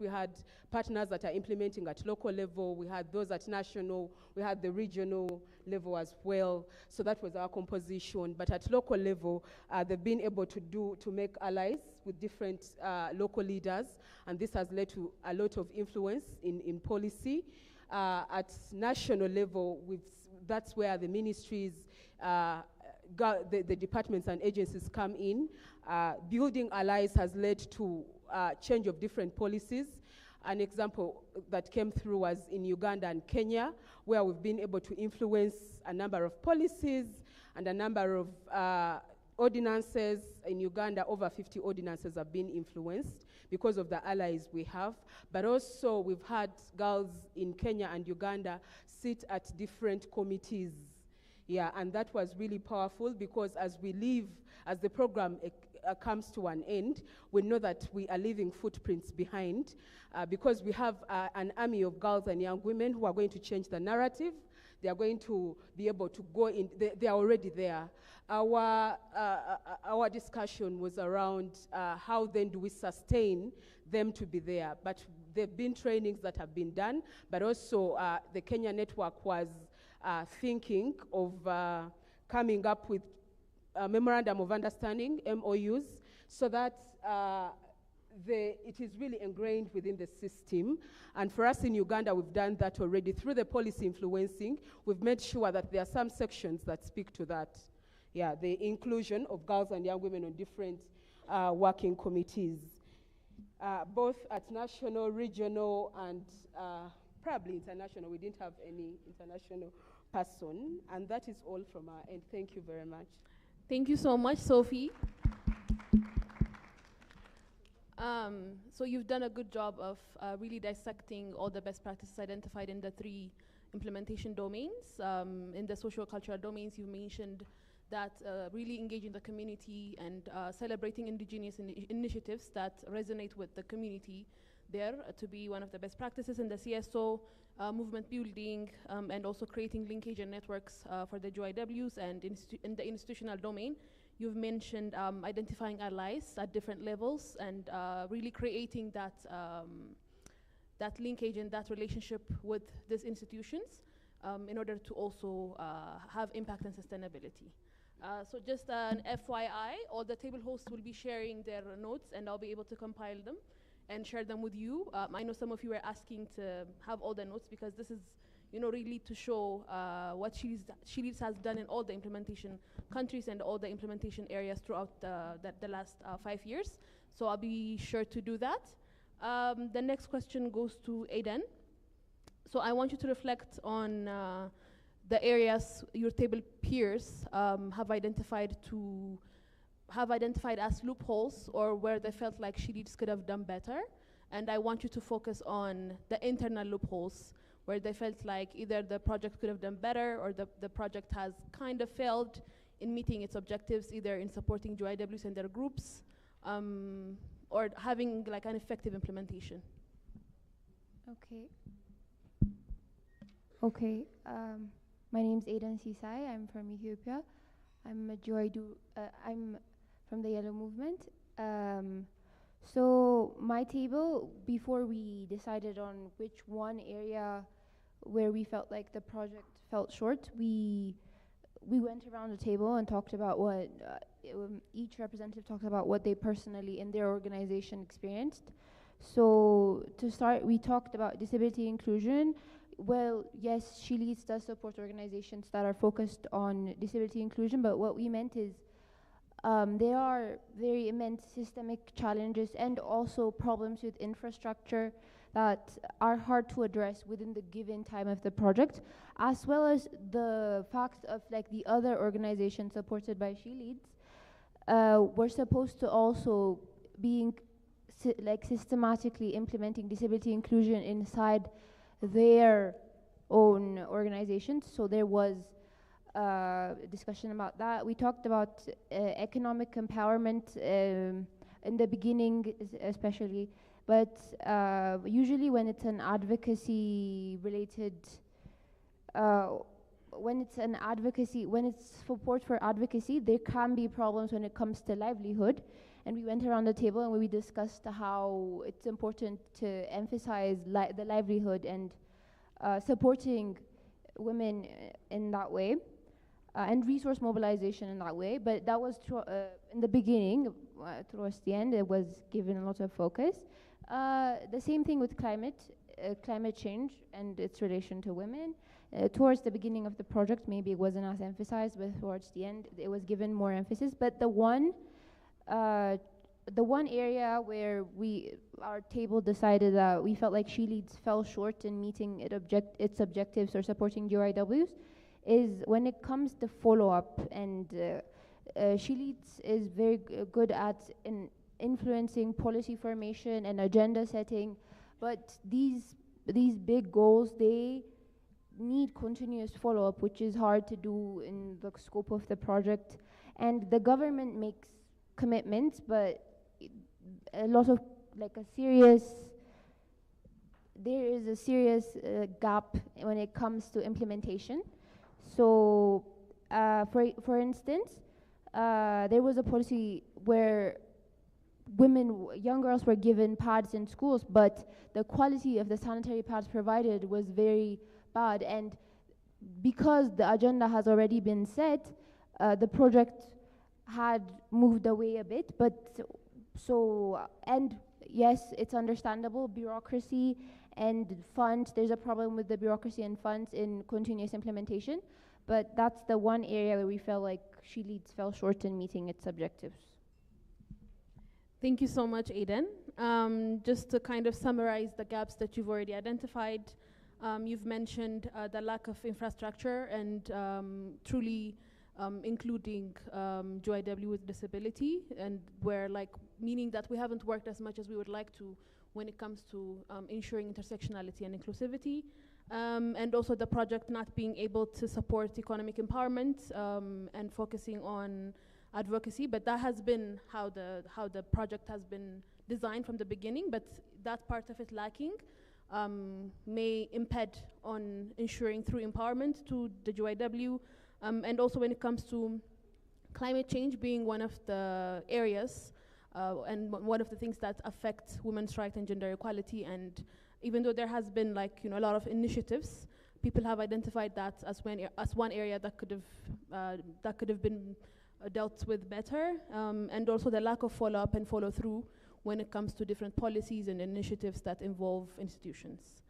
We had partners that are implementing at local level. We had those at national. We had the regional level as well. So that was our composition. But at local level, they've been able to make allies with different local leaders, and this has led to a lot of influence in policy. At national level, that's where the ministries, the departments and agencies come in. Building allies has led to change of different policies. An example that came through was in Uganda and Kenya, where we've been able to influence a number of policies and a number of ordinances. In Uganda, over 50 ordinances have been influenced because of the allies we have. But also, we've had girls in Kenya and Uganda sit at different committees. Yeah, and that was really powerful because as we leave, as the program comes to an end, we know that we are leaving footprints behind because we have an army of girls and young women who are going to change the narrative. They are going to be able to go in, they are already there. Our discussion was around how then do we sustain them to be there. But there have been trainings that have been done, but also the Kenya network was thinking of coming up with a memorandum of understanding, MOUs, so that it is really ingrained within the system. And for us in Uganda, we've done that already. Through the policy influencing, we've made sure that there are some sections that speak to that. Yeah, the inclusion of girls and young women on different working committees, both at national, regional, and probably international. We didn't have any international person. And that is all from our end. Thank you very much. Thank you so much, Sophie. So you've done a good job of really dissecting all the best practices identified in the 3 implementation domains. In the social-cultural domains, you mentioned that really engaging the community and celebrating indigenous initiatives that resonate with the community there to be one of the best practices. In the CSO, movement building, and also creating linkage and networks for the GIWs, and in the institutional domain, you've mentioned identifying allies at different levels and really creating that, that linkage and that relationship with these institutions in order to also have impact and sustainability. So just an FYI, all the table hosts will be sharing their notes, and I'll be able to compile them and share them with you. I know some of you are asking to have all the notes because this is, really to show what She Leads has done in all the implementation countries and all the implementation areas throughout the last 5 years. So I'll be sure to do that. The next question goes to Aidan. So I want you to reflect on the areas your table peers have identified as loopholes or where they felt like She Leads could have done better. And I want you to focus on the internal loopholes where they felt like either the project could have done better or the project has kind of failed in meeting its objectives, either in supporting GIWs and their groups or having like an effective implementation. Okay. My name's Aidan Sisai. I'm from Ethiopia. I'm from the Yellow Movement. So my table, before we decided on which one area where we felt like the project fell short, we went around the table and talked about what each representative talked about what they personally in their organization experienced. So to start, we talked about disability inclusion. Well, yes, She Leads does support organizations that are focused on disability inclusion, but what we meant is there are very immense systemic challenges and also problems with infrastructure that are hard to address within the given time of the project, as well as the fact of like the other organizations supported by She Leads were supposed to also being systematically implementing disability inclusion inside their own organizations. So there was discussion about that. We talked about economic empowerment in the beginning especially, but usually when it's an advocacy related, when it's support for advocacy, there can be problems when it comes to livelihood. and we went around the table and we discussed how it's important to emphasize the livelihood and supporting women in that way, and resource mobilization in that way. But that was in the beginning. Towards the end, it was given a lot of focus. The same thing with climate change and its relation to women. Towards the beginning of the project, maybe it wasn't as emphasized, but towards the end, it was given more emphasis. But the one area where our table decided that we felt like She Leads fell short in meeting its objectives or supporting GYWs is when it comes to follow-up. And She Leads is very good at influencing policy formation and agenda setting, but these big goals, they need continuous follow-up, which is hard to do in the scope of the project. And the government makes commitments, but there is a serious gap when it comes to implementation. So, for instance, there was a policy where young girls were given pads in schools, but the quality of the sanitary pads provided was very bad. And because the agenda has already been set, the project had moved away a bit. And yes, it's understandable, bureaucracy and funds, there's a problem with the bureaucracy and funds in continuous implementation, but that's the one area where we felt like She Leads fell short in meeting its objectives. Thank you so much, Aiden. Just to kind of summarize the gaps that you've already identified, you've mentioned the lack of infrastructure and truly including GYW with disability, and meaning that we haven't worked as much as we would like to when it comes to ensuring intersectionality and inclusivity, and also the project not being able to support economic empowerment and focusing on advocacy. But that has been how the project has been designed from the beginning, but that part of it lacking may impede on ensuring through empowerment to the GYW, and also when it comes to climate change being one of the areas and one of the things that affect women's rights and gender equality. And even though there has been a lot of initiatives, people have identified that as one area that could have been dealt with better, and also the lack of follow-up and follow-through when it comes to different policies and initiatives that involve institutions.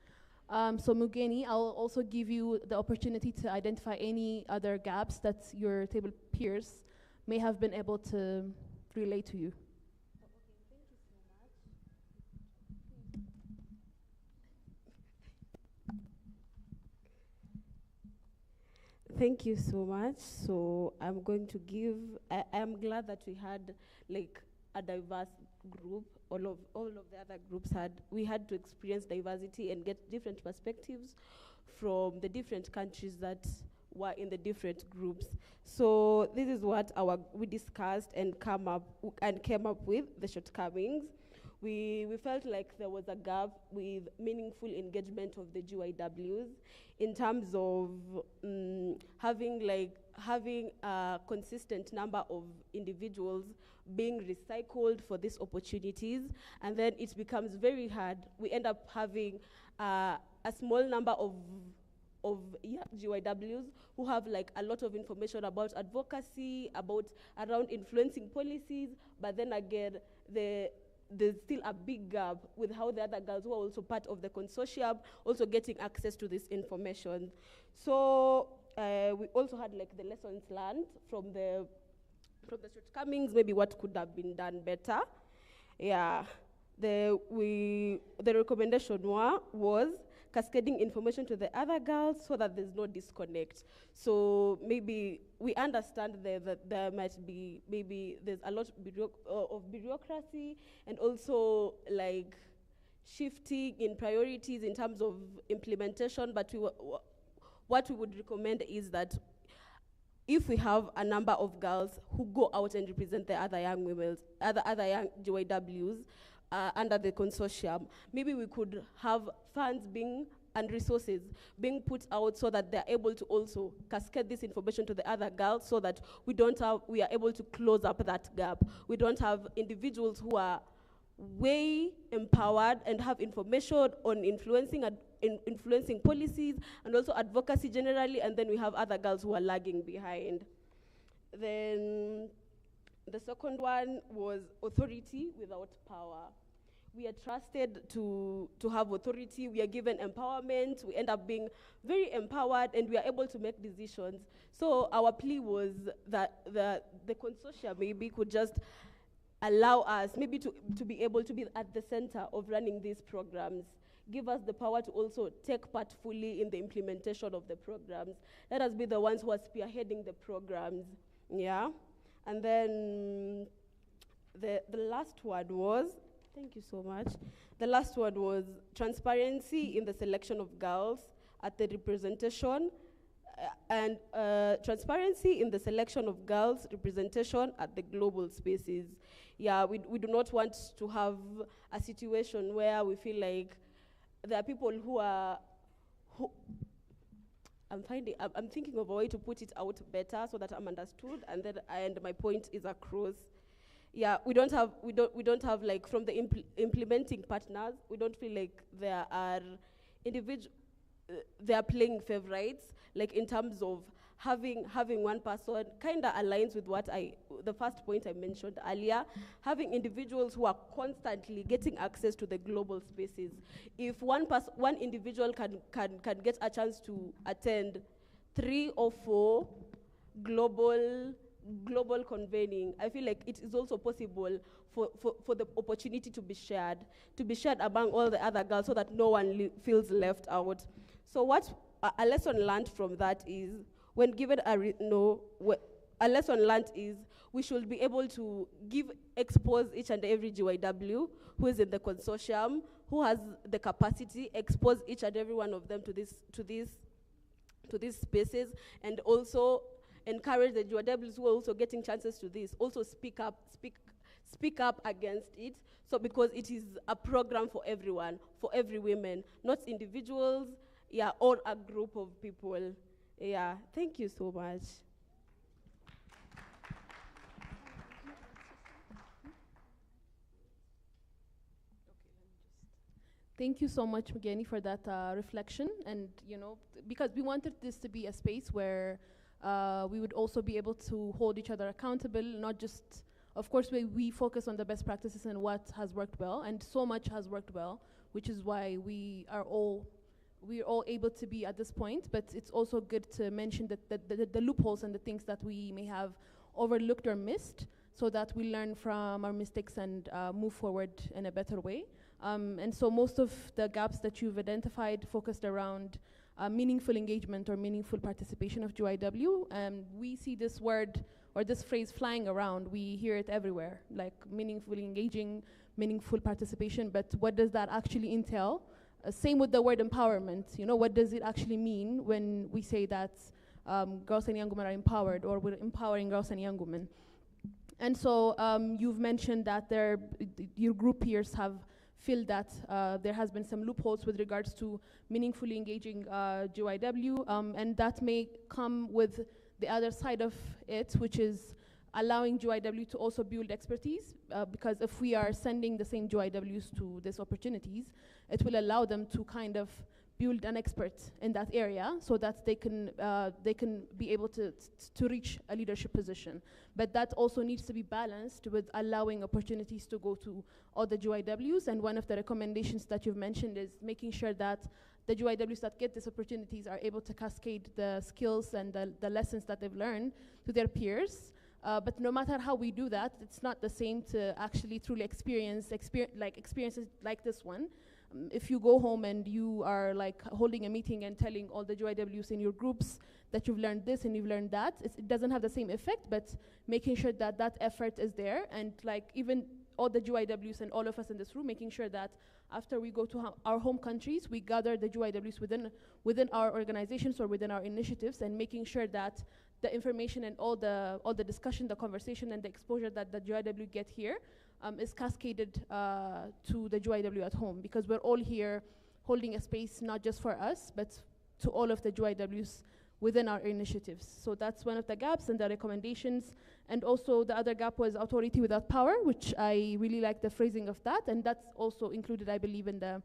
So Mugeni, I'll also give you the opportunity to identify any other gaps that your table peers may have been able to relate to you. Thank you so much. So I'm going to give, I'm glad that we had a diverse group. All of the other groups we had to experience diversity and get different perspectives from the different countries that were in the different groups. So this is what we discussed and came up with the shortcomings. We felt like there was a gap with meaningful engagement of the GYWs in terms of having a consistent number of individuals being recycled for these opportunities, and then it becomes very hard. We end up having a small number of GYWs who have a lot of information about advocacy, around influencing policies, but then again, there's still a big gap with how the other girls who are also part of the consortium also getting access to this information. So we also had the lessons learned from the shortcomings, maybe what could have been done better. Yeah, the recommendation was cascading information to the other girls so that there's no disconnect. So maybe we understand that there might be, maybe there's a lot of bureaucracy and also shifting in priorities in terms of implementation, but what we would recommend is that if we have a number of girls who go out and represent the other young women, other young GYWs, under the consortium, maybe we could have funds and resources being put out so that they're able to also cascade this information to the other girls, so that we are able to close up that gap. We don't have individuals who are way empowered and have information on influencing policies and also advocacy generally, and then we have other girls who are lagging behind. Then the second one was authority without power. We are trusted to have authority. We are given empowerment. We end up being very empowered, and we are able to make decisions. So our plea was that the consortium maybe could just allow us maybe to be able to be at the center of running these programs, give us the power to also take part fully in the implementation of the programs. Let us be the ones who are spearheading the programs, yeah? And then the last one was, thank you so much. The last one was transparency in the selection of girls at the representation, and transparency in the selection of girls representation at the global spaces. Yeah, we do not want to have a situation where we feel like there are people I'm thinking of a way to put it out better so that I'm understood and my point is across. Yeah, we don't have like, from the implementing partners, we don't feel like there are they are playing favorites, like in terms of having one person. Kind of aligns with the first point I mentioned earlier, having individuals who are constantly getting access to the global spaces. If one individual can get a chance to attend 3 or 4 global convening, I feel like it is also possible for the opportunity to be shared among all the other girls, so that no one feels left out. So what a lesson learned from that is, when given a lesson learned is, we should be able to expose each and every GYW who is in the consortium, who has the capacity, expose each and every one of them to these spaces, and also encourage the GYWs who are also getting chances to this, also speak up against it. So because it is a program for everyone, for every woman, not individuals, yeah, or a group of people. Yeah, thank you so much. Thank you so much, Mugeni, for that reflection. And, because we wanted this to be a space where we would also be able to hold each other accountable, not just, of course, we focus on the best practices and what has worked well, and so much has worked well, which is why we're all able to be at this point. But it's also good to mention that the loopholes and the things that we may have overlooked or missed, so that we learn from our mistakes and move forward in a better way. And so most of the gaps that you've identified focused around meaningful engagement or meaningful participation of GYW. We see this word or this phrase flying around. We hear it everywhere, like meaningfully engaging, meaningful participation, but what does that actually entail? Same with the word empowerment. What does it actually mean when we say that girls and young women are empowered, or we're empowering girls and young women? And so you've mentioned that your group peers have feel that there has been some loopholes with regards to meaningfully engaging GYW, and that may come with the other side of it, which is allowing GYW to also build expertise, because if we are sending the same GYWs to these opportunities, it will allow them to kind of build an expert in that area, so that they can be able to reach a leadership position. But that also needs to be balanced with allowing opportunities to go to all the GYWs. And one of the recommendations that you've mentioned is making sure that the GYWs that get these opportunities are able to cascade the skills and the lessons that they've learned to their peers. But no matter how we do that, it's not the same to actually truly experience experiences like this one. If you go home and you are like holding a meeting and telling all the GYWs in your groups that you've learned this and you've learned that, it doesn't have the same effect, but making sure that that effort is there, and like even all the GYWs and all of us in this room, making sure that after we go to our home countries, we gather the GYWs within our organizations or within our initiatives, and making sure that the information and all the discussion, the conversation, and the exposure that the GYW get here is cascaded to the GYW at home, because we're all here holding a space not just for us, but to all of the GYWs within our initiatives. So that's one of the gaps and the recommendations. And also the other gap was authority without power, which I really like the phrasing of that. And that's also included, I believe, in the,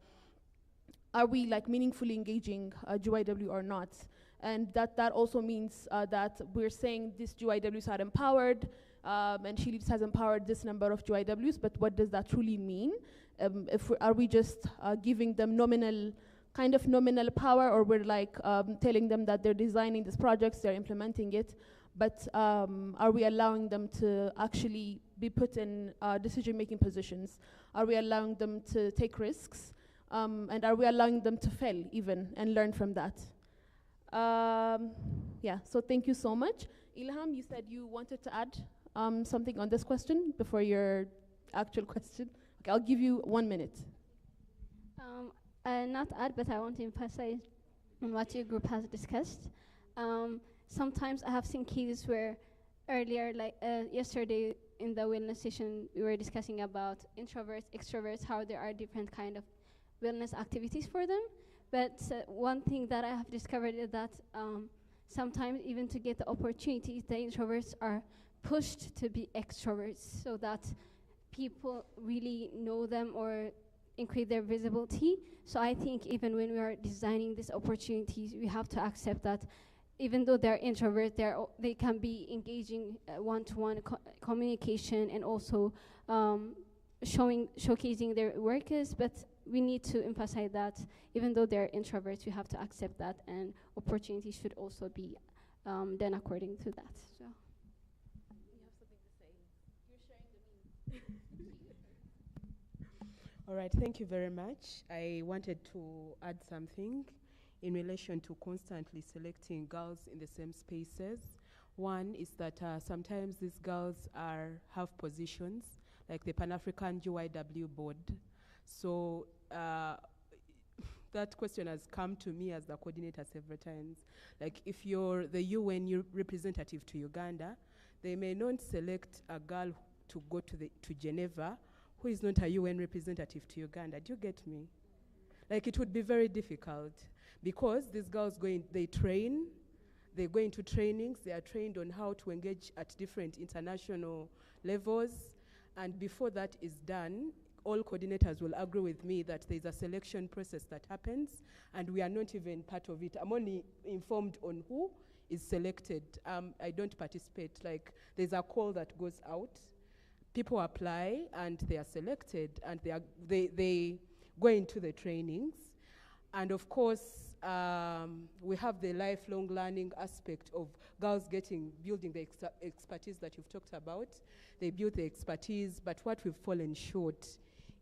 are we like meaningfully engaging GYW or not? And that also means that we're saying these GYWs are empowered, and She Leads has empowered this number of GYWs, but what does that truly mean? Are we just giving them nominal power, or we're like telling them that they're designing these projects, they're implementing it, but are we allowing them to actually be put in decision-making positions? Are we allowing them to take risks? And are we allowing them to fail even and learn from that? Yeah, so thank you so much. Ilham, you said you wanted to add something on this question before your actual question. Okay, I'll give you 1 minute. Not add, but I want to emphasize on what your group has discussed. Sometimes I have seen cases where earlier, like yesterday in the wellness session, we were discussing about introverts, extroverts, how there are different kind of wellness activities for them. But one thing that I have discovered is that sometimes even to get the opportunities, the introverts are pushed to be extroverts so that people really know them or increase their visibility. So I think even when we are designing these opportunities, we have to accept that even though they're introverts, they can be engaging one-to-one communication and also showcasing their workers, but we need to emphasize that even though they're introverts, we have to accept that, and opportunities should also be done according to that. So. You have something to say. You're sharing the meme. All right, thank you very much. I wanted to add something in relation to constantly selecting girls in the same spaces. One is that sometimes these girls have positions, like the Pan-African GYW board. So that question has come to me as the coordinator several times. Like if you're the UN representative to Uganda, they may not select a girl to go to Geneva who is not a UN representative to Uganda. Do you get me? Like it would be very difficult because these girls they train, they go into trainings, they are trained on how to engage at different international levels, and before that is done, all coordinators will agree with me that there's a selection process that happens, and we are not even part of it. I'm only informed on who is selected. I don't participate. Like there's a call that goes out, people apply, and they are selected, and they go into the trainings. And of course, we have the lifelong learning aspect of girls building the expertise that you've talked about. They build the expertise, but what we've fallen short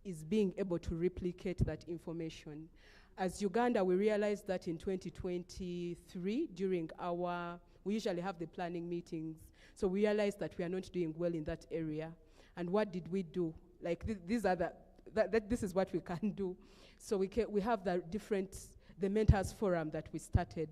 is being able to replicate that information. As Uganda, we realized that in 2023, we usually have the planning meetings, so we realized that we are not doing well in that area. And what did we do? Like this is what we can do. So we have the Mentors Forum that we started.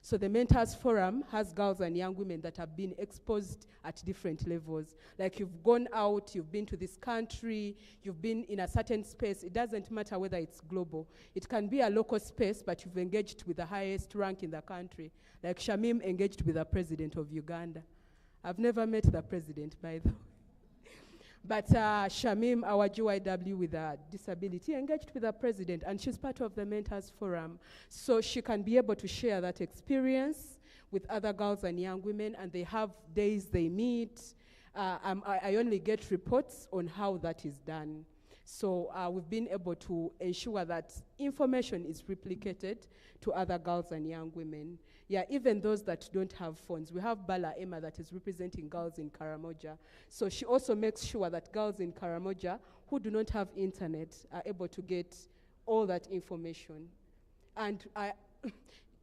So the Mentors Forum has girls and young women that have been exposed at different levels. Like you've gone out, you've been to this country, you've been in a certain space. It doesn't matter whether it's global. It can be a local space, but you've engaged with the highest rank in the country. Like Shamim engaged with the president of Uganda. I've never met the president, by the way. But Shamim, our GYW with a disability, engaged with the president, and she's part of the Mentors Forum. So she can be able to share that experience with other girls and young women, and they have days they meet. I only get reports on how that is done. So we've been able to ensure that information is replicated to other girls and young women. Yeah, even those that don't have phones. We have Bala Emma that is representing girls in Karamoja. So she also makes sure that girls in Karamoja who do not have internet are able to get all that information. And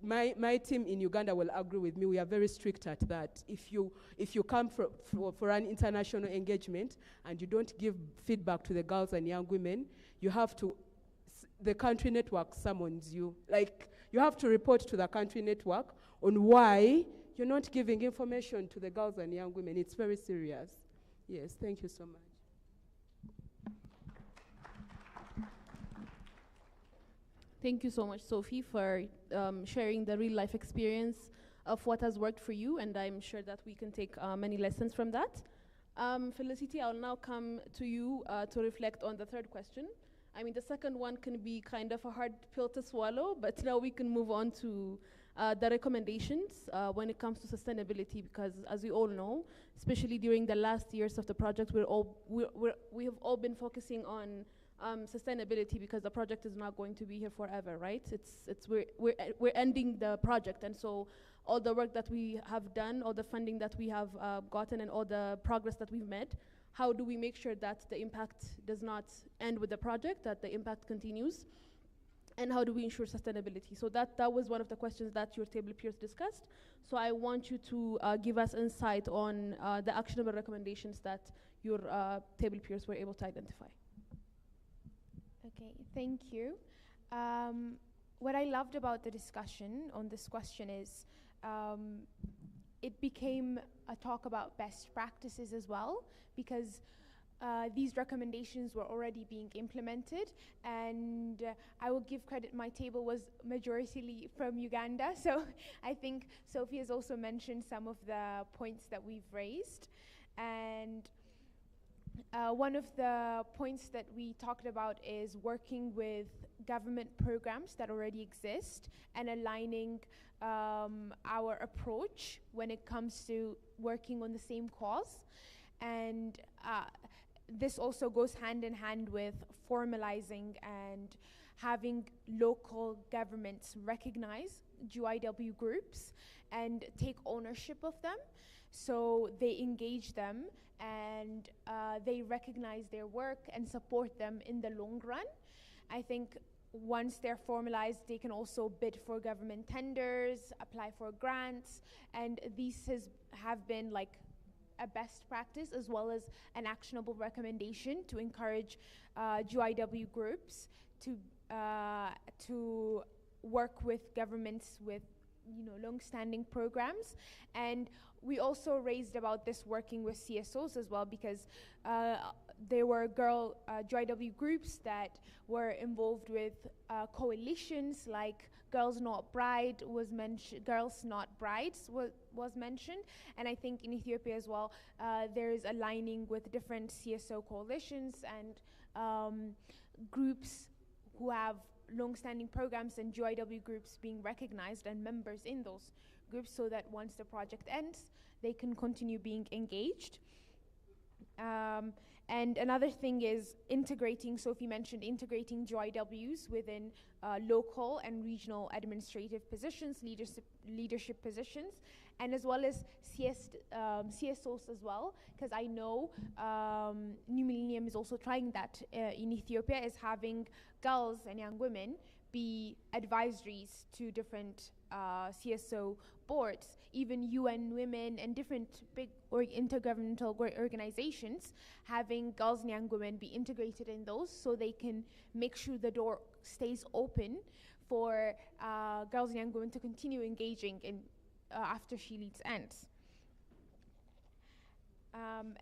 my team in Uganda will agree with me. We are very strict at that. If you come for an international engagement and you don't give feedback to the girls and young women, you have to, the country network summons you. Like, you have to report to the country network on why you're not giving information to the girls and young women. It's very serious. Yes, thank you so much. Thank you so much, Sophie, for sharing the real life experience of what has worked for you, and I'm sure that we can take many lessons from that. Felicity, I'll now come to you to reflect on the third question. I mean, the second one can be kind of a hard pill to swallow, but now we can move on to the recommendations when it comes to sustainability, because as we all know, especially during the last years of the project, we have all been focusing on sustainability because the project is not going to be here forever, right? We're ending the project, and so all the work that we have done, all the funding that we have gotten, and all the progress that we've made, how do we make sure that the impact does not end with the project, that the impact continues? And how do we ensure sustainability? So that was one of the questions that your table peers discussed. So I want you to give us insight on the actionable recommendations that your table peers were able to identify. Okay, thank you. What I loved about the discussion on this question is it became a talk about best practices as well, because these recommendations were already being implemented, and I will give credit, my table was majority from Uganda, so I think Sophie has also mentioned some of the points that we've raised. And one of the points that we talked about is working with government programs that already exist and aligning our approach when it comes to working on the same cause. And this also goes hand in hand with formalizing and having local governments recognize GIW groups and take ownership of them. So they engage them and they recognize their work and support them in the long run. I think once they're formalized, they can also bid for government tenders, apply for grants, and these have been like a best practice as well as an actionable recommendation to encourage GIW groups to work with governments with long-standing programs. And we also raised about this working with CSOs as well, because there were GIW groups that were involved with coalitions like Girls Not Bride was mentioned, Girls Not Brides was mentioned, and I think in Ethiopia as well there is aligning with different CSO coalitions and groups who have long-standing programs, and GIW groups being recognized and members in those groups, so that once the project ends, they can continue being engaged. And another thing is integrating, Sophie mentioned integrating GIWs within local and regional administrative positions, leadership positions, and as well as CSOs as well, because I know New Millennium is also trying that in Ethiopia, is having girls and young women be advisories to different CSO boards, even UN Women and different big intergovernmental organizations, having girls and young women be integrated in those, so they can make sure the door stays open for girls and young women to continue engaging in after She Leads ends.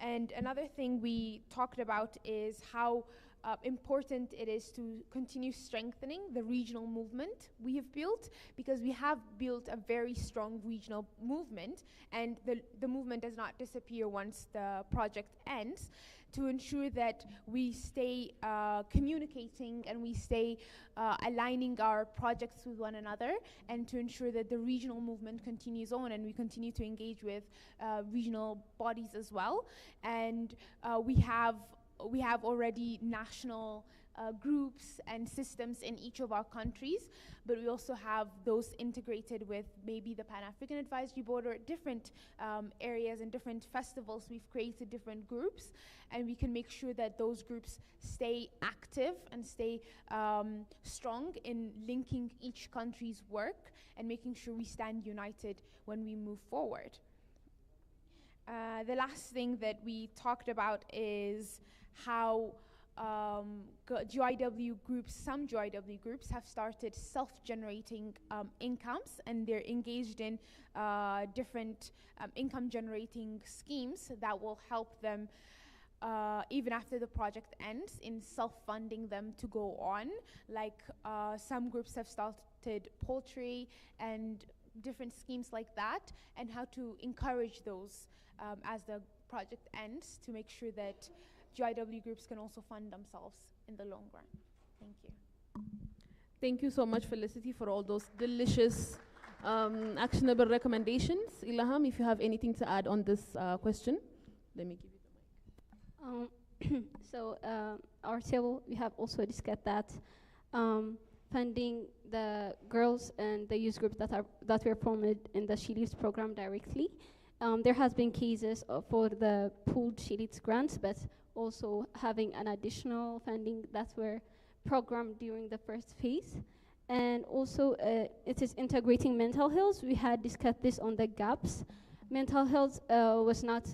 And another thing we talked about is how important it is to continue strengthening the regional movement we have built, because we have built a very strong regional movement, and the movement does not disappear once the project ends, to ensure that we stay communicating and we stay aligning our projects with one another, and to ensure that the regional movement continues on and we continue to engage with regional bodies as well. And we have already national groups and systems in each of our countries, but we also have those integrated with maybe the Pan-African Advisory Board or different areas and different festivals. We've created different groups, and we can make sure that those groups stay active and stay strong in linking each country's work and making sure we stand united when we move forward. The last thing that we talked about is how GIW groups, some GIW groups have started self-generating incomes, and they're engaged in different income-generating schemes that will help them even after the project ends, in self-funding them to go on. Like some groups have started poultry and different schemes like that, and how to encourage those as the project ends, to make sure that GIW groups can also fund themselves in the long run. Thank you. Thank you so much, Felicity, for all those delicious actionable recommendations. Ilham, if you have anything to add on this question, let me give you the mic. So our table, we have also discussed that funding the girls and the youth groups that were formed in the She Leads program directly. There has been cases for the pooled She Leads grants, but also having an additional funding that were programmed during the first phase. And also it is integrating mental health. We had discussed this on the gaps. Mental health was not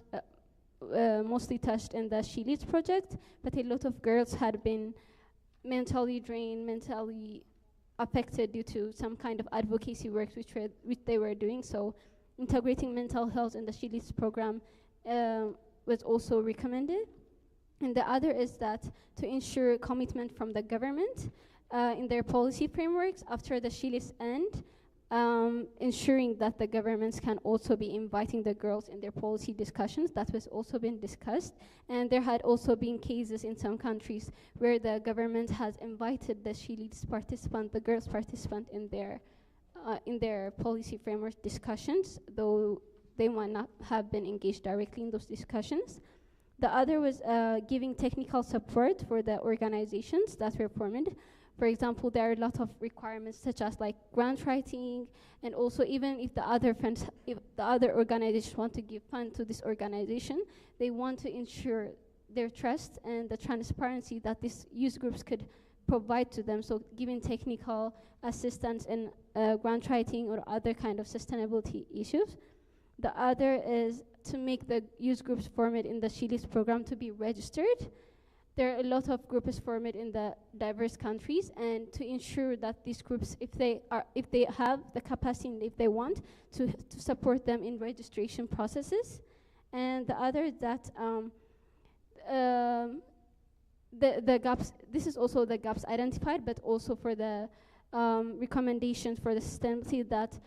mostly touched in the She Leads project, but a lot of girls had been mentally drained, mentally affected due to some kind of advocacy work which they were doing. So integrating mental health in the She Leads program was also recommended. And the other is that to ensure commitment from the government in their policy frameworks after the She Leads end, ensuring that the governments can also be inviting the girls in their policy discussions. That was also been discussed. And there had also been cases in some countries where the government has invited the She Leads participant, the girls participant in their policy framework discussions, though they might not have been engaged directly in those discussions. The other was giving technical support for the organizations that were formed. For example, there are a lot of requirements such as like grant writing, and also even if the other organizations want to give fund to this organization, they want to ensure their trust and the transparency that these youth groups could provide to them. So giving technical assistance in grant writing or other kind of sustainability issues. The other is to make the youth groups formed in the She Leads program to be registered. There are a lot of groups formed in the diverse countries, and to ensure that these groups, if they have the capacity and if they want, to support them in registration processes. And the other is that the gaps, this is also the gaps identified, but also for the recommendations for the sustainability, that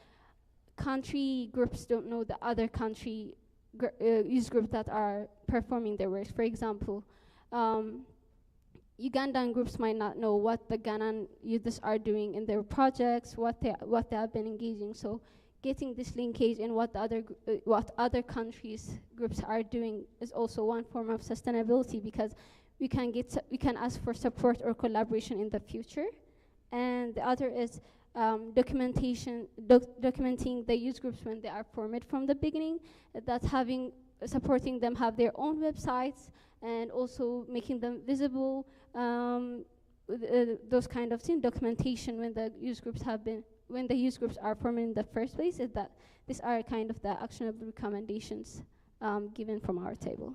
country groups don't know the other country youth groups that are performing their work. For example, Ugandan groups might not know what the Ghanaian youths are doing in their projects, what they have been engaging. So getting this linkage in what other countries groups are doing is also one form of sustainability, because we can ask for support or collaboration in the future. And the other is documenting the youth groups when they are formed from the beginning, that's supporting them have their own websites, and also making them visible, those kind of things, documentation when the youth groups are formed in the first place. Is that these are kind of the actionable recommendations given from our table.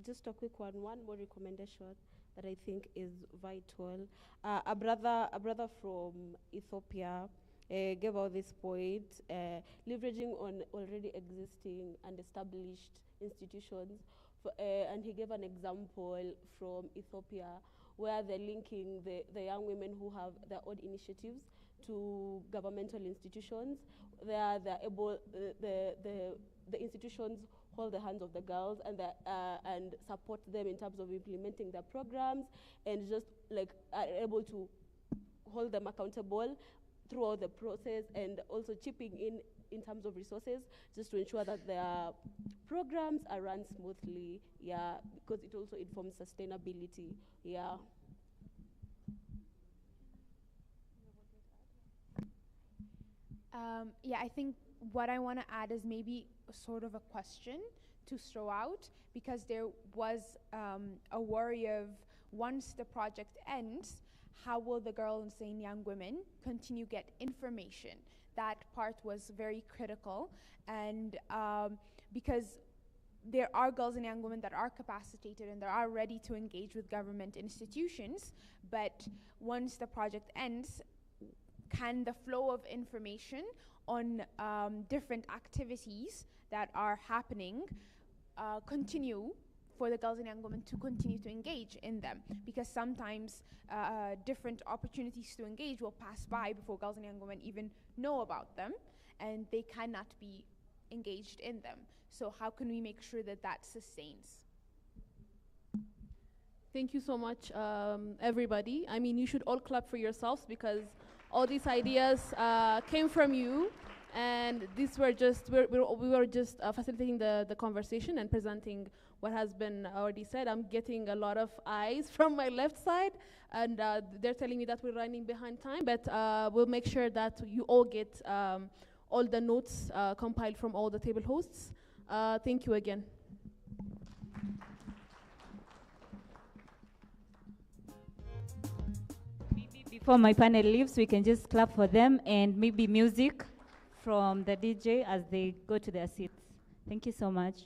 Just a quick one more recommendation that I think is vital. A brother from Ethiopia gave out this point, leveraging on already existing and established institutions, and he gave an example from Ethiopia where they're linking the young women who have their own initiatives to governmental institutions. They're able, the institutions hold the hands of the girls and support them in terms of implementing their programs, and just like are able to hold them accountable throughout the process, and also chipping in terms of resources, just to ensure that their programs are run smoothly, yeah, because it also informs sustainability, yeah. Yeah, I think what I want to add is maybe sort of a question to throw out, because there was a worry of, once the project ends, how will the girls and young women continue get information? That part was very critical, and because there are girls and young women that are capacitated and that are ready to engage with government institutions, but once the project ends, can the flow of information on different activities that are happening continue for the Girls and Young Women to continue to engage in them? Because sometimes different opportunities to engage will pass by before Girls and Young Women even know about them, and they cannot be engaged in them. So how can we make sure that that sustains? Thank you so much, everybody. I mean, you should all clap for yourselves, because all these ideas came from you, and these were just we were just facilitating the conversation and presenting what has been already said. I'm getting a lot of eyes from my left side, and they're telling me that we're running behind time, but we'll make sure that you all get all the notes compiled from all the table hosts. Thank you again. Before my panel leaves, we can just clap for them, and maybe music from the DJ as they go to their seats. Thank you so much.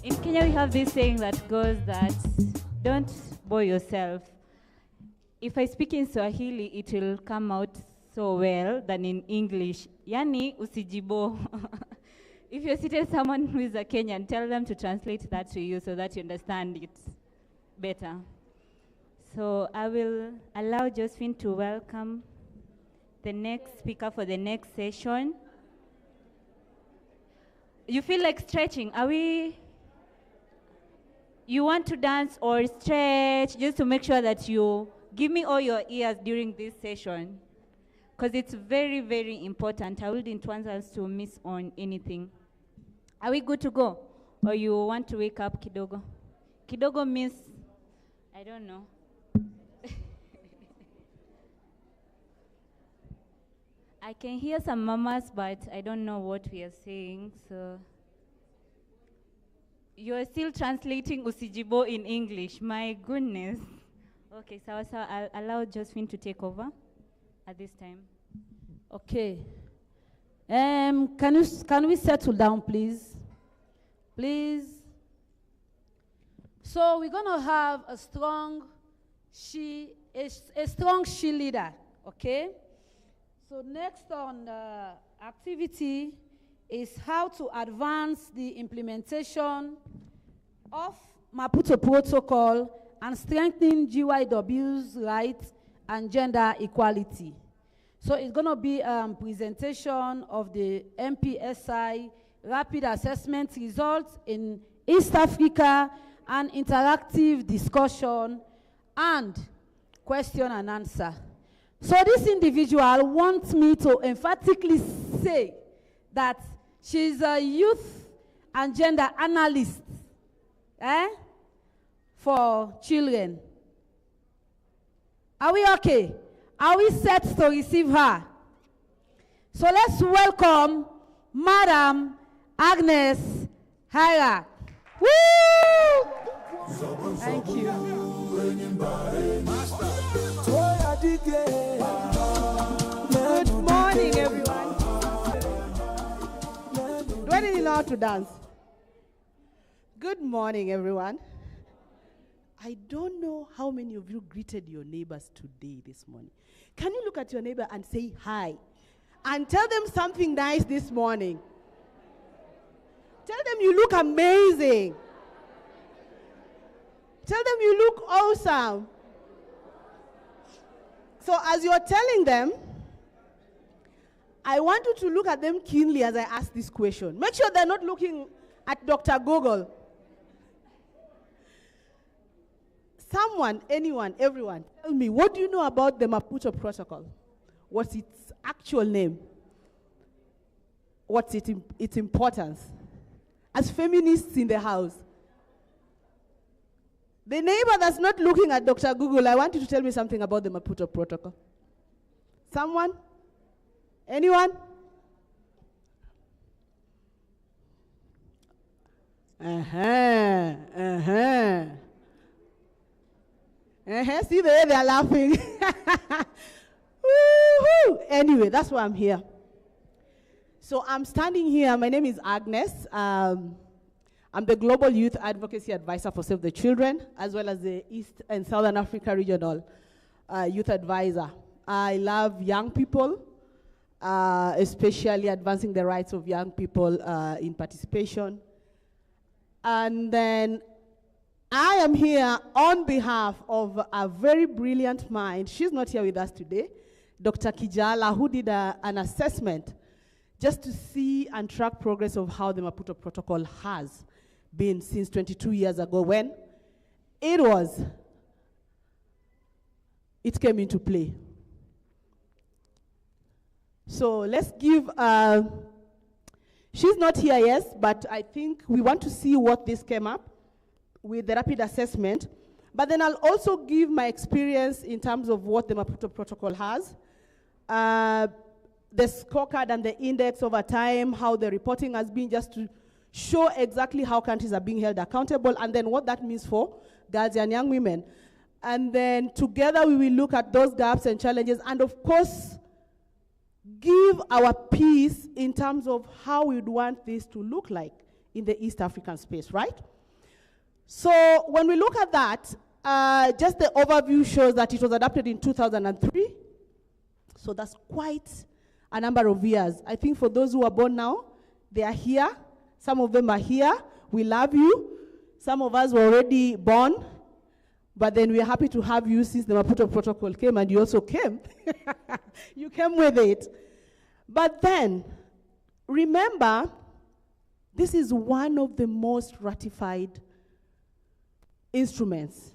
In Kenya, we have this saying that goes that, don't bore yourself. If I speak in Swahili, it will come out so well than in English. Yani usijibo. If you're seated someone who is a Kenyan, tell them to translate that to you so that you understand it better. So I will allow Josephine to welcome the next speaker for the next session. You feel like stretching? Are we? You want to dance or stretch just to make sure that you give me all your ears during this session, because it's very, very important. I wouldn't want us to miss on anything. Are we good to go? Or you want to wake up kidogo? Kidogo means, I don't know. I can hear some mamas, but I don't know what we are saying, so. You're still translating usijibo in English, my goodness. Okay, so I'll allow Josephine to take over at this time. Okay. Can we settle down, please? Please. So we're gonna have a strong she leader, okay? So next on the activity is how to advance the implementation of Maputo Protocol and strengthen GYW's rights and gender equality. So it's going to be a presentation of the MPSI rapid assessment results in East Africa, and interactive discussion and question and answer. So this individual wants me to emphatically say that she's a youth and gender analyst for children. Are we okay? Are we set to receive her? So let's welcome Madam Agnes Hira. Woo! Thank you. Good morning, everyone. Do I need now to dance? Good morning, everyone. I don't know how many of you greeted your neighbors today, this morning. Can you look at your neighbor and say hi? And tell them something nice this morning. Tell them you look amazing. Tell them you look awesome. So as you're telling them, I want you to look at them keenly as I ask this question. Make sure they're not looking at Dr. Google. Someone, anyone, everyone, tell me, what do you know about the Maputo Protocol? What's its actual name? What's its importance? As feminists in the house. The neighbor that's not looking at Dr. Google, I want you to tell me something about the Maputo Protocol. Someone? Anyone? See the way they're laughing. Woo-hoo. Anyway, that's why I'm here. So I'm standing here. My name is Agnes. I'm the Global Youth Advocacy Advisor for Save the Children, as well as the East and Southern Africa Regional Youth Advisor. I love young people, especially advancing the rights of young people in participation. And then I am here on behalf of a very brilliant mind. She's not here with us today, Dr. Kijala, who did an assessment just to see and track progress of how the Maputo Protocol has been since 22 years ago when it came into play. So let's give, she's not here, yes, but I think we want to see what this came up with the rapid assessment. But then I'll also give my experience in terms of what the Maputo Protocol has, the scorecard and the index over time, how the reporting has been, just to show exactly how countries are being held accountable, and then what that means for girls and young women. And then together we will look at those gaps and challenges, and of course, give our piece in terms of how we'd want this to look like in the East African space, right? So when we look at that, just the overview shows that it was adopted in 2003. So that's quite a number of years. I think for those who are born now, they are here. Some of them are here. We love you. Some of us were already born, but then we're happy to have you since the Maputo Protocol came, and you also came. You came with it. But then, remember, this is one of the most ratified instruments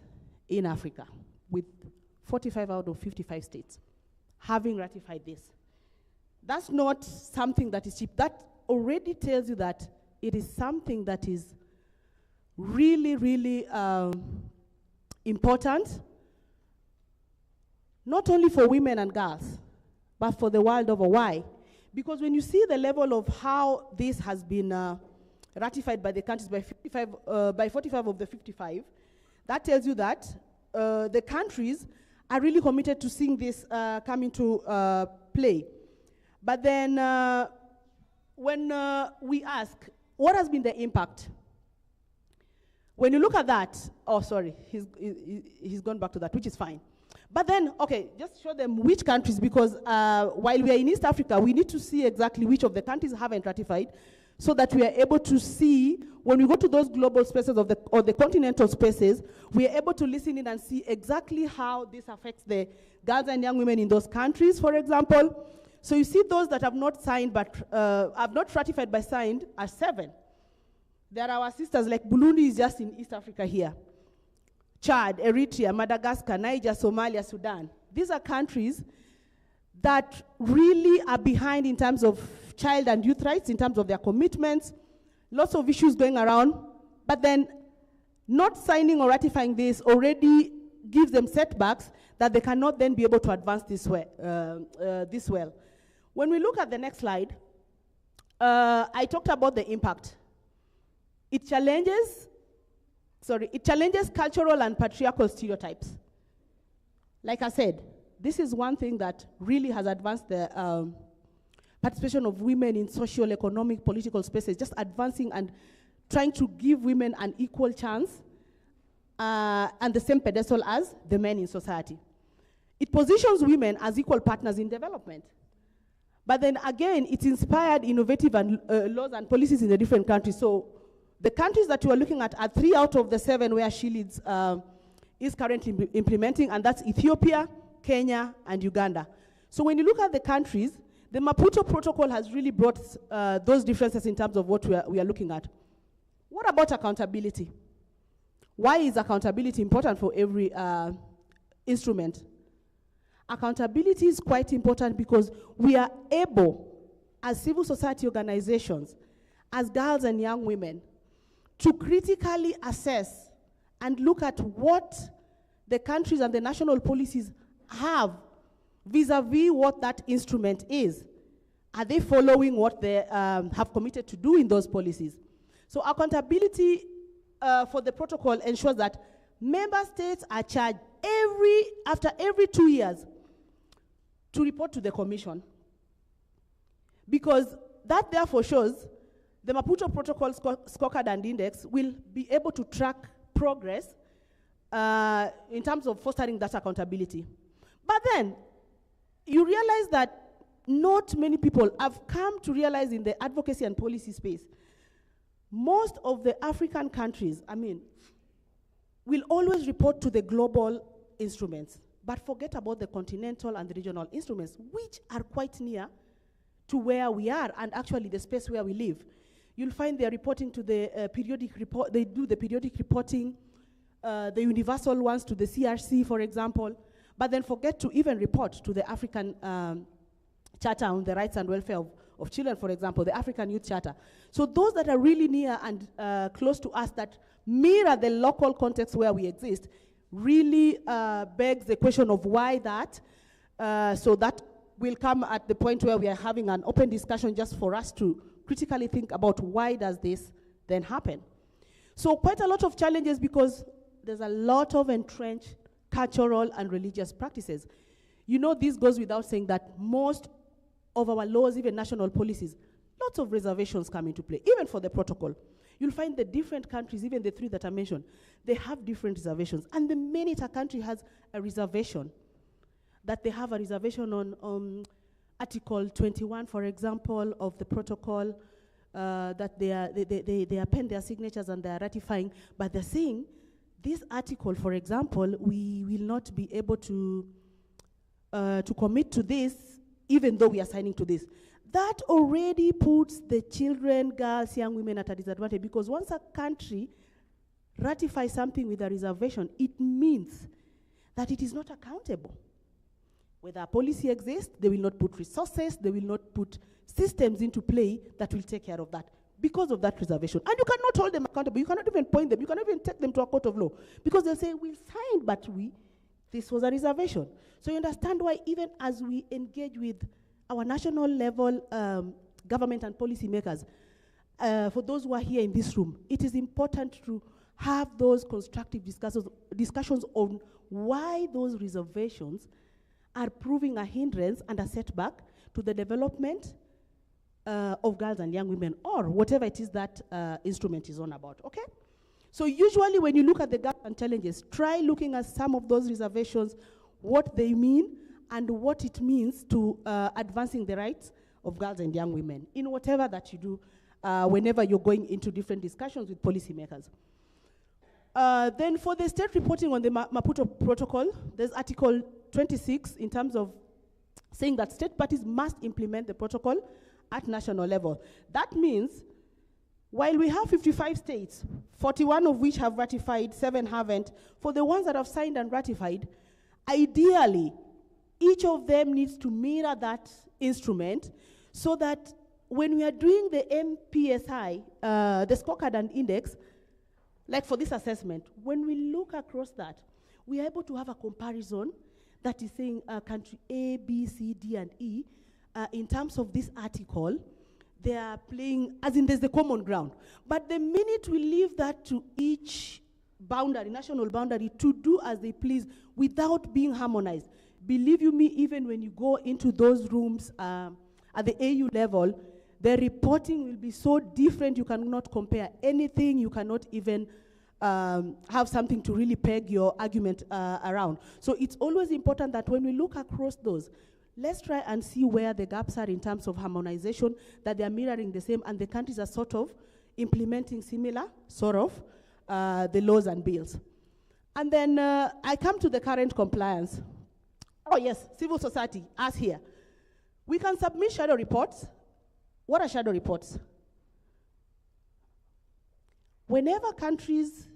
in Africa, with 45 out of 55 states having ratified this. That's not something that is cheap. That already tells you that it is something that is really, really important, not only for women and girls, but for the world over. Why? Because when you see the level of how this has been ratified by the countries by 45 of the 55, that tells you that the countries are really committed to seeing this come into play. But then when we ask, what has been the impact? When you look at that, oh, sorry, he's gone back to that, which is fine. But then, okay, just show them which countries, because while we are in East Africa, we need to see exactly which of the countries haven't ratified, so that we are able to see, when we go to those global spaces or the continental spaces, we are able to listen in and see exactly how this affects the girls and young women in those countries, for example. So you see those that have not signed, but have not ratified but signed are 7. There are our sisters, like Burundi is just in East Africa here. Chad, Eritrea, Madagascar, Niger, Somalia, Sudan. These are countries that really are behind in terms of child and youth rights, in terms of their commitments, lots of issues going around, but then not signing or ratifying this already gives them setbacks that they cannot then be able to advance this well. When we look at the next slide, I talked about the impact. It challenges cultural and patriarchal stereotypes. Like I said, this is one thing that really has advanced the participation of women in social, economic, political spaces, just advancing and trying to give women an equal chance and the same pedestal as the men in society. It positions women as equal partners in development. But then again, it inspired innovative and, laws and policies in the different countries. So the countries that you are looking at are 3 out of the 7 where she leads is currently implementing, and that's Ethiopia, Kenya, and Uganda. So when you look at the countries, the Maputo Protocol has really brought those differences in terms of what we are looking at. What about accountability? Why is accountability important for every instrument? Accountability is quite important because we are able, as civil society organizations, as girls and young women, to critically assess and look at what the countries and the national policies have vis-a-vis what that instrument is. Are they following what they have committed to do in those policies? So accountability for the protocol ensures that member states are charged after every 2 years to report to the Commission. Because that therefore shows the Maputo Protocol scorecard and index will be able to track progress in terms of fostering that accountability. But then, you realize that not many people have come to realize in the advocacy and policy space, most of the African countries, will always report to the global instruments, but forget about the continental and the regional instruments, which are quite near to where we are and actually the space where we live. You'll find they're reporting to the periodic report, they do the periodic reporting, the universal ones to the CRC, for example, but then forget to even report to the African Charter on the Rights and Welfare of Children, for example, the African Youth Charter. So those that are really near and close to us that mirror the local context where we exist really begs the question of why that. So that will come at the point where we are having an open discussion just for us to critically think about why does this then happen. So quite a lot of challenges because there's a lot of entrenched cultural and religious practices. You know, this goes without saying that most of our laws, even national policies, lots of reservations come into play, even for the protocol. You'll find the different countries, even the three that I mentioned, they have different reservations. And the minute a country has a reservation, that they have a reservation on Article 21, for example, of the protocol, that they append their signatures and they are ratifying, but they're saying, this article, for example, we will not be able to commit to this, even though we are signing to this. That already puts the children, girls, young women at a disadvantage, because once a country ratifies something with a reservation, it means that it is not accountable. Whether a policy exists, they will not put resources, they will not put systems into play that will take care of that because of that reservation. And you cannot hold them accountable. You cannot even point them. You cannot even take them to a court of law because they'll say, we signed, but this was a reservation. So you understand why even as we engage with our national level government and policy makers, for those who are here in this room, it is important to have those constructive discussions on why those reservations are proving a hindrance and a setback to the development of girls and young women, or whatever it is that instrument is on about, okay? So usually when you look at the gaps and challenges, try looking at some of those reservations, what they mean, and what it means to advancing the rights of girls and young women in whatever that you do whenever you're going into different discussions with policymakers. Then for the state reporting on the Maputo Protocol, there's Article 26 in terms of saying that state parties must implement the protocol at national level. That means while we have 55 states, 41 of which have ratified, 7 haven't, for the ones that have signed and ratified, ideally, each of them needs to mirror that instrument so that when we are doing the MPSI, the scorecard and index, like for this assessment, when we look across that, we are able to have a comparison that is saying country A, B, C, D, and E, in terms of this article, they are playing, as in there's the common ground. But the minute we leave that to each boundary, national boundary, to do as they please without being harmonized, believe you me, even when you go into those rooms at the AU level, the reporting will be so different, you cannot compare anything, you cannot even have something to really peg your argument around. So it's always important that when we look across those, let's try and see where the gaps are in terms of harmonization, that they are mirroring the same, and the countries are sort of implementing similar, sort of, the laws and bills. And then I come to the current compliance. Oh yes, civil society, us here. We can submit shadow reports. What are shadow reports? Whenever countries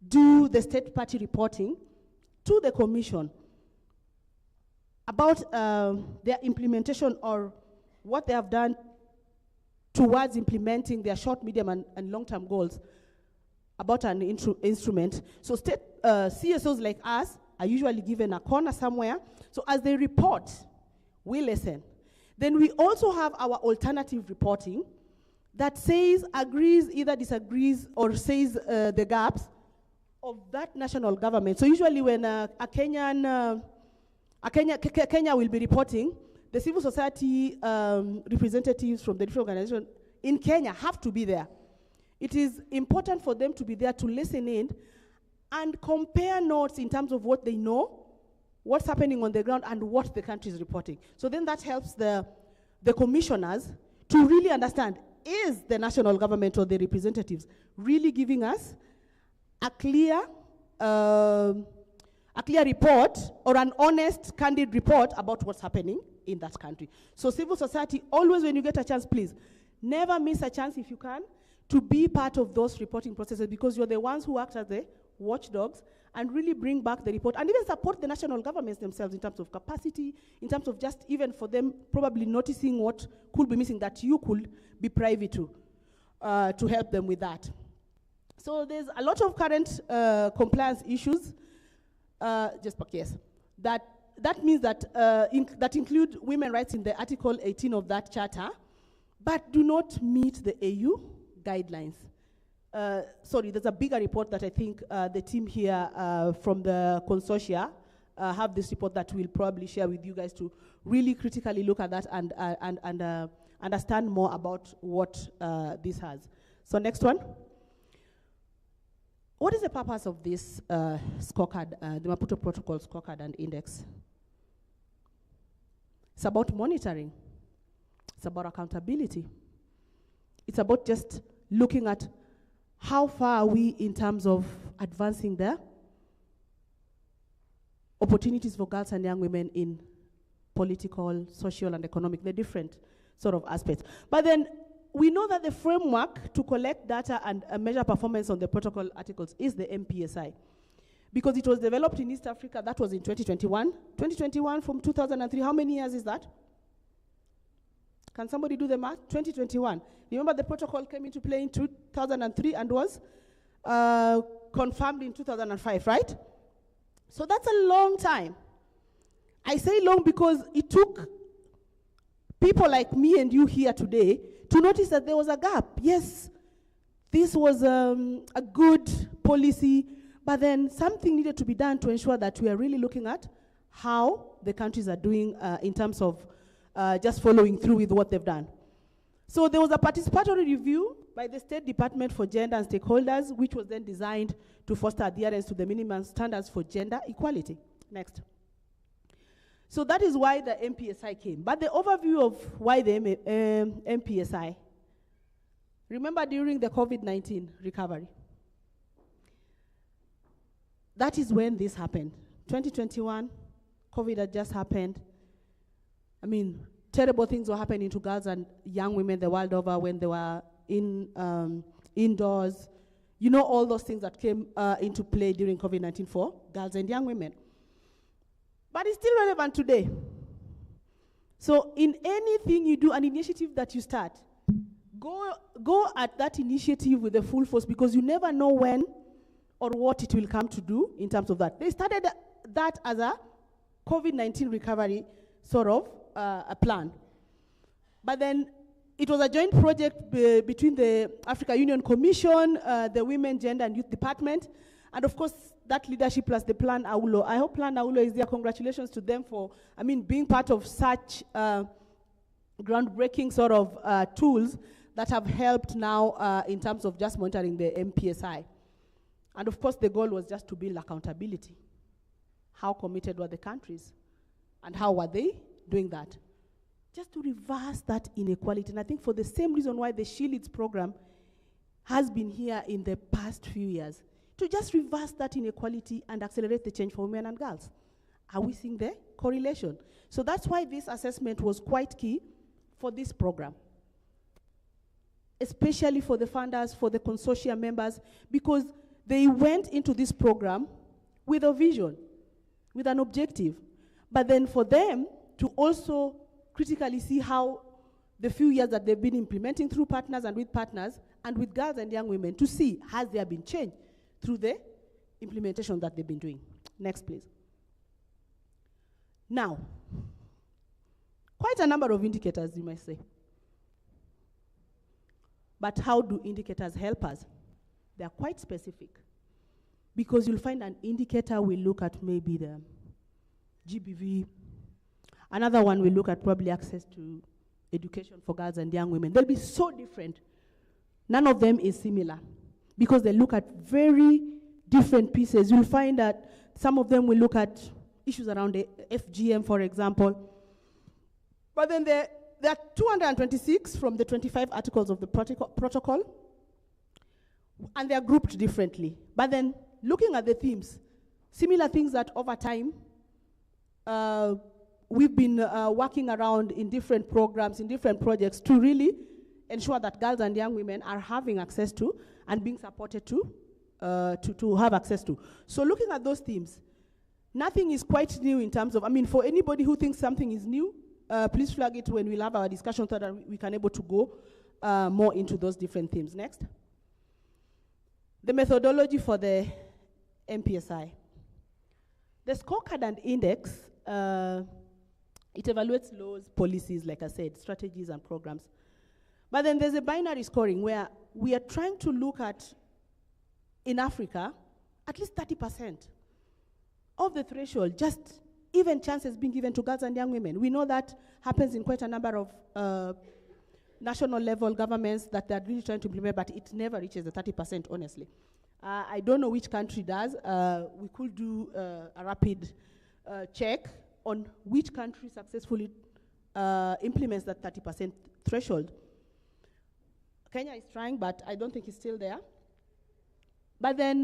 do the state party reporting to the Commission about their implementation or what they have done towards implementing their short, medium, and long-term goals about an instrument. So state CSOs like us are usually given a corner somewhere. So as they report, we listen. Then we also have our alternative reporting that says, agrees, either disagrees, or says the gaps of that national government. So usually when Kenya will be reporting, the civil society representatives from the different organizations in Kenya have to be there. It is important for them to be there to listen in and compare notes in terms of what they know, what's happening on the ground, and what the country is reporting. So then that helps the commissioners to really understand, is the national government or the representatives really giving us a clear report or an honest, candid report about what's happening in that country. So civil society, always when you get a chance, please, never miss a chance if you can to be part of those reporting processes, because you're the ones who act as the watchdogs and really bring back the report and even support the national governments themselves in terms of capacity, in terms of just even for them probably noticing what could be missing that you could be privy to help them with that. So there's a lot of current compliance issues, yes, that means that that include women rights in the Article 18 of that charter, but do not meet the AU guidelines. Sorry, there's a bigger report that I think the team here from the consortia have this report that we'll probably share with you guys to really critically look at that and understand more about what this has. So next one. What is the purpose of this scorecard, the Maputo Protocol scorecard and index? It's about monitoring. It's about accountability. It's about just looking at how far are we in terms of advancing the opportunities for girls and young women in political, social, and economic, the different sort of aspects. But then we know that the framework to collect data and measure performance on the protocol articles is the MPSI. Because it was developed in East Africa, that was in 2021. 2021 from 2003, how many years is that? Can somebody do the math? 2021. Remember the protocol came into play in 2003 and was confirmed in 2005, right? So that's a long time. I say long because it took people like me and you here today to notice that there was a gap. Yes, this was a good policy, but then something needed to be done to ensure that we are really looking at how the countries are doing in terms of just following through with what they've done. So there was a participatory review by the State Department for Gender and Stakeholders, which was then designed to foster adherence to the minimum standards for gender equality. Next. So that is why the MPSI came. But the overview of why the MPSI, remember during the COVID-19 recovery, that is when this happened. 2021, COVID had just happened. I mean, terrible things were happening to girls and young women the world over when they were indoors. You know, all those things that came into play during COVID-19 for girls and young women. But it's still relevant today. So in anything you do, an initiative that you start, go at that initiative with the full force, because you never know when or what it will come to do in terms of that. They started that as a COVID-19 recovery sort of a plan. But then it was a joint project between the Africa Union Commission, the Women, Gender and Youth Department, and of course that leadership plus the Plan Aulo. I hope Plan Aulo is there. Congratulations to them for, being part of such groundbreaking sort of tools that have helped now in terms of just monitoring the MPSI. And of course the goal was just to build accountability. How committed were the countries? And how were they doing that? Just to reverse that inequality. And I think for the same reason why the She Leads program has been here in the past few years, to just reverse that inequality and accelerate the change for women and girls. Are we seeing the correlation? So that's why this assessment was quite key for this program, especially for the funders, for the consortium members, because they went into this program with a vision, with an objective. But then for them to also critically see how the few years that they've been implementing through partners and with girls and young women, to see has there been change through the implementation that they've been doing. Next, please. Now, quite a number of indicators, you might say. But how do indicators help us? They are quite specific. Because you'll find an indicator will look at maybe the GBV. Another one will look at probably access to education for girls and young women. They'll be so different. None of them is similar because they look at very different pieces. You'll find that some of them will look at issues around the FGM, for example. But then there are 226 from the 25 articles of the protocol, and they are grouped differently. But then looking at the themes, similar things that over time we've been working around in different programs, in different projects to really ensure that girls and young women are having access to and being supported to have access to. So looking at those themes, nothing is quite new in terms of, for anybody who thinks something is new, please flag it when we'll have our discussion so that we can able to go more into those different themes. Next. The methodology for the MPSI. The scorecard and index, it evaluates laws, policies, like I said, strategies and programs. But then there's a binary scoring where we are trying to look at, in Africa, at least 30% of the threshold, just even chances being given to girls and young women. We know that happens in quite a number of national level governments that they're really trying to implement, but it never reaches the 30%, honestly. I don't know which country does. We could do a rapid check on which country successfully implements that 30% threshold. Kenya is trying, but I don't think it's still there. But then,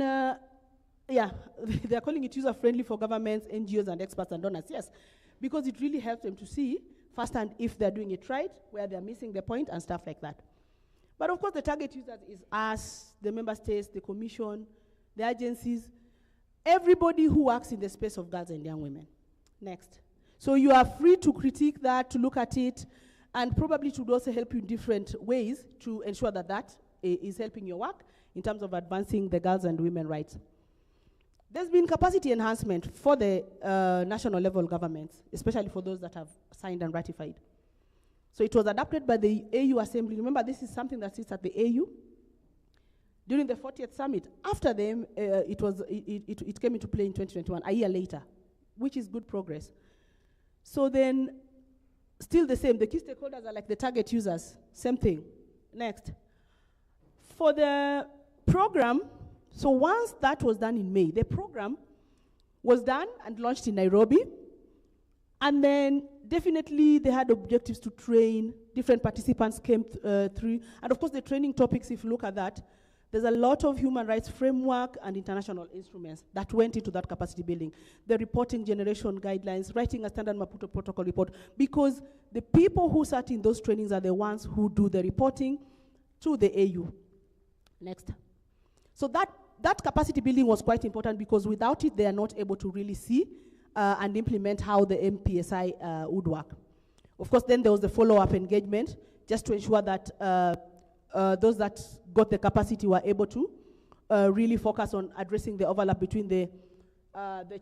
they're calling it user-friendly for governments, NGOs, and experts and donors. Yes, because it really helps them to see firsthand if they're doing it right, where they're missing the point, and stuff like that. But of course, the target users is us, the member states, the commission, the agencies, everybody who works in the space of girls and young women. Next. So you are free to critique that, to look at it, and probably to also help you in different ways to ensure that that is helping your work in terms of advancing the girls and women rights. There's been capacity enhancement for the national level governments, especially for those that have signed and ratified. So it was adopted by the AU Assembly. Remember, this is something that sits at the AU. During the 40th summit, after them, it came into play in 2021, a year later, which is good progress. So then, still the same, the key stakeholders are like the target users, same thing. Next. For the program, so once that was done in May, the program was done and launched in Nairobi, and then definitely they had objectives to train, different participants came through, and of course the training topics, if you look at that, there's a lot of human rights framework and international instruments that went into that capacity building. The reporting generation guidelines, writing a standard Maputo protocol report, because the people who sat in those trainings are the ones who do the reporting to the AU. Next. So that capacity building was quite important because without it, they are not able to really see and implement how the MPSI would work. Of course, then there was the follow-up engagement, just to ensure that those that got the capacity were able to really focus on addressing the overlap between the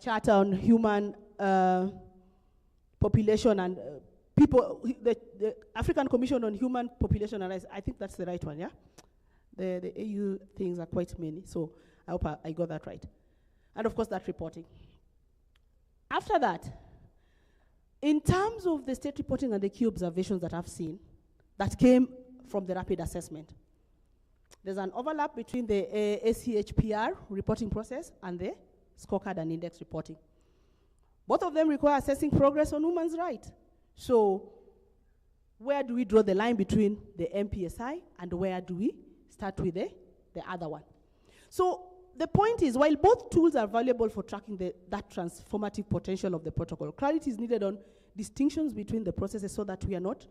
Charter on Human Population and people, the African Commission on Human Population and Rights. I think that's the right one, yeah? The AU things are quite many, so I hope I got that right. And of course, that reporting. After that, in terms of the state reporting and the key observations that I've seen that came from the rapid assessment, there's an overlap between the ACHPR reporting process and the scorecard and index reporting. Both of them require assessing progress on women's rights. So where do we draw the line between the MPSI and where do we start with the other one? So the point is, while both tools are valuable for tracking that transformative potential of the protocol, clarity is needed on distinctions between the processes so that we are not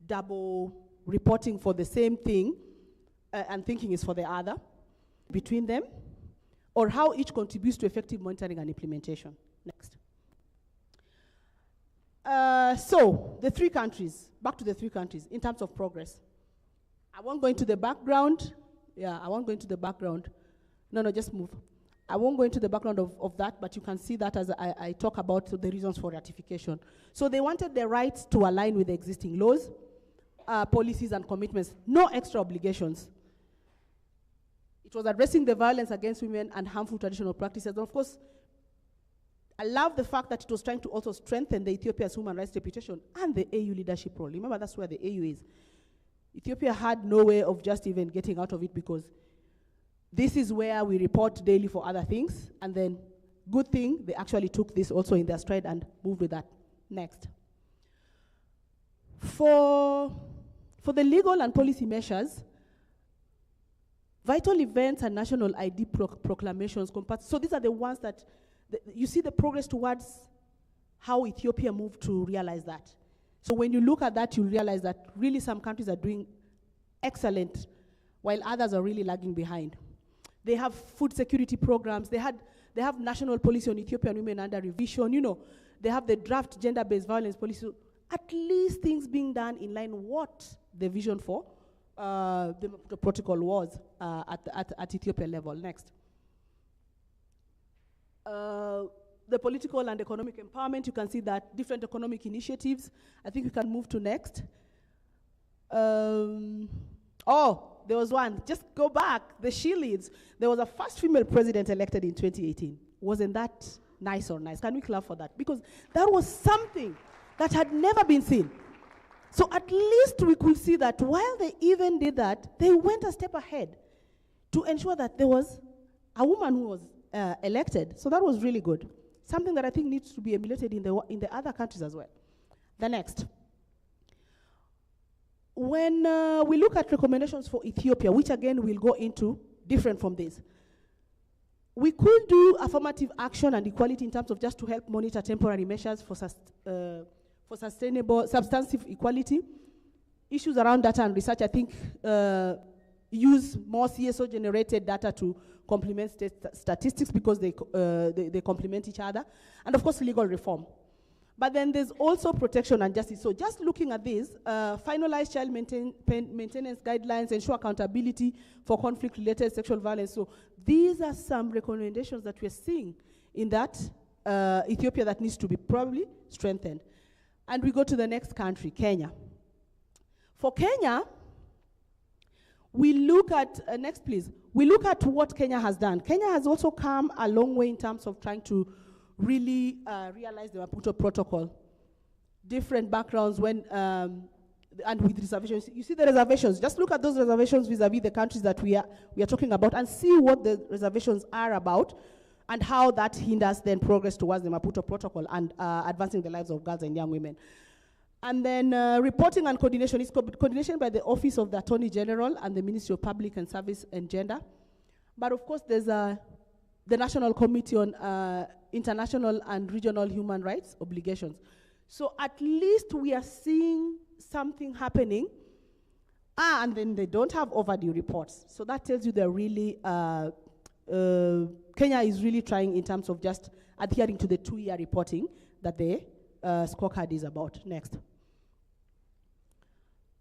double reporting for the same thing and thinking is for the other between them, or how each contributes to effective monitoring and implementation. Next. So the 3 countries, back to the 3 countries in terms of progress. I won't go into the background. Yeah, I won't go into the background. No, just move. I won't go into the background of that, but you can see that as I talk about the reasons for ratification. So they wanted the rights to align with the existing laws, policies and commitments, no extra obligations. It was addressing the violence against women and harmful traditional practices. And of course, I love the fact that it was trying to also strengthen the Ethiopia's human rights reputation and the AU leadership role. Remember, that's where the AU is. Ethiopia had no way of just even getting out of it because this is where we report daily for other things, and then good thing, they actually took this also in their stride and moved with that. Next. For the legal and policy measures, vital events and national ID proclamations, so these are the ones that, you see the progress towards how Ethiopia moved to realize that. So when you look at that, you realize that really some countries are doing excellent, while others are really lagging behind. They have food security programs. They have national policy on Ethiopian women under revision. You know, they have the draft gender-based violence policy. So at least things being done in line what the vision for the protocol was at Ethiopia level. Next. The political and economic empowerment, you can see that different economic initiatives. I think we can move to next. There was one, just go back, the she leads. There was a first female president elected in 2018. Wasn't that nice or nice? Can we clap for that? Because that was something that had never been seen. So at least we could see that while they even did that, they went a step ahead to ensure that there was a woman who was elected. So that was really good. Something that I think needs to be emulated in the other countries as well. The next. When we look at recommendations for Ethiopia, which again we'll go into different from this, we could do affirmative action and equality in terms of just to help monitor temporary measures for sustainable, substantive equality. Issues around data and research, I think, use more CSO-generated data to complement statistics because they complement each other. And of course, legal reform. But then there's also protection and justice. So just looking at this, finalize child maintenance guidelines, ensure accountability for conflict-related sexual violence. So these are some recommendations that we're seeing in that Ethiopia that needs to be probably strengthened. And we go to the next country, Kenya. For Kenya, we look at, next please, we look at what Kenya has done. Kenya has also come a long way in terms of trying to really realize the Maputo Protocol. Different backgrounds when, and with reservations. You see the reservations. Just look at those reservations vis-a-vis the countries that we are talking about and see what the reservations are about and how that hinders then progress towards the Maputo Protocol and advancing the lives of girls and young women. And then reporting and coordination is coordination by the Office of the Attorney General and the Ministry of Public and Service and Gender. But of course, there's the National Committee on International and Regional Human Rights Obligations. So at least we are seeing something happening. And then they don't have overdue reports. So that tells you they're really, Kenya is really trying in terms of just adhering to the 2-year reporting that the scorecard is about. Next.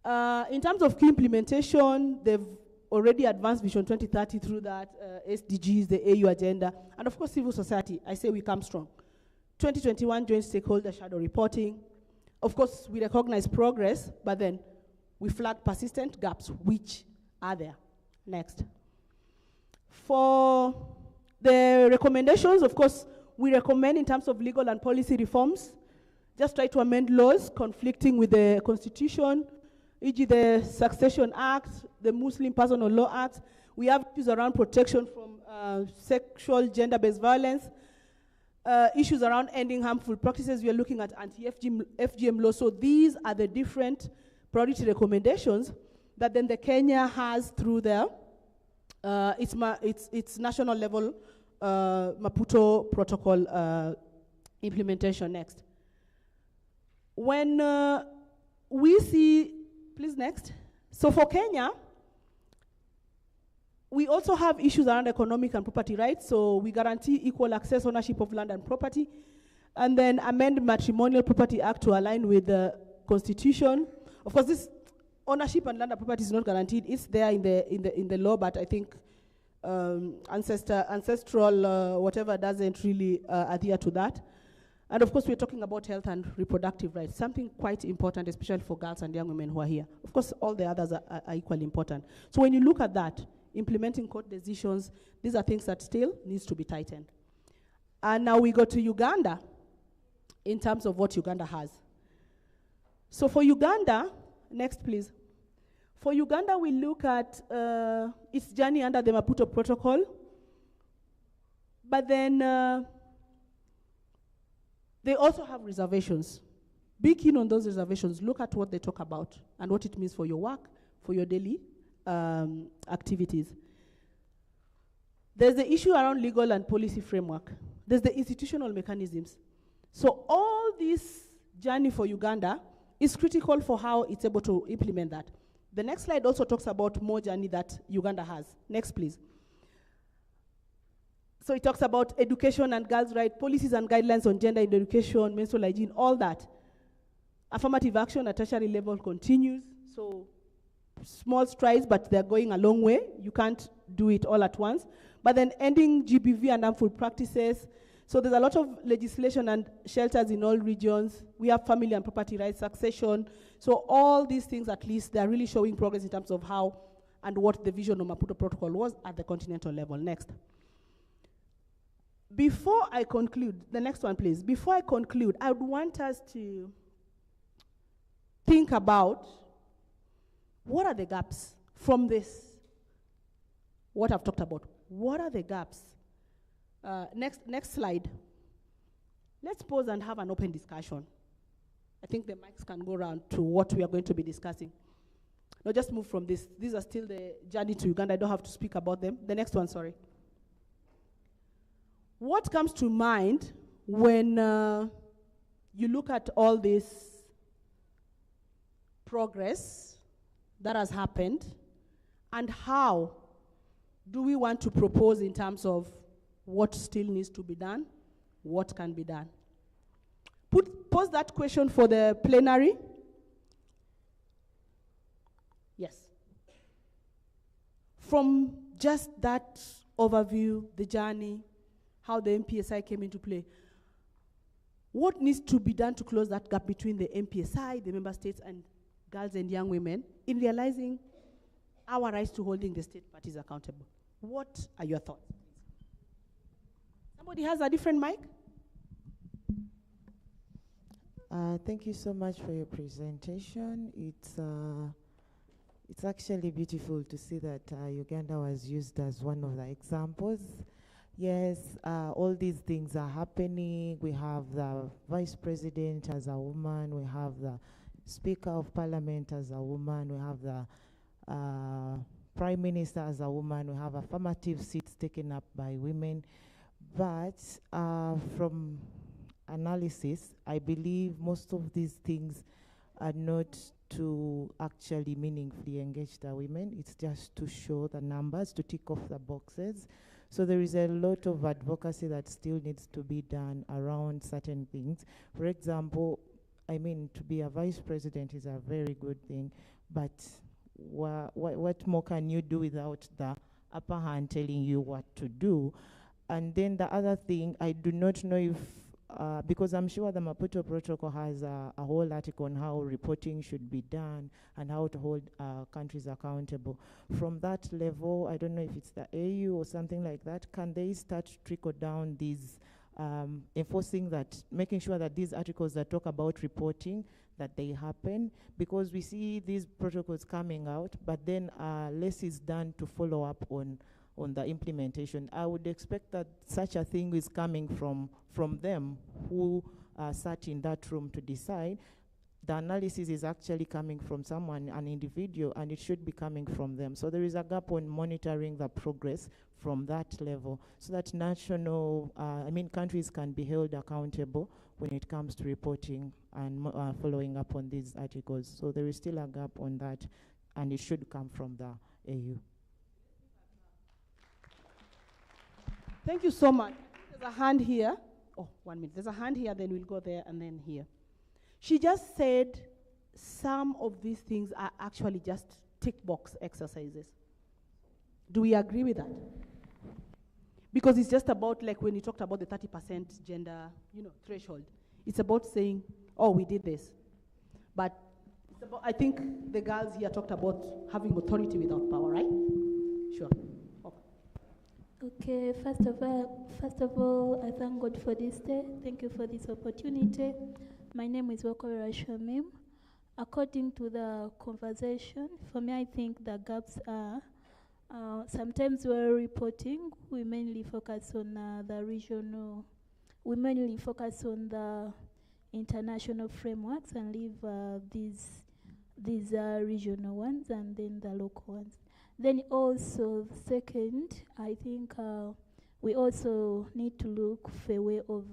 In terms of key implementation, they've already advanced Vision 2030 through that, SDGs, the AU agenda, and of course civil society. I say we come strong. 2021 joint stakeholder shadow reporting. Of course, we recognize progress, but then we flag persistent gaps, which are there. Next. For the recommendations, of course, we recommend in terms of legal and policy reforms, just try to amend laws conflicting with the Constitution, e.g. the Succession Act, the Muslim Personal Law Act. We have issues around protection from sexual gender-based violence, issues around ending harmful practices. We are looking at anti-FGM law. So these are the different priority recommendations that then the Kenya has through their its national level Maputo Protocol implementation. Next. When we see, please next. So for Kenya, we also have issues around economic and property rights. So we guarantee equal access, ownership of land and property, and then amend Matrimonial Property Act to align with the Constitution. Of course, this ownership and land and property is not guaranteed. It's there in the law, but I think ancestral whatever doesn't really adhere to that. And of course, we're talking about health and reproductive rights, something quite important, especially for girls and young women who are here. Of course, all the others are equally important. So when you look at that, implementing court decisions, these are things that still needs to be tightened. And now we go to Uganda in terms of what Uganda has. So for Uganda, next please. For Uganda, we look at its journey under the Maputo Protocol. But then they also have reservations. Be keen on those reservations. Look at what they talk about and what it means for your work, for your daily activities. There's the issue around legal and policy framework. There's the institutional mechanisms. So all this journey for Uganda is critical for how it's able to implement that. The next slide also talks about more journey that Uganda has. Next, please. So it talks about education and girls' rights, policies and guidelines on gender in education, menstrual hygiene, all that. Affirmative action at tertiary level continues. So small strides, but they're going a long way. You can't do it all at once. But then ending GBV and harmful practices. So there's a lot of legislation and shelters in all regions. We have family and property rights, succession. So all these things, at least, they're really showing progress in terms of how and what the vision of Maputo Protocol was at the continental level. Next. Before I conclude, the next one, please. Before I conclude, I would want us to think about what are the gaps from this, what I've talked about. What are the gaps? Next slide. Let's pause and have an open discussion. I think the mics can go around to what we are going to be discussing. No, just move from this. These are still the journey to Uganda. I don't have to speak about them. The next one, sorry. What comes to mind when you look at all this progress that has happened, and how do we want to propose in terms of what still needs to be done, what can be done? Pose that question for the plenary. Yes. From just that overview, the journey, how the MPSI came into play, what needs to be done to close that gap between the MPSI, the member states, and girls and young women in realizing our rights to holding the state parties accountable? What are your thoughts? Somebody has a different mic? Thank you so much for your presentation. It's actually beautiful to see that Uganda was used as one of the examples. Yes, all these things are happening. We have the vice president as a woman. We have the speaker of parliament as a woman. We have the prime minister as a woman. We have affirmative seats taken up by women. But from analysis, I believe most of these things are not to actually meaningfully engage the women. It's just to show the numbers, to tick off the boxes. So there is a lot of advocacy that still needs to be done around certain things. For example, I mean, to be a vice president is a very good thing, but what more can you do without the upper hand telling you what to do? And then the other thing, I do not know if, because I'm sure the Maputo Protocol has a whole article on how reporting should be done and how to hold countries accountable. From that level, I don't know if it's the AU or something like that, can they start to trickle down these, enforcing that, making sure that these articles that talk about reporting, that they happen? Because we see these protocols coming out, but then less is done to follow up on the implementation. I would expect that such a thing is coming from them who sat in that room to decide. The analysis is actually coming from someone, an individual, and it should be coming from them. So there is a gap on monitoring the progress from that level so that national, countries can be held accountable when it comes to reporting and following up on these articles. So there is still a gap on that, and it should come from the AU. Thank you so much. There's a hand here. Oh, 1 minute. There's a hand here, then we'll go there, and then here. She just said some of these things are actually just tick box exercises. Do we agree with that? Because it's just about, like when you talked about the 30% gender, threshold. It's about saying, oh, we did this. But it's about, I think the girls here talked about having authority without power, right? Sure. Okay, first of all, I thank God for this day. Thank you for this opportunity. My name is Wakora Shamim. According to the conversation, for me, I think the gaps are sometimes we're reporting, we mainly focus on the regional, we mainly focus on the international frameworks and leave these regional ones and then the local ones. Then also, second, I think we also need to look for a way of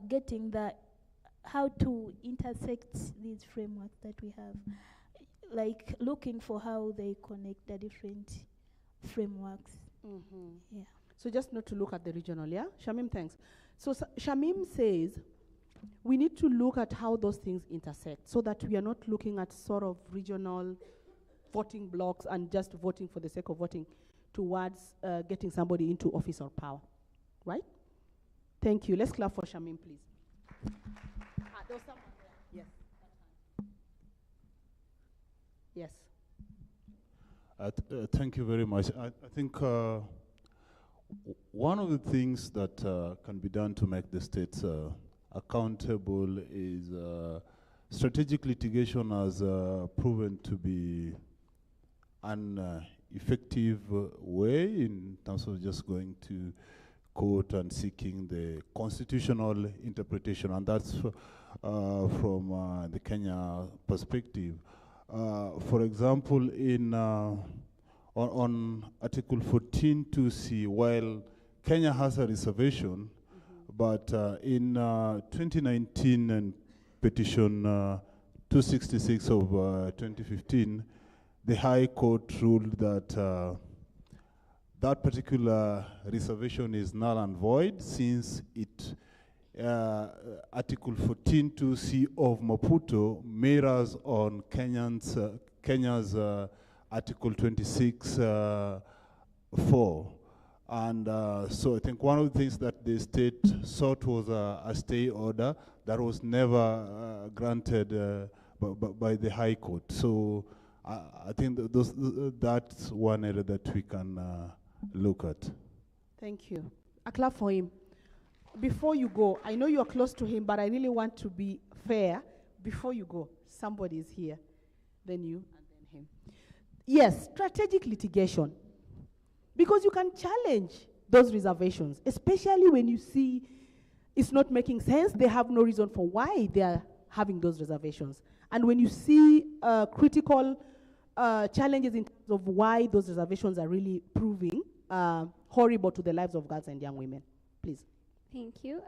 getting how to intersect these frameworks that we have, like looking for how they connect the different frameworks. Yeah. So just not to look at the regional, yeah? Shamim, thanks. So Shamim says we need to look at how those things intersect so that we are not looking at sort of regional voting blocks and just voting for the sake of voting towards getting somebody into office or power, right? Thank you. Let's clap for Shamim, please. There was someone there. Yes. Yes. Thank you very much. I think one of the things that can be done to make the states accountable is strategic litigation has proven to be an effective way in terms of just going to court and seeking the constitutional interpretation, and that's from the Kenya perspective. For example, on Article 14(2)(c), while Kenya has a reservation, but in 2019 and petition 266 of 2015, the High Court ruled that that particular reservation is null and void since it Article 14(2)(c) of Maputo mirrors on Kenya's Article 26(4). And so I think one of the things that the state sought was a stay order that was never granted by the High Court. So I think that's one area that we can look at. Thank you. A clap for him. Before you go, I know you're close to him, but I really want to be fair. Before you go, somebody is here, then you, and then him. Yes, strategic litigation. Because you can challenge those reservations, especially when you see it's not making sense, they have no reason for why they are having those reservations. And when you see critical challenges in terms of why those reservations are really proving horrible to the lives of girls and young women. Please. Thank you.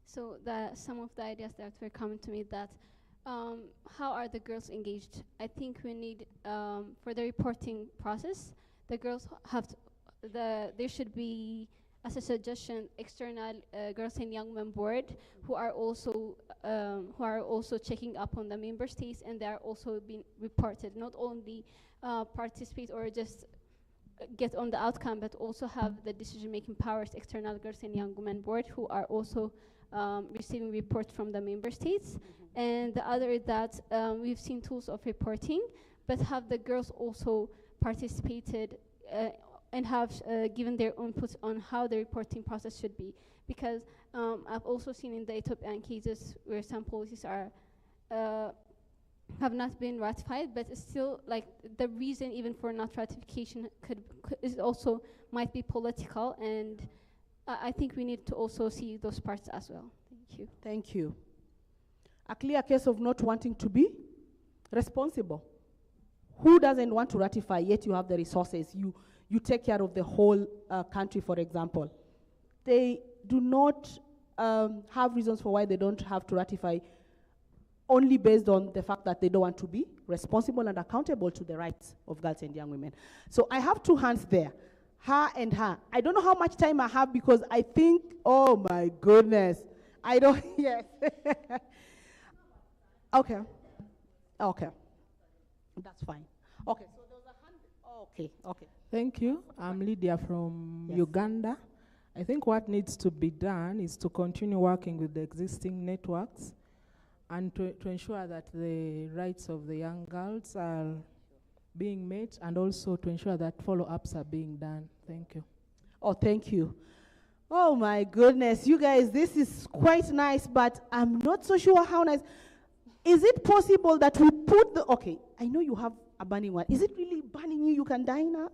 So some of the ideas that were coming to me that how are the girls engaged? I think we need, for the reporting process, the girls have to, there should be, as a suggestion, external girls and young men board who are also checking up on the member states, and they are also being reported, not only participate or just get on the outcome, but also have the decision-making powers, external girls and young women board who are also receiving reports from the member states. And the other is that we've seen tools of reporting, but have the girls also participated and have given their input on how the reporting process should be. Because I've also seen in the Ethiopian cases where some policies are have not been ratified, but it's still like the reason even for not ratification is also might be political, and I think we need to also see those parts as well. Thank you. Thank you. A clear case of not wanting to be responsible. Who doesn't want to ratify, yet you have the resources? You take care of the whole country, for example. They do not have reasons for why they don't have to ratify, only based on the fact that they don't want to be responsible and accountable to the rights of girls and young women. So I have two hands there, her and her. I don't know how much time I have because I think, oh my goodness, I don't, yes. Okay, okay, that's fine. Okay, so there was a hand, okay, okay. Thank you. I'm Lydia from Uganda. I think what needs to be done is to continue working with the existing networks and to ensure that the rights of the young girls are being met, and also to ensure that follow-ups are being done. Thank you. Oh, thank you. Oh my goodness, you guys, this is quite nice, but I'm not so sure how nice. Is it possible that we put the, okay, I know you have a burning one. Is it really burning you? You can die now?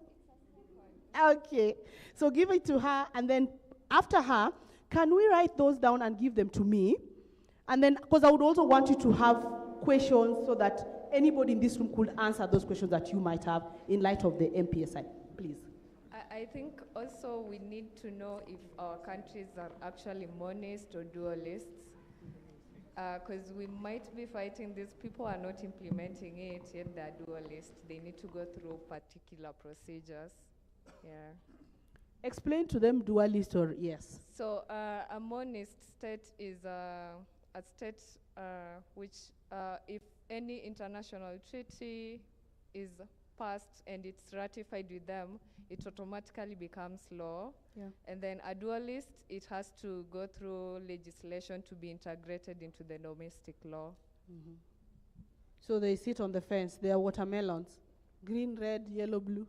Okay, so give it to her, and then after her, can we write those down and give them to me? And then, because I would also want you to have questions so that anybody in this room could answer those questions that you might have in light of the MPSI. Please. I think also we need to know if our countries are actually monist or dualists, because we might be fighting this. People are not implementing it, yet they're dualists. They need to go through particular procedures. Yeah. Explain to them dualist or yes. So a monist state is a state which, if any international treaty is passed and it's ratified with them, it automatically becomes law. Yeah. And then a dualist, it has to go through legislation to be integrated into the domestic law. Mm-hmm. So they sit on the fence. They are watermelons. Green, red, yellow, blue.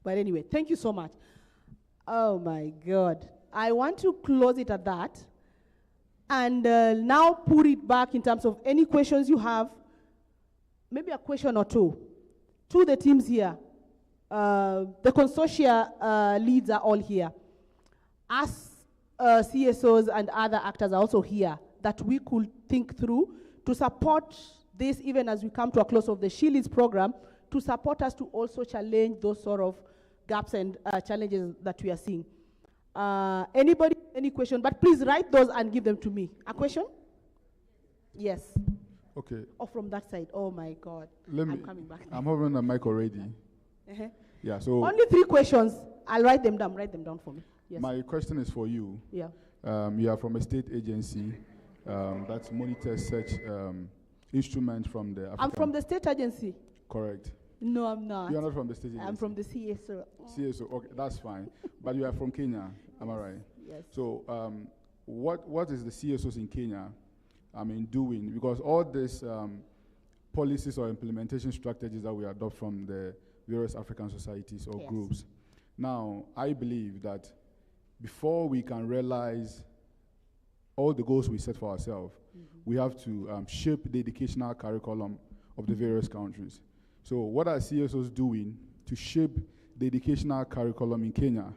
But anyway, thank you so much. Oh my God. I want to close it at that. And now put it back in terms of any questions you have. Maybe a question or two. To the teams here. The consortia leads are all here. Us CSOs and other actors are also here that we could think through to support this, even as we come to a close of the She Leads program, to support us to also challenge those sort of gaps and challenges that we are seeing. Anybody, any question? But please write those and give them to me. A question? Yes. Okay. Oh, from that side. Oh my God. I'm coming back. I'm having the mic already. Uh-huh. Yeah, so only 3 questions. I'll write them down. Write them down for me. Yes. My question is for you. Yeah. You are from a state agency that monitors such instruments from the African. I'm from the state agency. Correct. No, I'm not. You are not from the state agency. I'm from the CSO. CSO. Okay, that's fine. But you are from Kenya. Am I right? Yes. So, what is the CSOs in Kenya, doing? Because all these policies or implementation strategies that we adopt from the various African societies or groups. Now, I believe that before we can realize all the goals we set for ourselves, we have to shape the educational curriculum of the various countries. So what are CSOs doing to shape the educational curriculum in Kenya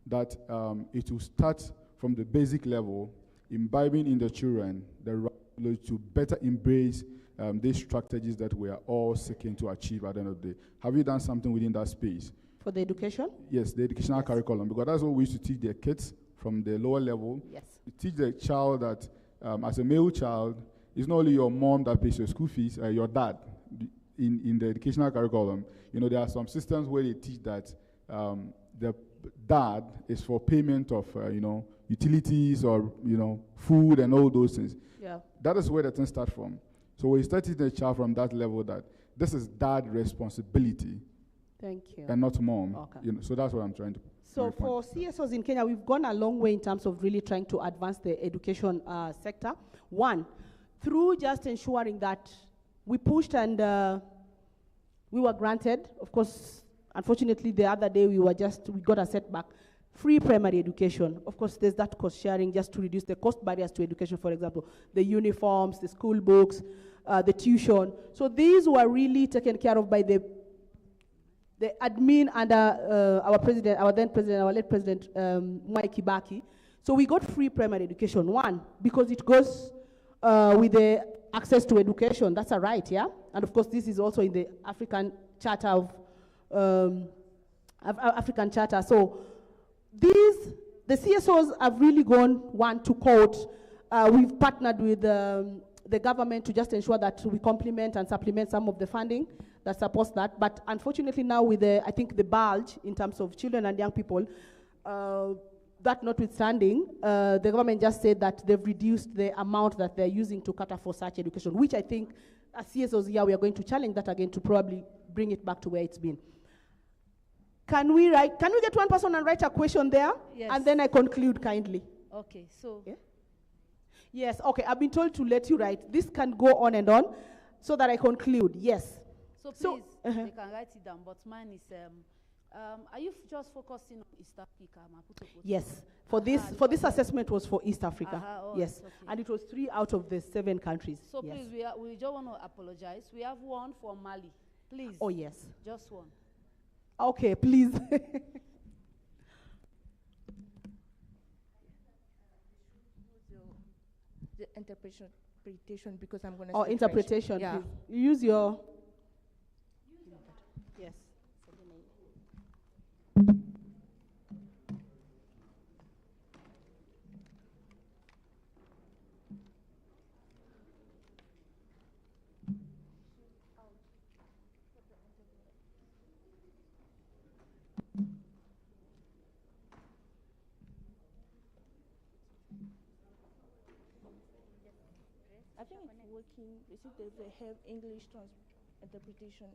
that it will start from the basic level, imbibing in the children the right to better embrace these strategies that we are all seeking to achieve at the end of the day. Have you done something within that space? For the education? Yes, the educational curriculum, because that's what we used to teach the kids from the lower level. Yes. To teach the child that as a male child, it's not only your mom that pays your school fees, your dad. In the educational curriculum, there are some systems where they teach that the dad is for payment of, utilities or, food and all those things. Yeah. That is where the thing starts from. So we start teaching the child from that level that this is dad responsibility. Thank you. And not mom. Okay. So that's what I'm trying to. So for CSOs in Kenya, we've gone a long way in terms of really trying to advance the education sector. One, through just ensuring that we pushed and we were granted, of course, unfortunately the other day we got a setback, free primary education. Of course, there's that cost sharing just to reduce the cost barriers to education, for example, the uniforms, the school books, the tuition. So these were really taken care of by the admin under our president, our then president, our late president, Mwai Kibaki. So we got free primary education. One, because it goes with the access to education. That's a right, yeah? And of course, this is also in the African Charter of African Charter. So the CSOs have really gone one to court. We've partnered with the government to just ensure that we complement and supplement some of the funding that supports that. But unfortunately now with I think the bulge in terms of children and young people, that notwithstanding, the government just said that they've reduced the amount that they're using to cater for such education, which I think as CSOs here, we are going to challenge that again to probably bring it back to where it's been. Can we get one person and write a question there? Yes. And then I conclude kindly. Okay, so. Yeah? Yes, okay, I've been told to let you write. This can go on and on so that I conclude, yes. So So, please, they can write it down, but mine is, are you just focusing on East Africa, Maputo? yes, for this assessment was for East Africa. Oh, Yes, okay. and it was 3 out of the 7 countries. So yes. please, we just want to apologize. We have one for Mali. Please. Oh, yes. Just one. Okay, please. The interpretation, because I'm going to. Or interpretation, Yeah. please. Use your. Yes. I think it's working. Is it that they have English interpretation?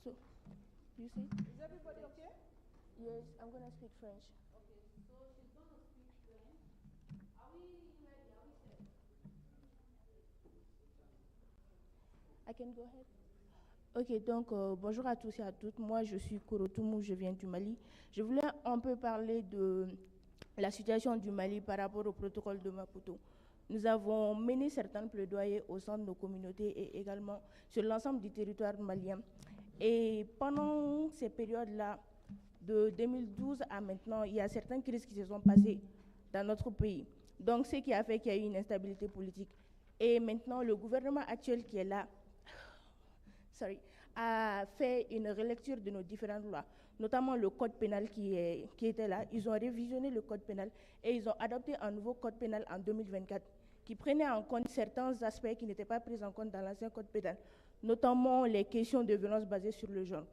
So, you see? Is everybody okay? Yes, I'm going to speak French. Okay, so she's going to speak French. Are we ready? Are we set? I can go ahead. Ok, donc bonjour à tous et à toutes. Moi, je suis Korotoumou, je viens du Mali. Je voulais un peu parler de la situation du Mali par rapport au protocole de Maputo. Nous avons mené certains plaidoyers au sein de nos communautés et également sur l'ensemble du territoire malien. Et pendant ces périodes-là, de 2012 à maintenant, il y a certaines crises qui se sont passées dans notre pays. Donc, ce qui a fait qu'il y a eu une instabilité politique. Et maintenant, le gouvernement actuel qui est là, a fait une relecture de nos différentes lois, notamment le code pénal qui était là. Ils ont révisionné le code pénal et ils ont adopté un nouveau code pénal en 2024 qui prenait en compte certains aspects qui n'étaient pas pris en compte dans l'ancien code pénal, notamment les questions de violence basées sur le genre.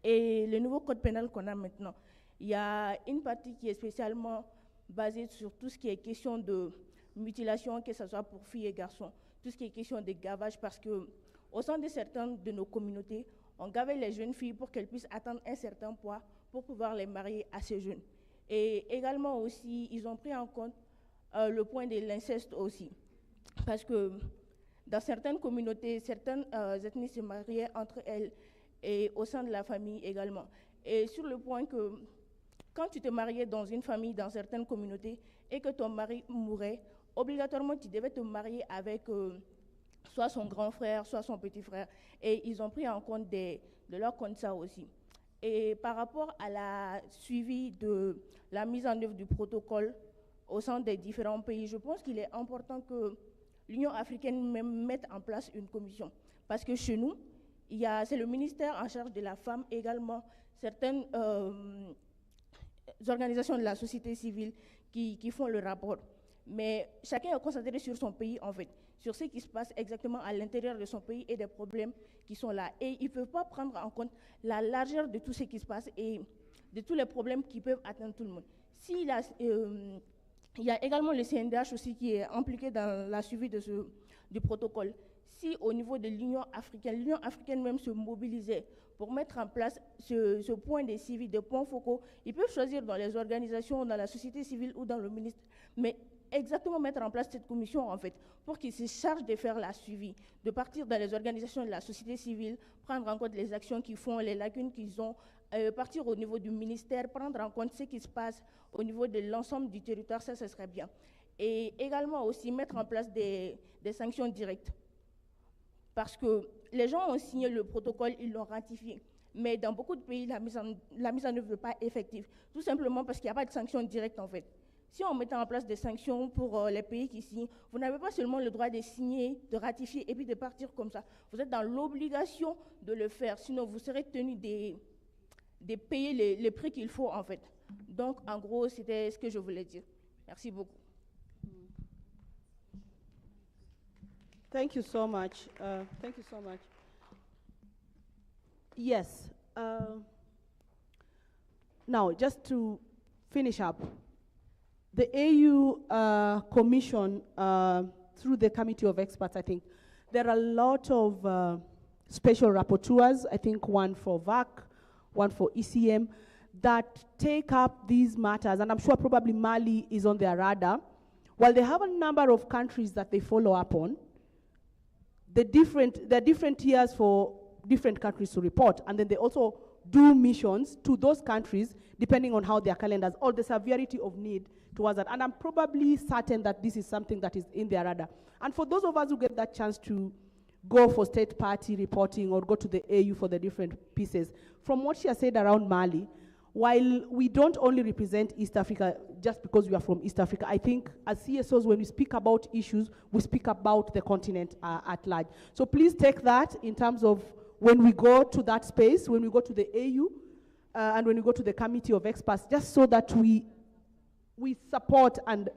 Et le nouveau code pénal qu'on a maintenant, il y a une partie qui est spécialement basée sur tout ce qui est question de mutilation, que ce soit pour filles et garçons, tout ce qui est question de gavage, parce que au sein de certaines de nos communautés, on gavait les jeunes filles pour qu'elles puissent atteindre un certain poids pour pouvoir les marier assez jeunes. Et également aussi, ils ont pris en compte le point de l'inceste aussi. Parce que dans certaines communautés, certaines ethnies se mariaient entre elles et au sein de la famille également. Et sur le point que quand tu te mariais dans une famille, dans certaines communautés, et que ton mari mourait, obligatoirement tu devais te marier avec soit son grand frère, soit son petit frère. Et ils ont pris en compte de leur compte ça aussi. Et par rapport à la suivi de la mise en œuvre du protocole au sein des différents pays, je pense qu'il est important que l'Union africaine même mette en place une commission. Parce que chez nous, c'est le ministère en charge de la femme, également certaines organisations de la société civile qui font le rapport. Mais chacun est concentré sur son pays, en fait, sur ce qui se passe exactement à l'intérieur de son pays et des problèmes qui sont là. Et ils ne peuvent pas prendre en compte la largeur de tout ce qui se passe et de tous les problèmes qui peuvent atteindre tout le monde. Il y a également le CNDH aussi qui est impliqué dans la suivi du protocole. Si au niveau de l'Union africaine même se mobilisait pour mettre en place ce point de suivi, des points focaux, ils peuvent choisir dans les organisations, dans la société civile ou dans le ministère, mais exactement mettre en place cette commission, en fait, pour qu'ils se chargent de faire la suivi, de partir dans les organisations de la société civile, prendre en compte les actions qu'ils font, les lacunes qu'ils ont, partir au niveau du ministère, prendre en compte ce qui se passe au niveau de l'ensemble du territoire, ça, ce serait bien. Et également aussi mettre en place des sanctions directes. Parce que les gens ont signé le protocole, ils l'ont ratifié. Mais dans beaucoup de pays, la mise en œuvre n'est pas effective. Tout simplement parce qu'il n'y a pas de sanctions directes, en fait. Si on mettait en place des sanctions pour les pays qui signent, vous n'avez pas seulement le droit de signer, de ratifier et puis de partir comme ça. Vous êtes dans l'obligation de le faire, sinon vous serez tenu de payer les prix qu'il faut, en fait. Donc, en gros, c'était ce que je voulais dire. Merci beaucoup. Thank you so much. Thank you so much. Yes. Now, just to finish up, the AU Commission, through the Committee of Experts, I think, there are a lot of special rapporteurs, I think one for VAC, one for ECM, that take up these matters, and I'm sure probably Mali is on their radar. While they have a number of countries that they follow up on, there are different tiers for different countries to report, and then they also do missions to those countries depending on how their calendars or the severity of need towards that. And I'm probably certain that this is something that is in their radar. And for those of us who get that chance to go for state party reporting or go to the AU for the different pieces, from what she has said around Mali, while we don't only represent East Africa just because we are from East Africa, I think as CSOs, when we speak about issues, we speak about the continent at large. So please take that in terms of when we go to that space, when we go to the AU, and when we go to the committee of experts, just so that we support and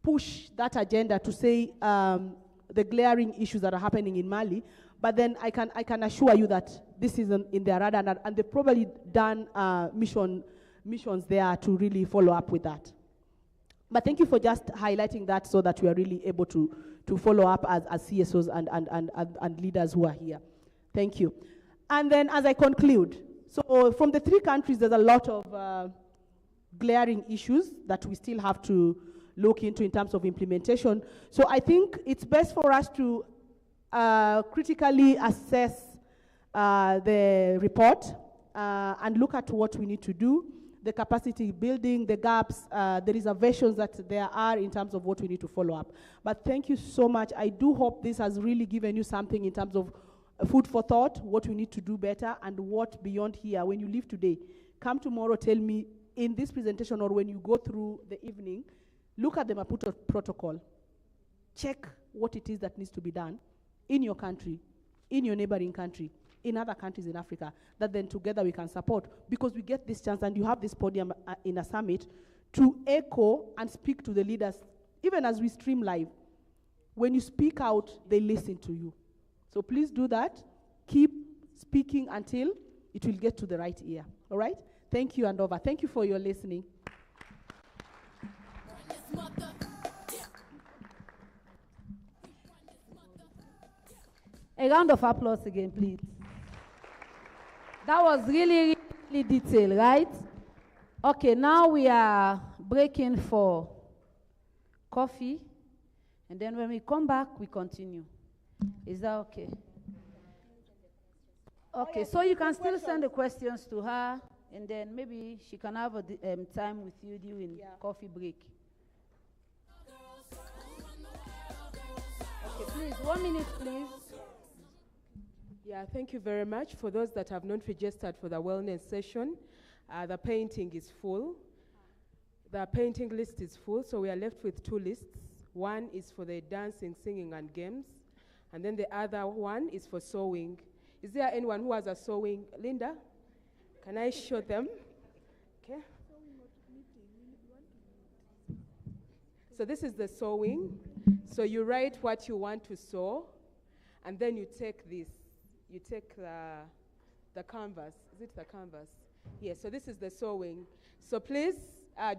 push that agenda to say the glaring issues that are happening in Mali. But then I can assure you that this is in their radar, and they've probably done missions there to really follow up with that. But thank you for just highlighting that so that we are really able to follow up as CSOs and leaders who are here. Thank you. And then as I conclude, so from the 3 countries, there's a lot of glaring issues that we still have to look into in terms of implementation. So I think it's best for us to critically assess the report and look at what we need to do, the capacity building, the gaps, the reservations that there are in terms of what we need to follow up. But thank you so much. I do hope this has really given you something in terms of food for thought, what we need to do better, and what beyond here. When you leave today, come tomorrow, tell me in this presentation or when you go through the evening, look at the Maputo protocol. Check what it is that needs to be done in your country, in your neighboring country, in other countries in Africa, that then together we can support, because we get this chance and you have this podium in a summit to echo and speak to the leaders, even as we stream live. When you speak out, they listen to you. So please do that. Keep speaking until it will get to the right ear. All right? Thank you and over. Thank you for your listening. A round of applause again, please. That was really, really detailed, right? Okay, now we are breaking for coffee, and then when we come back, we continue. Is that okay? Okay, so you can still send the questions to her, and then maybe she can have a time with you during coffee break. Okay, please, 1 minute, please. Yeah, thank you very much. For those that have not registered for the wellness session, the painting is full. The painting list is full, so we are left with 2 lists. One is for the dancing, singing, and games, and then the other one is for sewing. Is there anyone who has a sewing? Linda, can I show them? Okay. So this is the sewing. So you write what you want to sew, and then you take this. You take the canvas. Is it the canvas? Yes, so this is the sewing. So please,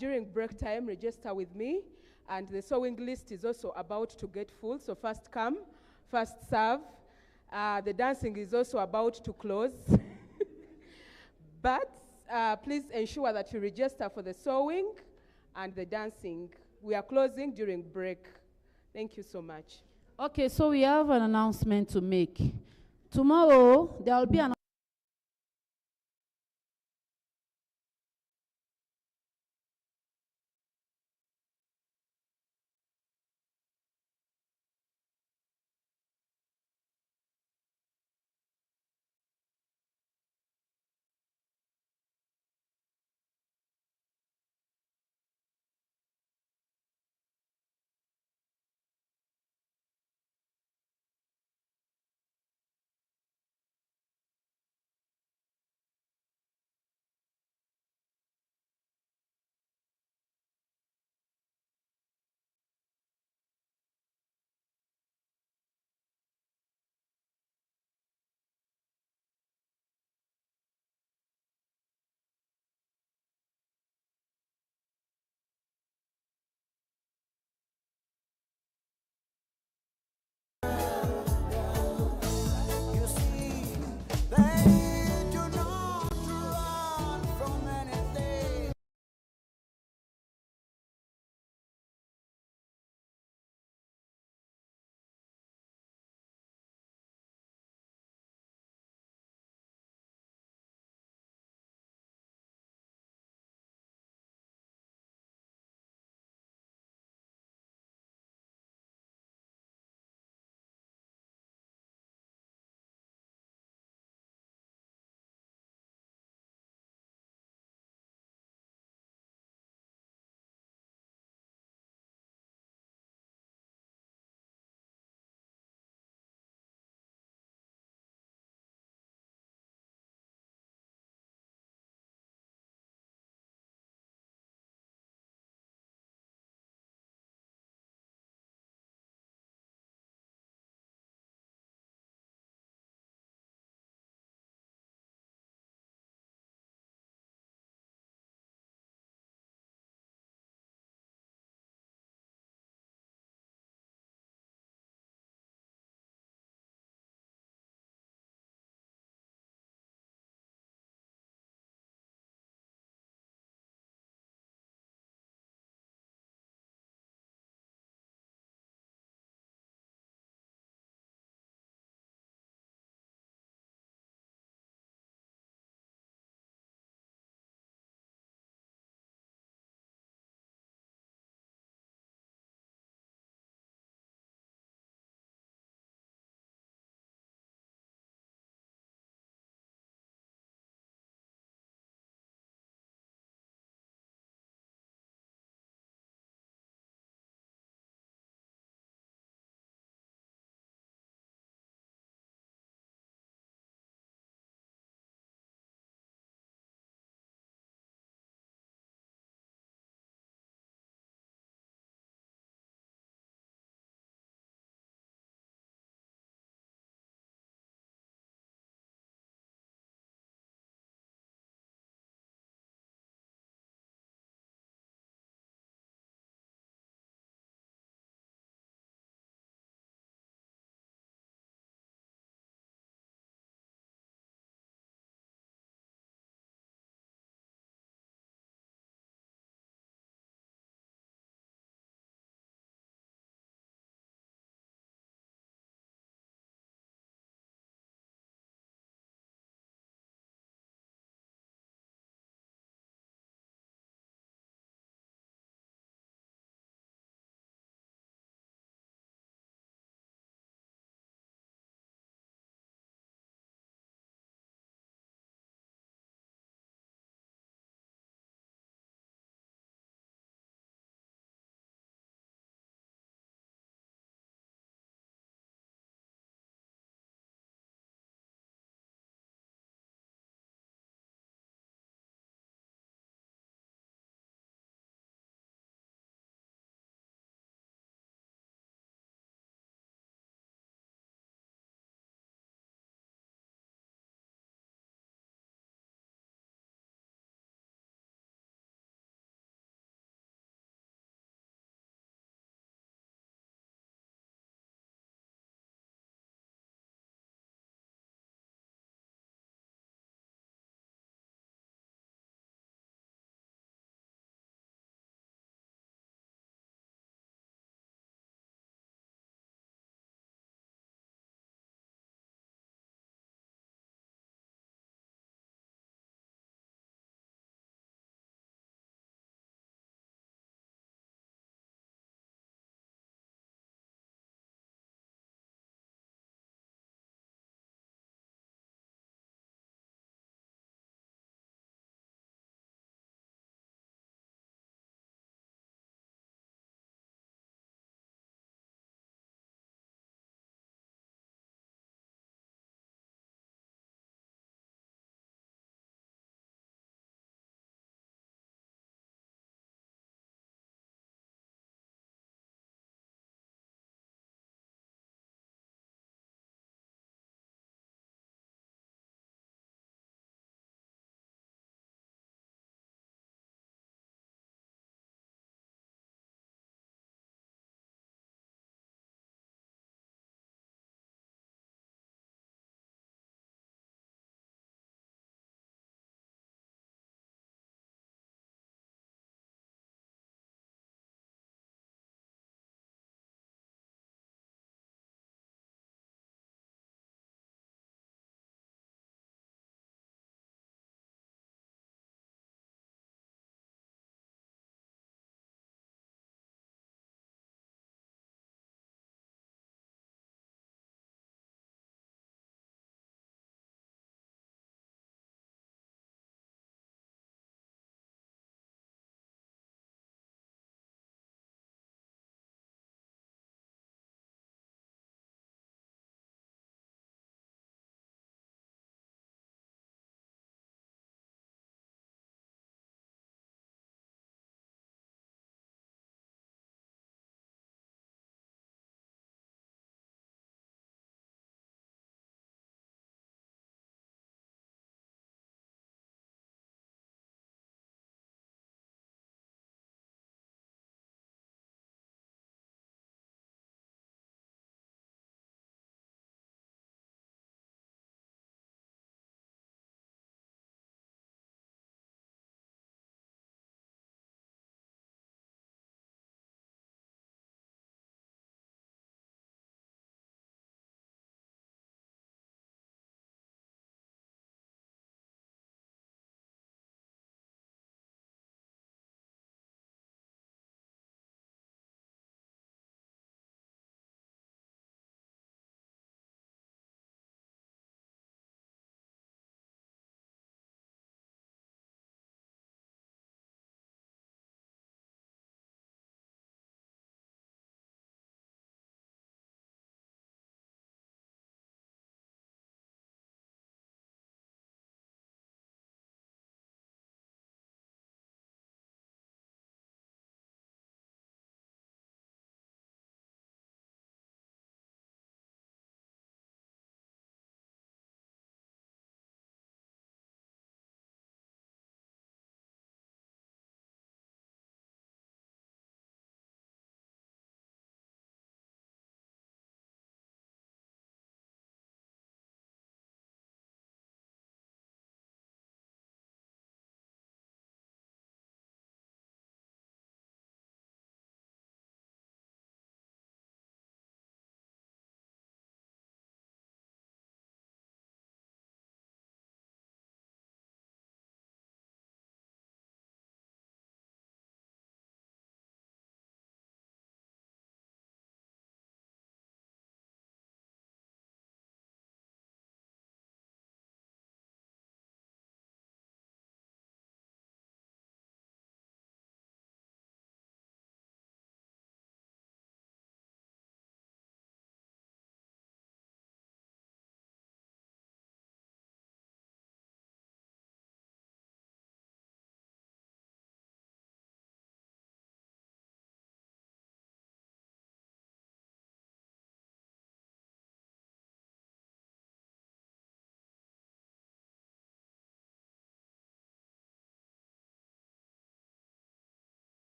during break time, register with me. And the sewing list is also about to get full. So first come, first serve. The dancing is also about to close. But please ensure that you register for the sewing and the dancing. We are closing during break. Thank you so much. Okay, so we have an announcement to make. Tomorrow, there will be an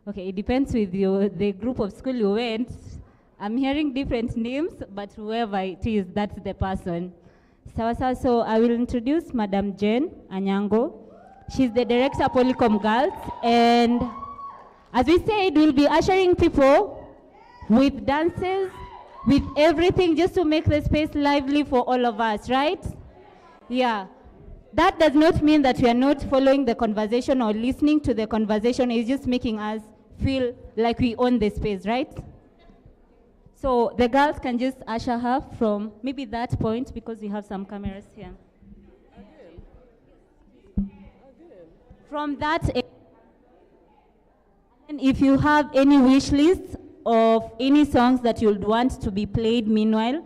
Okay, it depends with you, the group of school you went. I'm hearing different names, but whoever it is, that's the person. So I will introduce Madam Jane Anyango. She's the director of Polycom Girls, and as we said, we'll be ushering people with dances, with everything, just to make the space lively for all of us, right? Yeah. That does not mean that we are not following the conversation or listening to the conversation. It's just making us feel like we own the space, right? So the girls can just usher her from maybe that point, because we have some cameras here. From that, and if you have any wish list of any songs that you'd want to be played meanwhile,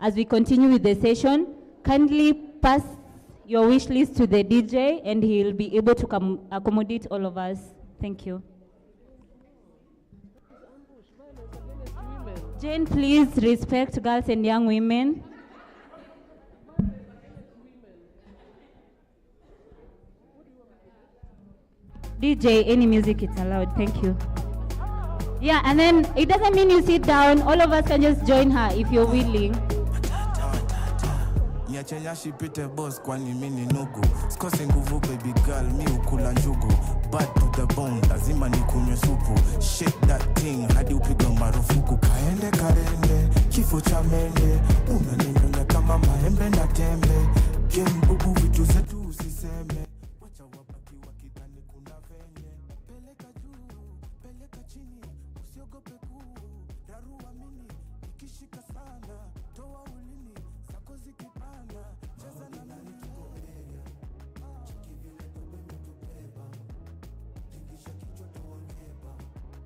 as we continue with the session, kindly pass your wish list to the DJ and he'll be able to accommodate all of us. Thank you. Jane, please respect girls and young women. DJ, any music is allowed. Thank you. Yeah, and then it doesn't mean you sit down. All of us can just join her if you're willing. Niachenya shipite boss kwani mini nugu. Sikose nguvu baby girl mi ukula njugu. Bad to the bone lazima nikunywe supu. Shake that thing hadi upigwe marufuku. Kaende karende kifo cha mende. Unaninyonya kama maembe na tembe. Game bubu vitu zetu usiseme. Wacha wabaki wakidhani kuna venye. Peleka juu, peleka chini. Usiogope kuu, darua mini. Ikishika sana, toa ulimi. Sako zikipanda, cheza na nani tukomeria. Chiki vile tobe metubeba. Tingisha kichwa tuoneba.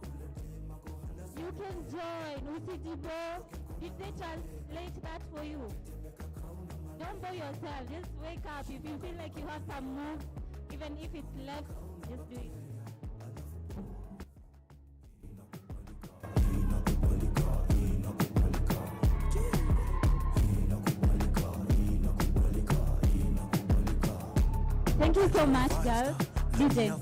Ulete makohana sana. You can join, Usijibo. Did they translate that for you? Don't bore yourself, just wake up. If you feel like you have some move, even if it's left, just do it. Thank you so much, girls. DJ.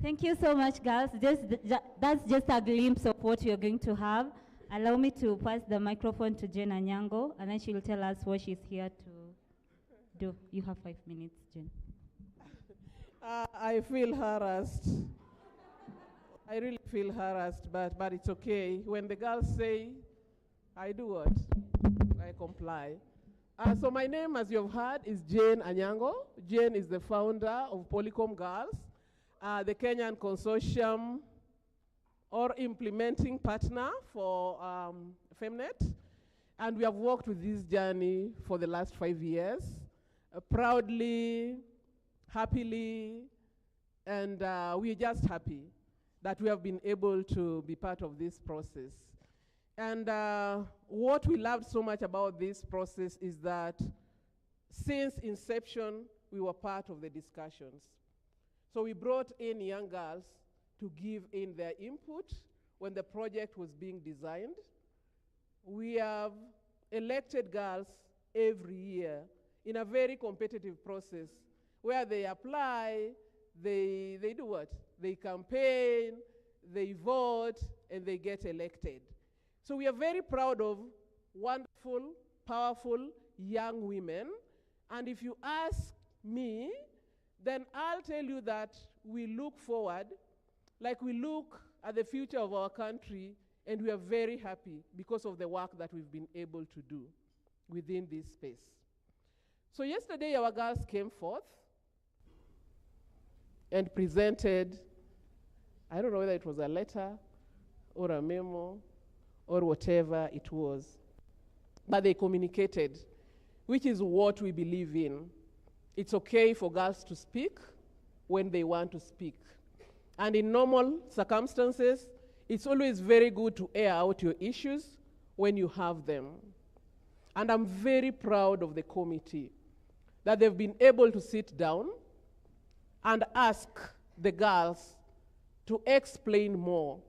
Thank you so much, girls. That's just a glimpse of what we are going to have. Allow me to pass the microphone to Jane Anyango, and then she will tell us what she's here to do. You have 5 minutes, Jane. I feel harassed. I really feel harassed, but it's okay. When the girls say, I do what? I comply. So my name, as you've heard, is Jane Anyango. Jane is the founder of Polycom Girls, the Kenyan consortium or implementing partner for Femnet. And we have worked with this journey for the last 5 years, proudly, happily, and we're just happy that we have been able to be part of this process. And what we loved so much about this process is that since inception, we were part of the discussions. So we brought in young girls to give in their input when the project was being designed. We have elected girls every year in a very competitive process where they apply, they do what? They campaign, they vote, and they get elected. So we are very proud of wonderful, powerful young women. And if you ask me, then I'll tell you that we look forward, like we look at the future of our country, and we are very happy because of the work that we've been able to do within this space. So yesterday, our girls came forth and presented, I don't know whether it was a letter or a memo or whatever it was, but they communicated, which is what we believe in. It's okay for girls to speak when they want to speak. And in normal circumstances, it's always very good to air out your issues when you have them. And I'm very proud of the committee that they've been able to sit down and ask the girls to explain more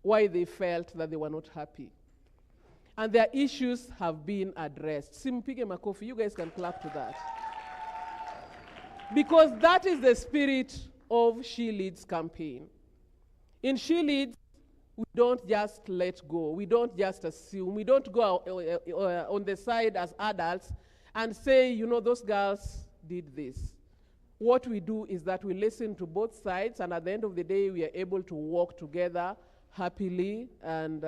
why they felt that they were not happy. And their issues have been addressed. Simpige makofi, you guys can clap to that. Because that is the spirit of She Leads campaign. In She Leads, we don't just let go. We don't just assume. We don't go on the side as adults and say, you know, those girls did this. What we do is that we listen to both sides, and at the end of the day, we are able to walk together happily and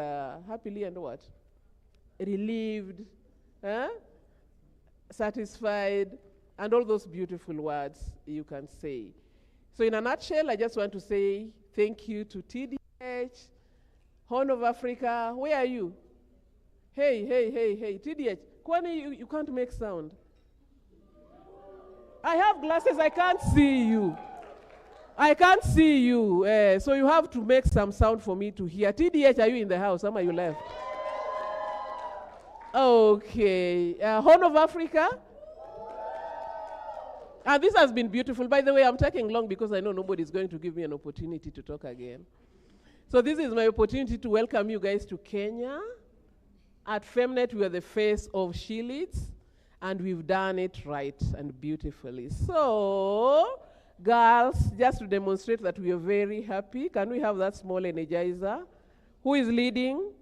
what? Relieved, satisfied, and all those beautiful words you can say. So in a nutshell, I just want to say thank you to TDH, Horn of Africa. Where are you? Hey, TDH. Kwani, you can't make sound. I have glasses, I can't see you. I can't see you. So you have to make some sound for me to hear. TDH, are you in the house? Or are you left? Okay. Horn of Africa. And this has been beautiful. By the way, I'm taking long because I know nobody's going to give me an opportunity to talk again. So this is my opportunity to welcome you guys to Kenya. At Femnet, we are the face of She Leads, and we've done it right and beautifully. So, girls, just to demonstrate that we are very happy, can we have that small energizer? Who is leading?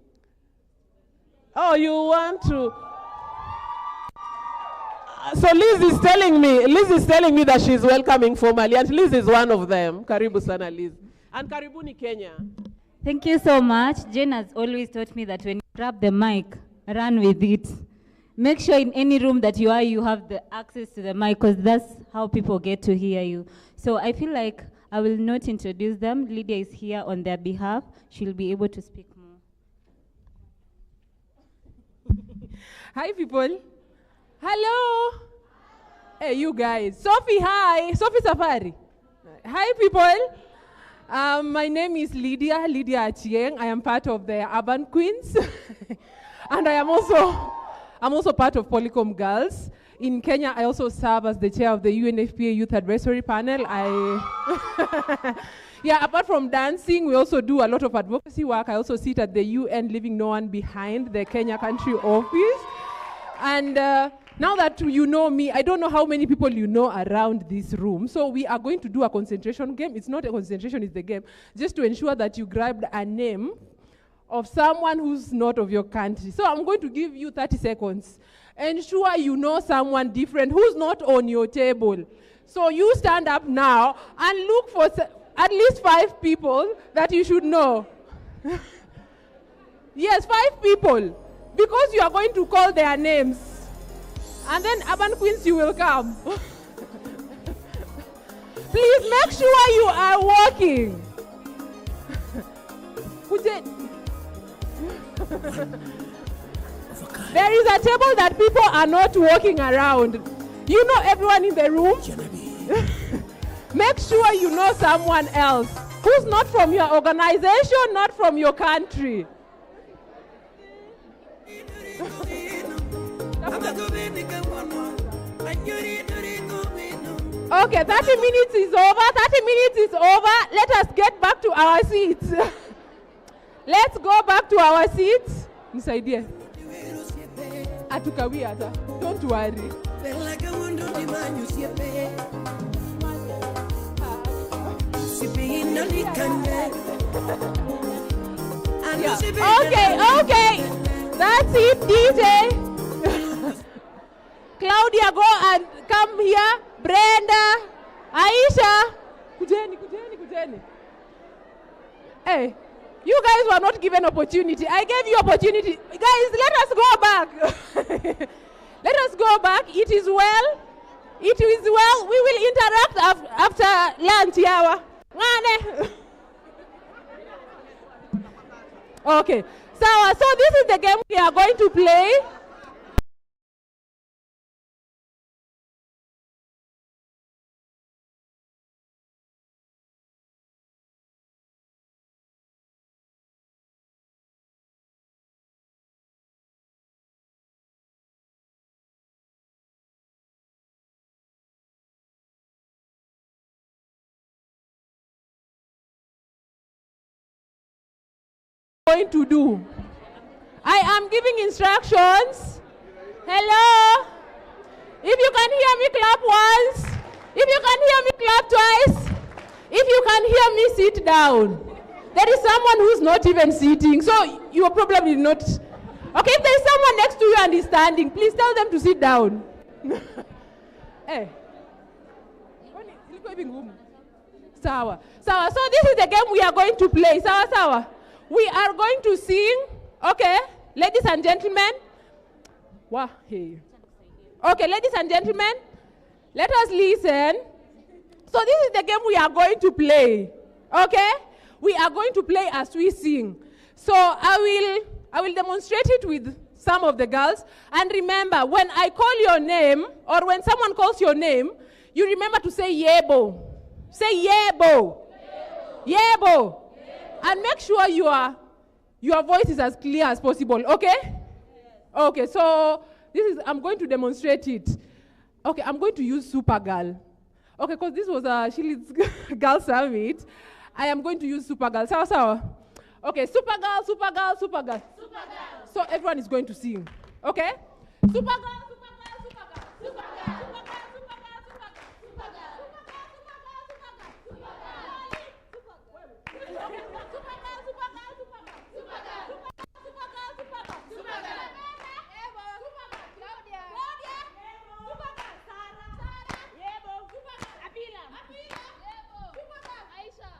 Oh, you want to? So Liz is telling me that she's welcoming formally, and Liz is one of them. Karibu sana, Liz. And karibuni Kenya. Thank you so much. Jane has always taught me that when you grab the mic, run with it. Make sure in any room that you are, you have the access to the mic, because that's how people get to hear you. So I feel like I will not introduce them. Lydia is here on their behalf. She'll be able to speak more. Hi, people. Hello. Hey, you guys. Sophie, hi. Sophie Safari. Hi, people. My name is Lydia Achieng. I am part of the Urban Queens. And I'm also part of Polycom Girls. In Kenya, I also serve as the chair of the UNFPA Youth Advisory Panel. Yeah, apart from dancing, we also do a lot of advocacy work. I also sit at the UN Leaving No One Behind, the Kenya country office. And now that you know me, I don't know how many people you know around this room. So we are going to do a concentration game. It's not a concentration, it's the game. Just to ensure that you grabbed a name of someone who's not of your country. So I'm going to give you 30 seconds. Ensure you know someone different who's not on your table. So you stand up now and look for at least 5 people that you should know. Yes, 5 people. Because you are going to call their names. And then Urban Queens, you will come. Please make sure you are walking. There is a table that people are not walking around. You know everyone in the room? Make sure you know someone else who's not from your organization, not from your country. Okay, 30 minutes is over. 30 minutes is over. Let us get back to our seats. Let's go back to our seats. Nisaidie. Atukawi ata. Don't worry. Yeah. Okay. That's it, DJ. Claudia, go and come here. Brenda, Aisha. Kujeni. Hey, you guys were not given opportunity. I gave you opportunity. Guys, let us go back. Let us go back. It is well. We will interact after lunch hour. Okay. So this is the game we are going to play. Going to do. I am giving instructions. Hello? If you can hear me, clap once. If you can hear me, clap twice. If you can hear me, sit down. There is someone who's not even sitting, so you are probably not. Okay, if there is someone next to you and is standing, please tell them to sit down. Hey. Sawa. Sawa. So this is the game we are going to play. Sawa, sawa. We are going to sing. Okay, ladies and gentlemen. Wow. Hey. Okay, ladies and gentlemen, let us listen. So this is the game we are going to play. Okay? We are going to play as we sing. So I will demonstrate it with some of the girls. And remember, when I call your name, or when someone calls your name, you remember to say yebo. Say yebo. Yebo. Yebo. And make sure your voice is as clear as possible. Okay? Okay, so I'm going to demonstrate it. Okay, I'm going to use Supergirl. Okay, because this was a Shili's Girl Summit. I am going to use Supergirl. Sawa, sawa. Okay, Supergirl, Supergirl, Supergirl. Supergirl. So everyone is going to sing. Okay? Supergirl, Supergirl, Supergirl. Supergirl, Supergirl, Supergirl, Supergirl.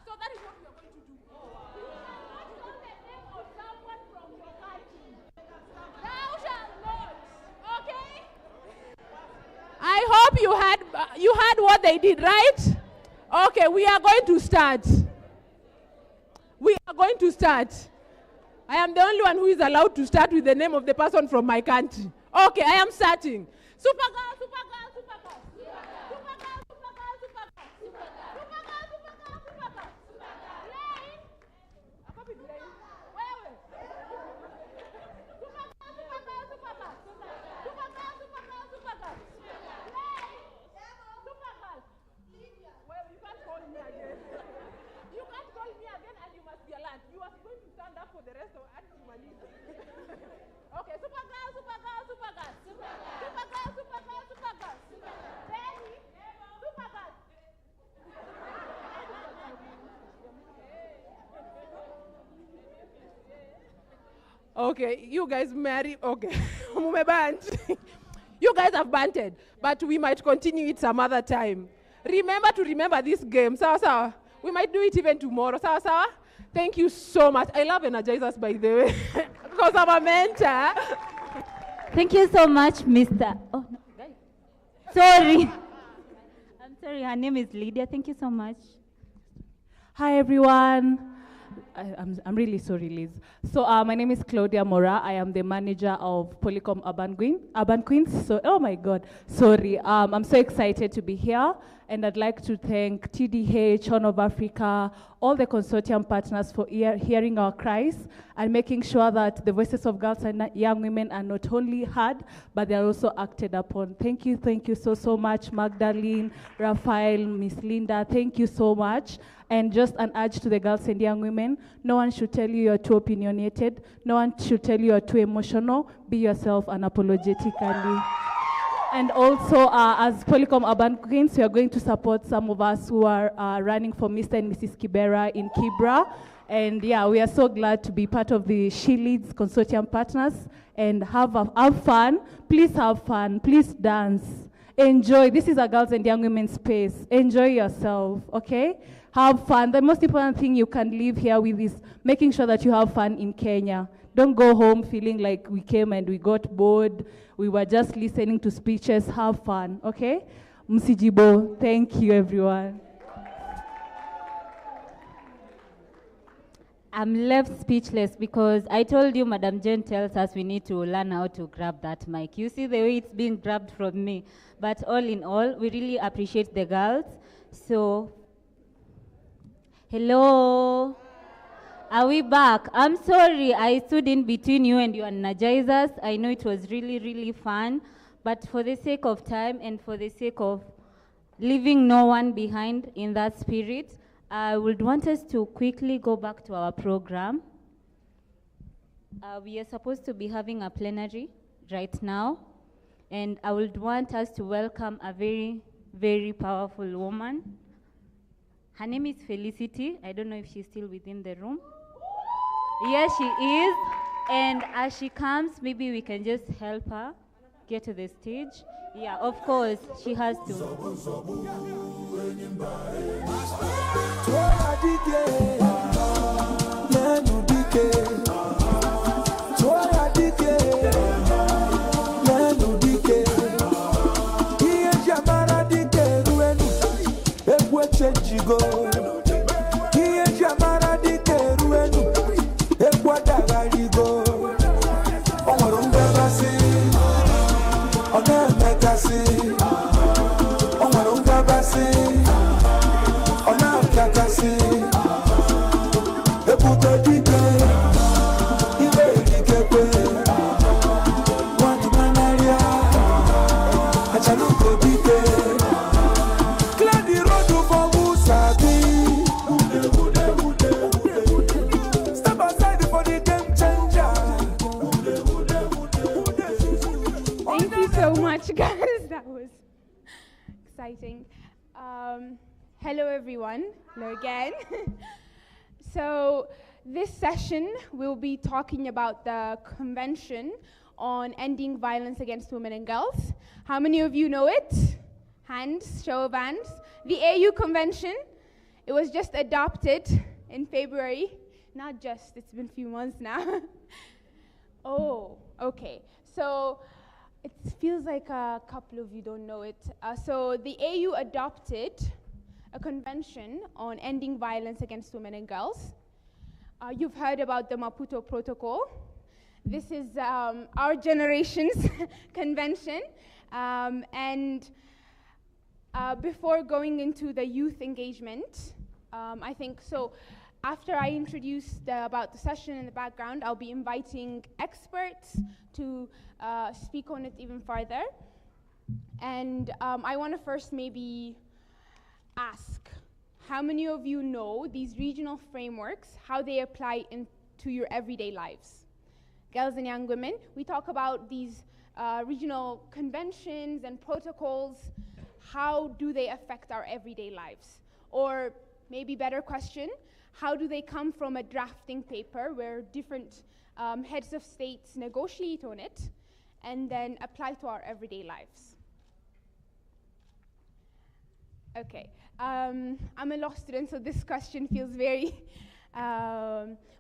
So that is what we are going to do. What's the name of someone from your country? Thou shalt not. Okay? I hope you had what they did, right? Okay, we are going to start. We are going to start. I am the only one who is allowed to start with the name of the person from my country. Okay, I am starting. Supergirl, Supergirl, Supergirl. Supergirl, Supergirl, Supergirl. Supergirl, Supergirl, Supergirl. Lane. A copy of Lane. Where? Supergirl, Supergirl, Supergirl. Supergirl, Supergirl, Supergirl. Lane. Supergirl. Well, you can't call me again. You can't call me again and you must be alert. You are going to stand up for the rest of Antimalisa. Okay, Supergirl, Supergirl, Supergirl. Supergirl, Supergirl, Supergirl. Ready? Supergirl. Okay, you guys marry. Okay. You guys have banted, but we might continue it some other time. Remember this game. Sawa, sawa. We might do it even tomorrow. Sawa, sawa. Thank you so much. I love Energizers, by the way, because I'm a mentor. Thank you so much, Mr. Oh, no. Sorry. I'm sorry, her name is Lydia. Thank you so much. Hi, everyone. I'm really sorry, Liz. So my name is Claudia Mora. I am the manager of Polycom Urban Queens. So, oh my God, sorry. I'm so excited to be here. And I'd like to thank TDH, Horn of Africa, all the consortium partners for hearing our cries and making sure that the voices of girls and young women are not only heard, but they are also acted upon. Thank you so much, Magdalene, Raphael, Miss Linda. Thank you so much. And just an urge to the girls and young women, no one should tell you you're too opinionated. No one should tell you you're too emotional. Be yourself unapologetically. And also, as Polycom Urban Queens, we are going to support some of us who are running for Mr. and Mrs. Kibera in Kibra. And yeah, we are so glad to be part of the She Leads Consortium partners. And have fun. Please have fun. Please dance. Enjoy. This is a girls and young women space. Enjoy yourself, okay? Have fun. The most important thing you can leave here with is making sure that you have fun in Kenya. Don't go home feeling like we came and we got bored. We were just listening to speeches. Have fun, okay? Msijibo, thank you, everyone. I'm left speechless because I told you Madam Jane tells us we need to learn how to grab that mic. You see the way it's being grabbed from me. But all in all, we really appreciate the girls. So, hello. Are we back? I'm sorry I stood in between you and your energizers. I know it was really, really fun. But for the sake of time and for the sake of leaving no one behind in that spirit, I would want us to quickly go back to our program. We are supposed to be having a plenary right now. And I would want us to welcome a very very powerful woman. Her name is Felicity. I don't know if she's still within the room. Yes, she is. And as she comes, maybe we can just help her get to the stage. Yeah, of course, she has to. Thank you so much, guys. That was exciting. Hello, everyone. Hello again. So this session, we'll be talking about the Convention on Ending Violence Against Women and Girls. How many of you know it? Hands, show of hands. The AU Convention, it was just adopted in February. Not just, it's been a few months now. Oh, okay. So it feels like a couple of you don't know it. So the AU adopted a convention on ending violence against women and girls. You've heard about the Maputo Protocol. This is our generation's convention. Before going into the youth engagement, I think so. After I introduce about the session in the background, I'll be inviting experts to speak on it even further. And I want to first maybe ask, how many of you know these regional frameworks, how they apply into your everyday lives? Girls and young women, we talk about these regional conventions and protocols. How do they affect our everyday lives? Or maybe better question, how do they come from a drafting paper where different heads of states negotiate on it and then apply to our everyday lives? Okay, I'm a law student, so this question feels very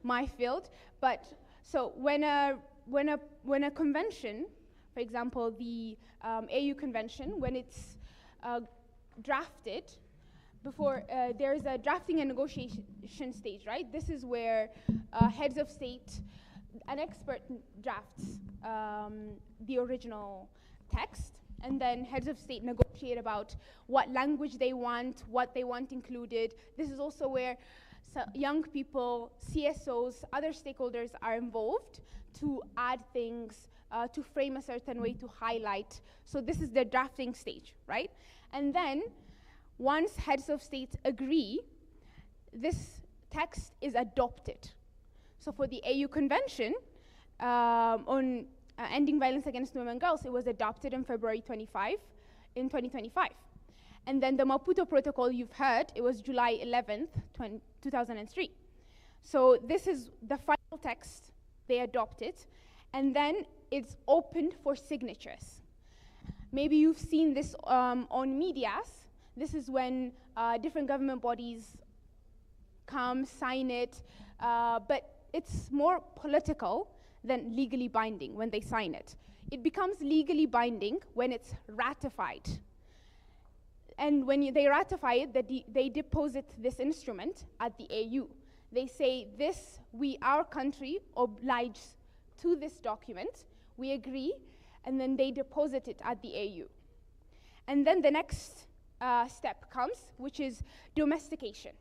my field. But so when a convention, for example, the AU convention, when it's drafted, before there's a drafting and negotiation stage, right? This is where heads of state, an expert drafts the original text, and then heads of state negotiate about what language they want, what they want included. This is also where young people, CSOs, other stakeholders are involved to add things, to frame a certain way, to highlight. So this is the drafting stage, right? And then once heads of states agree, this text is adopted. So for the AU Convention on ending violence against women and girls, it was adopted in February 2025. And then the Maputo Protocol, you've heard, it was July 11th, 2003. So this is the final text they adopted, and then it's opened for signatures. Maybe you've seen this on medias. This is when different government bodies come, sign it, but it's more political than legally binding when they sign it. It becomes legally binding when it's ratified. And when they ratify it, they deposit this instrument at the AU. They say, our country obliges to this document, we agree, and then they deposit it at the AU. And then the next step comes, which is domestication.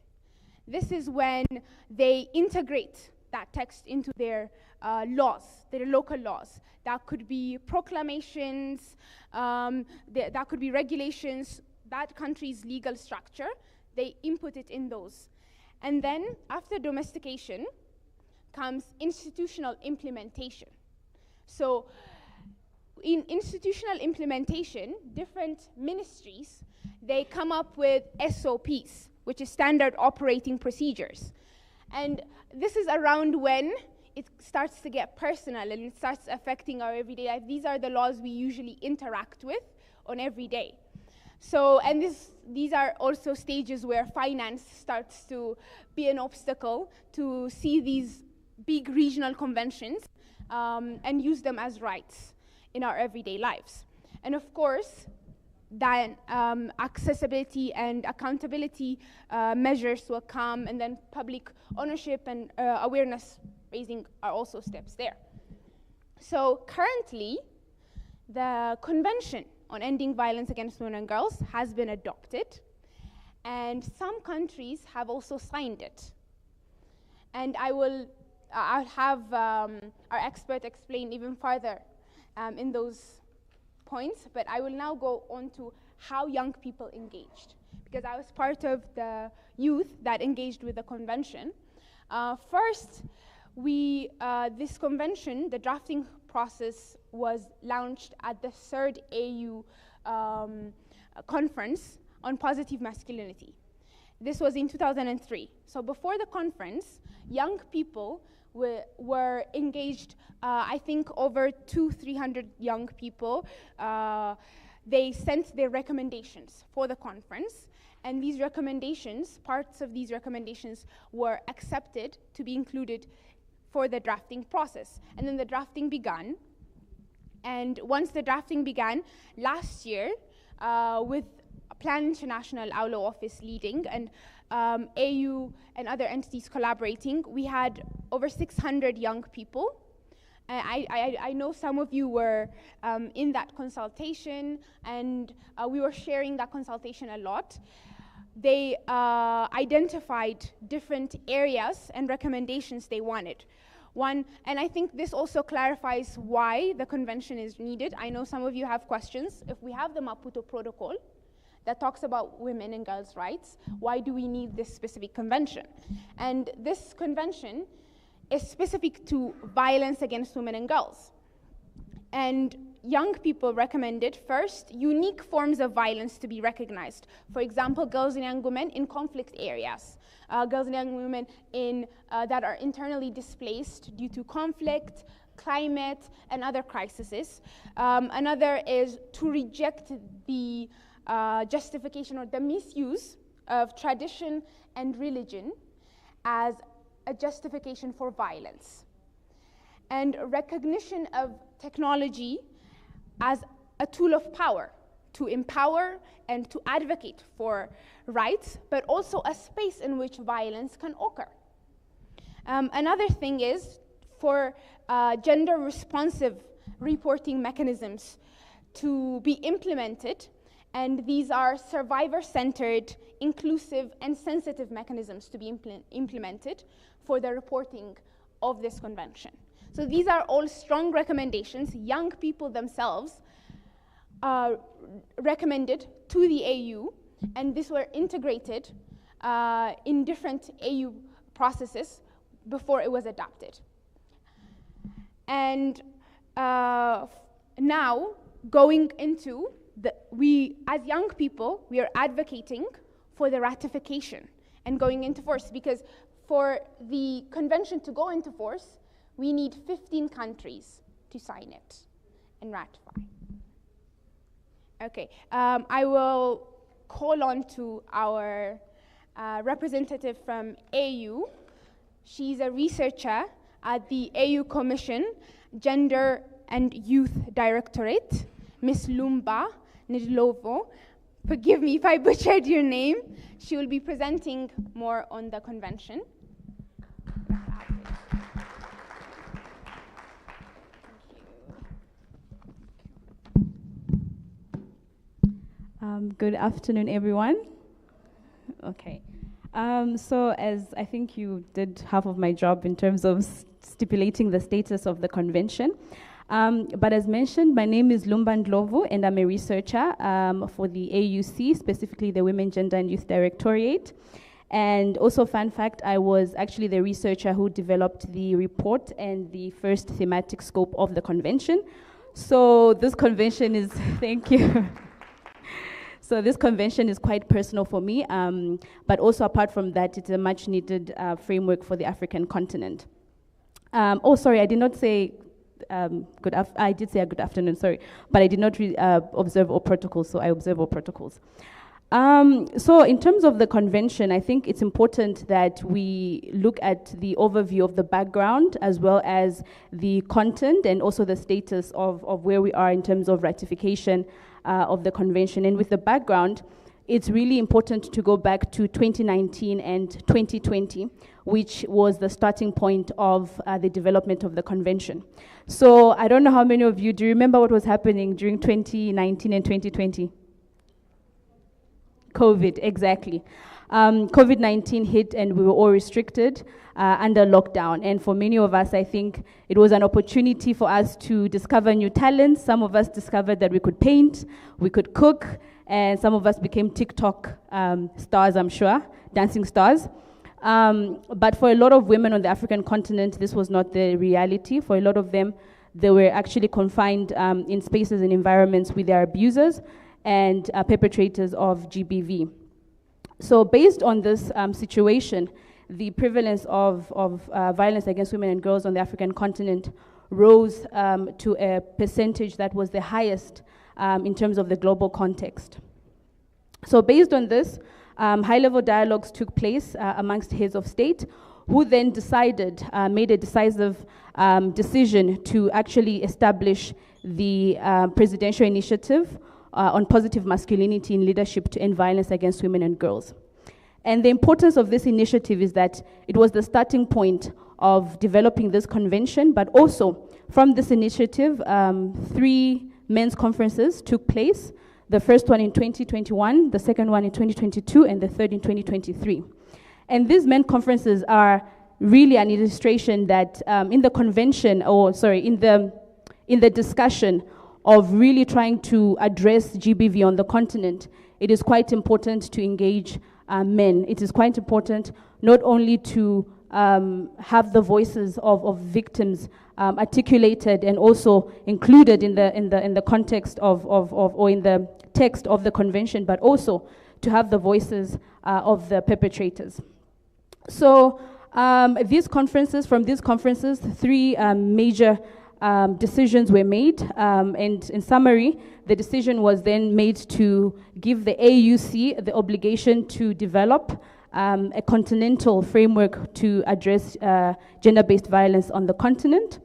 This is when they integrate that text into their laws, their local laws. That could be proclamations, that could be regulations, that country's legal structure, they input it in those. And then after domestication comes institutional implementation. So in institutional implementation, different ministries, they come up with SOPs, which is standard operating procedures. And this is around when it starts to get personal and it starts affecting our everyday life. These are the laws we usually interact with on every day. So, and these are also stages where finance starts to be an obstacle to see these big regional conventions and use them as rights in our everyday lives. And of course, then accessibility and accountability measures will come, and then public ownership and awareness raising are also steps there. So currently, the Convention on Ending Violence Against Women and Girls has been adopted, and some countries have also signed it. And I'll have our expert explain even further in those points, but I will now go on to how young people engaged, because I was part of the youth that engaged with the convention. First, this convention, the drafting process was launched at the 3rd AU conference on positive masculinity. This was in 2003. So before the conference, young people were engaged, I think over 200-300 young people. They sent their recommendations for the conference, and these recommendations, parts of these recommendations were accepted to be included for the drafting process. And then the drafting began. And once the drafting began, last year, with Plan International Aulo office leading and AU and other entities collaborating, we had over 600 young people. I know some of you were in that consultation, and we were sharing that consultation a lot. They identified different areas and recommendations they wanted. One, and I think this also clarifies why the convention is needed. I know some of you have questions. If we have the Maputo Protocol that talks about women and girls' rights, why do we need this specific convention? And this convention is specific to violence against women and girls. And young people recommended, first, unique forms of violence to be recognized. For example, girls and young women in conflict areas. Girls and young women that are internally displaced due to conflict, climate, and other crises. Another is to reject the justification or the misuse of tradition and religion as a justification for violence. And recognition of technology as a tool of power to empower and to advocate for rights, but also a space in which violence can occur. Another thing is for gender-responsive reporting mechanisms to be implemented, and these are survivor-centered, inclusive, and sensitive mechanisms to be implemented for the reporting of this convention. So these are all strong recommendations. Young people themselves recommended to the AU, and these were integrated in different AU processes before it was adopted. And now, going into we, as young people, we are advocating for the ratification and going into force, because for the convention to go into force, we need 15 countries to sign it and ratify. Okay, I will call on to our representative from AU. She's a researcher at the AU Commission Gender and Youth Directorate, Ms. Lumba Nidlovo. Forgive me if I butchered your name. She will be presenting more on the convention. Good afternoon, everyone. Okay. So as I think you did half of my job in terms of stipulating the status of the convention. But as mentioned, my name is Lumba Ndlovu, and I'm a researcher for the AUC, specifically the Women, Gender and Youth Directorate. And also, fun fact, I was actually the researcher who developed the report and the first thematic scope of the convention. So this convention is, thank you. So this convention is quite personal for me, but also apart from that, it's a much needed framework for the African continent. Oh, sorry, I did not say I did say a good afternoon, sorry, but I did not observe all protocols, so I observe all protocols. So in terms of the convention, I think it's important that we look at the overview of the background as well as the content and also the status of where we are in terms of ratification of the convention. And with the background, it's really important to go back to 2019 and 2020, which was the starting point of the development of the convention. So I don't know how many of you, do you remember what was happening during 2019 and 2020? COVID, exactly. COVID-19 hit and we were all restricted under lockdown. And for many of us, I think it was an opportunity for us to discover new talents. Some of us discovered that we could paint, we could cook, and some of us became TikTok stars, I'm sure, dancing stars. But for a lot of women on the African continent, this was not the reality. For a lot of them, they were actually confined in spaces and environments with their abusers and perpetrators of GBV. So based on this situation, the prevalence of violence against women and girls on the African continent rose to a percentage that was the highest in terms of the global context. So based on this, high-level dialogues took place amongst heads of state, who then made a decisive decision to actually establish the presidential initiative on positive masculinity in leadership to end violence against women and girls. And the importance of this initiative is that it was the starting point of developing this convention, but also from this initiative, 3 men's conferences took place. The first one in 2021, the second one in 2022, and the third in 2023. And these men conferences are really an illustration that in the convention, in the discussion of really trying to address GBV on the continent, it is quite important to engage men. It is quite important not only to have the voices of victims articulated and also included in the context or in the text of the convention, but also to have the voices of the perpetrators. So from these conferences, 3 major decisions were made, and in summary, the decision was then made to give the AUC the obligation to develop a continental framework to address gender-based violence on the continent.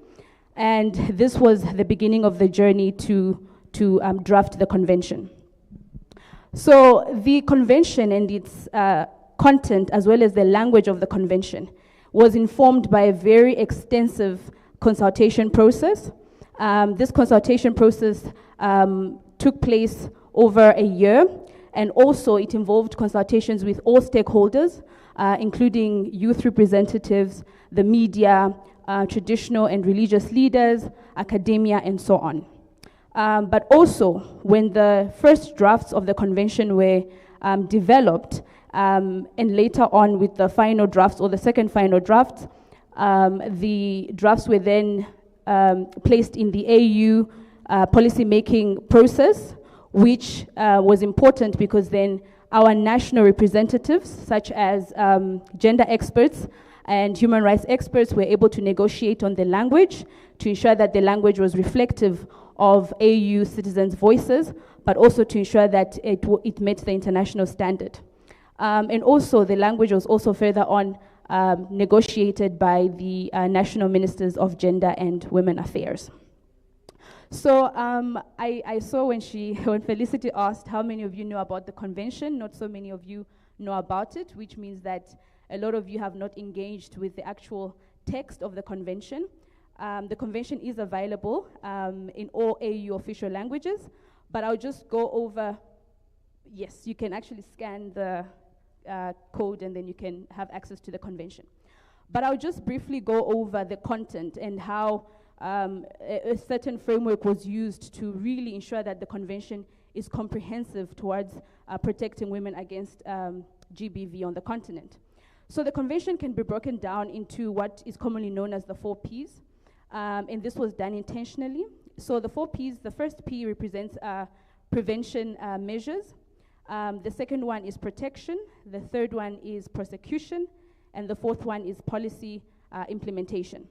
And this was the beginning of the journey to draft the convention. So the convention and its content, as well as the language of the convention, was informed by a very extensive consultation process. This consultation process took place over a year, and also it involved consultations with all stakeholders, including youth representatives, the media, traditional and religious leaders, academia, and so on. But also, when the first drafts of the convention were developed, and later on with the final drafts or the second final draft, the drafts were then placed in the AU policy-making process, which was important because then our national representatives, such as gender experts and human rights experts, were able to negotiate on the language to ensure that the language was reflective of AU citizens' voices, but also to ensure that it met the international standard. And also the language was also further on negotiated by the national ministers of gender and women affairs. So I saw when Felicity asked how many of you know about the convention, not so many of you know about it, which means that a lot of you have not engaged with the actual text of the convention. The convention is available in all AU official languages, but I'll just go over, yes, you can actually scan the code and then you can have access to the convention. But I'll just briefly go over the content and how a certain framework was used to really ensure that the convention is comprehensive towards protecting women against GBV on the continent. So the convention can be broken down into what is commonly known as the 4 Ps, and this was done intentionally. So the 4 Ps, the first P represents prevention measures. The second one is protection. The third one is prosecution. And the fourth one is policy implementation.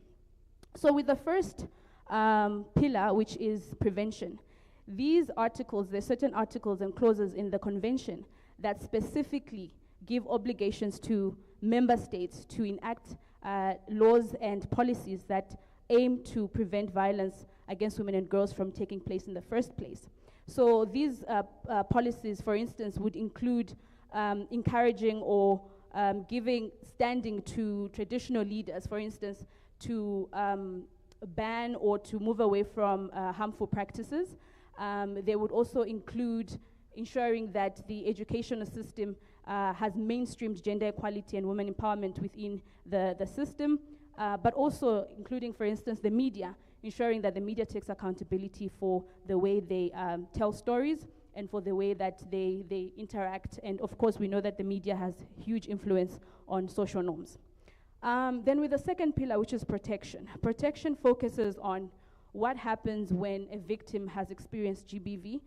So with the first pillar, which is prevention, these articles, there are certain articles and clauses in the convention that specifically give obligations to member states to enact laws and policies that aim to prevent violence against women and girls from taking place in the first place. So these policies, for instance, would include encouraging or giving standing to traditional leaders, for instance, to ban or to move away from harmful practices. They would also include ensuring that the educational system has mainstreamed gender equality and women empowerment within the system, but also including, for instance, the media, ensuring that the media takes accountability for the way they tell stories and for the way that they interact. And of course, we know that the media has huge influence on social norms. Then with the second pillar, which is protection. Protection focuses on what happens when a victim has experienced GBV.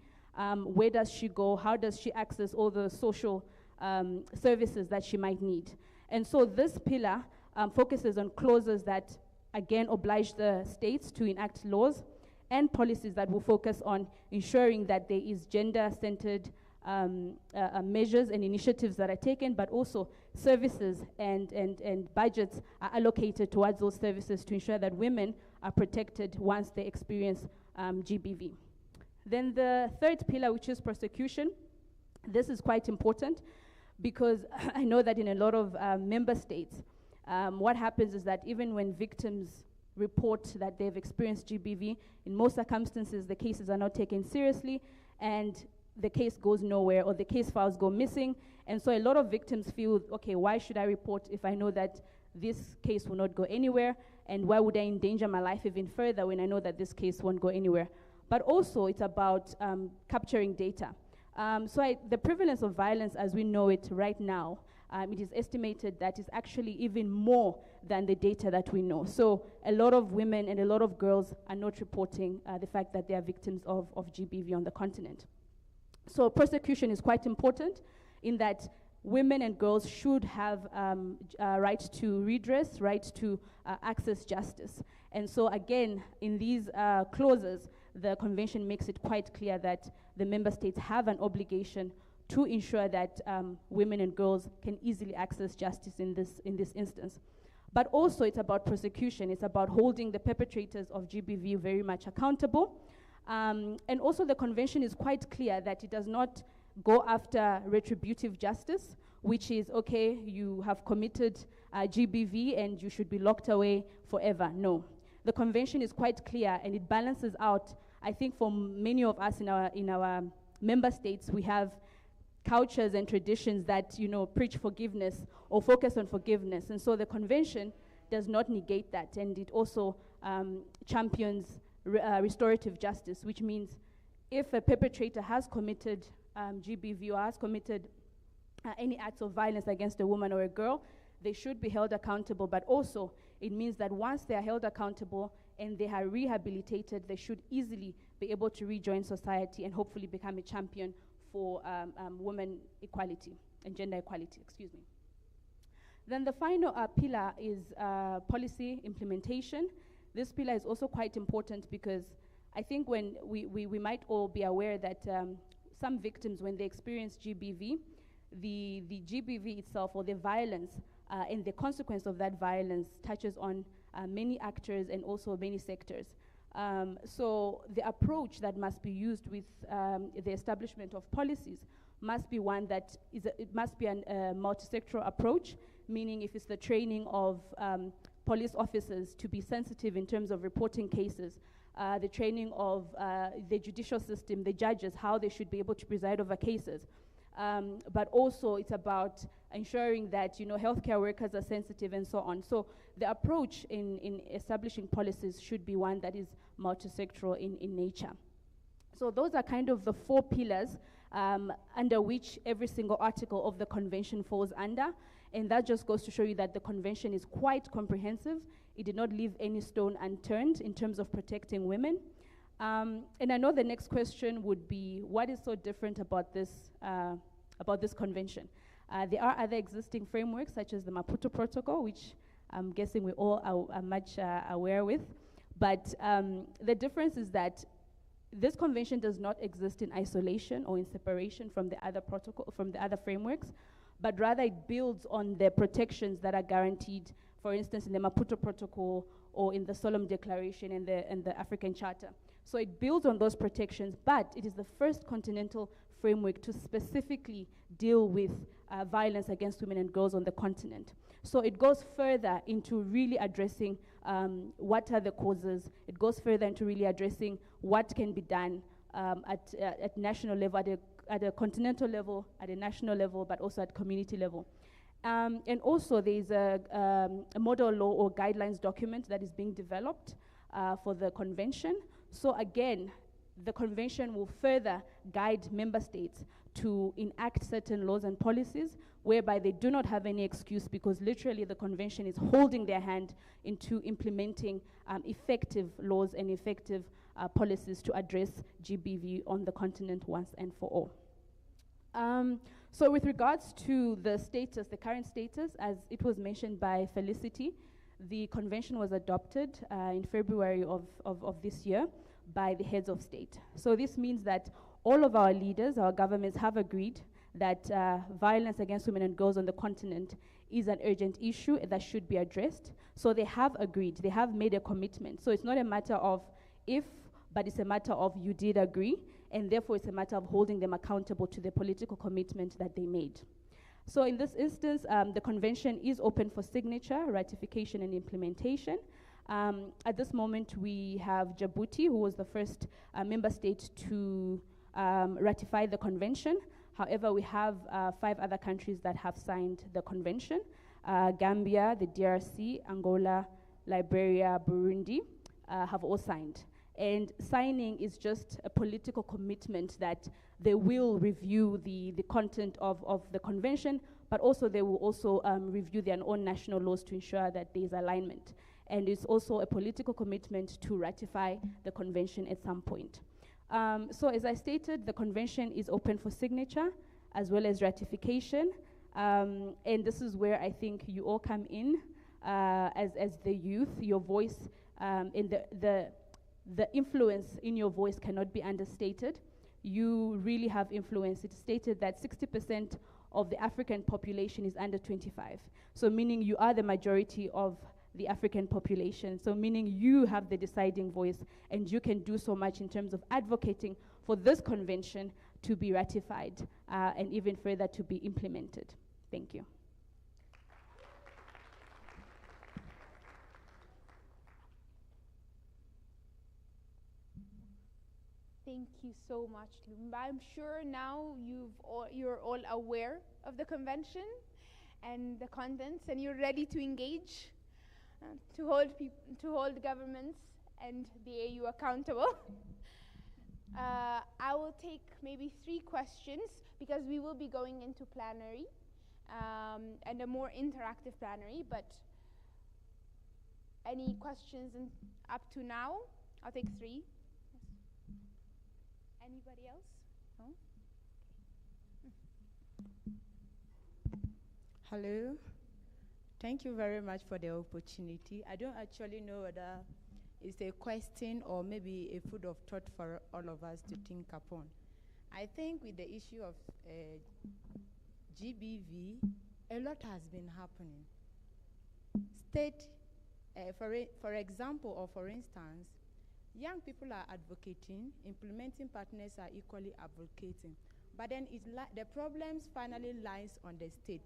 Where does she go? How does she access all the social services that she might need? And so this pillar focuses on clauses that, again, oblige the states to enact laws and policies that will focus on ensuring that there is gender-centered measures and initiatives that are taken, but also services and budgets are allocated towards those services to ensure that women are protected once they experience GBV. Then the third pillar, which is prosecution, this is quite important because I know that in a lot of member states, what happens is that even when victims report that they've experienced GBV, in most circumstances, the cases are not taken seriously and the case goes nowhere or the case files go missing. And so a lot of victims feel, okay, why should I report if I know that this case will not go anywhere? And why would I endanger my life even further when I know that this case won't go anywhere? But also it's about capturing data. The prevalence of violence as we know it right now, it is estimated that is actually even more than the data that we know. So a lot of women and a lot of girls are not reporting the fact that they are victims of GBV on the continent. So prosecution is quite important in that women and girls should have right to redress, right to access justice. And so again, in these clauses, the convention makes it quite clear that the member states have an obligation to ensure that women and girls can easily access justice in this instance. But also it's about prosecution. It's about holding the perpetrators of GBV very much accountable. And also the convention is quite clear that it does not go after retributive justice, which is, okay, you have committed GBV and you should be locked away forever. No. The convention is quite clear and it balances out. I think for many of us in our member states, we have cultures and traditions that, preach forgiveness or focus on forgiveness. And so the convention does not negate that. And it also champions restorative justice, which means if a perpetrator has committed GBV or has committed any acts of violence against a woman or a girl, they should be held accountable. But also, it means that once they are held accountable and they are rehabilitated, they should easily be able to rejoin society and hopefully become a champion for women equality and gender equality, excuse me. Then the final pillar is policy implementation. This pillar is also quite important because I think when we might all be aware that some victims, when they experience GBV, the GBV itself or the violence and the consequence of that violence touches on many actors and also many sectors. So the approach that must be used with the establishment of policies must be one that it must be a multi-sectoral approach, meaning if it's the training of police officers to be sensitive in terms of reporting cases, the training of the judicial system, the judges, how they should be able to preside over cases. But also it's about ensuring that healthcare workers are sensitive and so on. So the approach in establishing policies should be one that is multi-sectoral in nature. So those are kind of the 4 pillars under which every single article of the convention falls under. And that just goes to show you that the convention is quite comprehensive. It did not leave any stone unturned in terms of protecting women. And I know the next question would be, what is so different about this convention? There are other existing frameworks, such as the Maputo Protocol, which I'm guessing we all are much aware with. But the difference is that this convention does not exist in isolation or in separation from the other frameworks, but rather it builds on the protections that are guaranteed, for instance, in the Maputo Protocol or in the Solemn Declaration and the African Charter. So it builds on those protections, but it is the first continental framework to specifically deal with violence against women and girls on the continent. So it goes further into really addressing what are the causes. It goes further into really addressing what can be done at national level, at a continental level, at a national level, but also at community level. And also there's a model law or guidelines document that is being developed for the convention. So again, the convention will further guide member states to enact certain laws and policies whereby they do not have any excuse, because literally the convention is holding their hand into implementing effective laws and effective policies to address GBV on the continent once and for all. So with regards to the status, the current status, as it was mentioned by Felicity, the convention was adopted in February of this year by the heads of state. So this means that all of our leaders, our governments have agreed that violence against women and girls on the continent is an urgent issue that should be addressed. So they have agreed, they have made a commitment. So it's not a matter of if, but it's a matter of you did agree, and therefore it's a matter of holding them accountable to the political commitment that they made. So in this instance, the convention is open for signature, ratification, and implementation. At this moment, we have Djibouti, who was the first member state to ratify the convention. However, we have 5 other countries that have signed the convention: Gambia, the DRC, Angola, Liberia, Burundi have all signed. And signing is just a political commitment that they will review the content of the convention, but also they will also review their own national laws to ensure that there is alignment. And it's also a political commitment to ratify the convention at some point. So as I stated, the convention is open for signature as well as ratification. And this is where I think you all come in as the youth. Your voice in the influence in your voice cannot be understated. You really have influence. It's stated that 60% of the African population is under 25. So meaning you are the majority of the African population. So meaning you have the deciding voice, and you can do so much in terms of advocating for this convention to be ratified and even further to be implemented. Thank you. Thank you so much, Lumba. I'm sure now you're all aware of the convention and the contents, and you're ready to engage, to hold governments and the AU accountable. I will take maybe 3 questions because we will be going into plenary and a more interactive plenary. But any questions up to now? I'll take 3. Anybody else? No? Hello. Thank you very much for the opportunity. I don't actually know whether it's a question or maybe a food of thought for all of us to think upon. I think with the issue of GBV, a lot has been happening. State, for example, or for instance, young people are advocating, implementing partners are equally advocating. But then the problems finally lies on the state.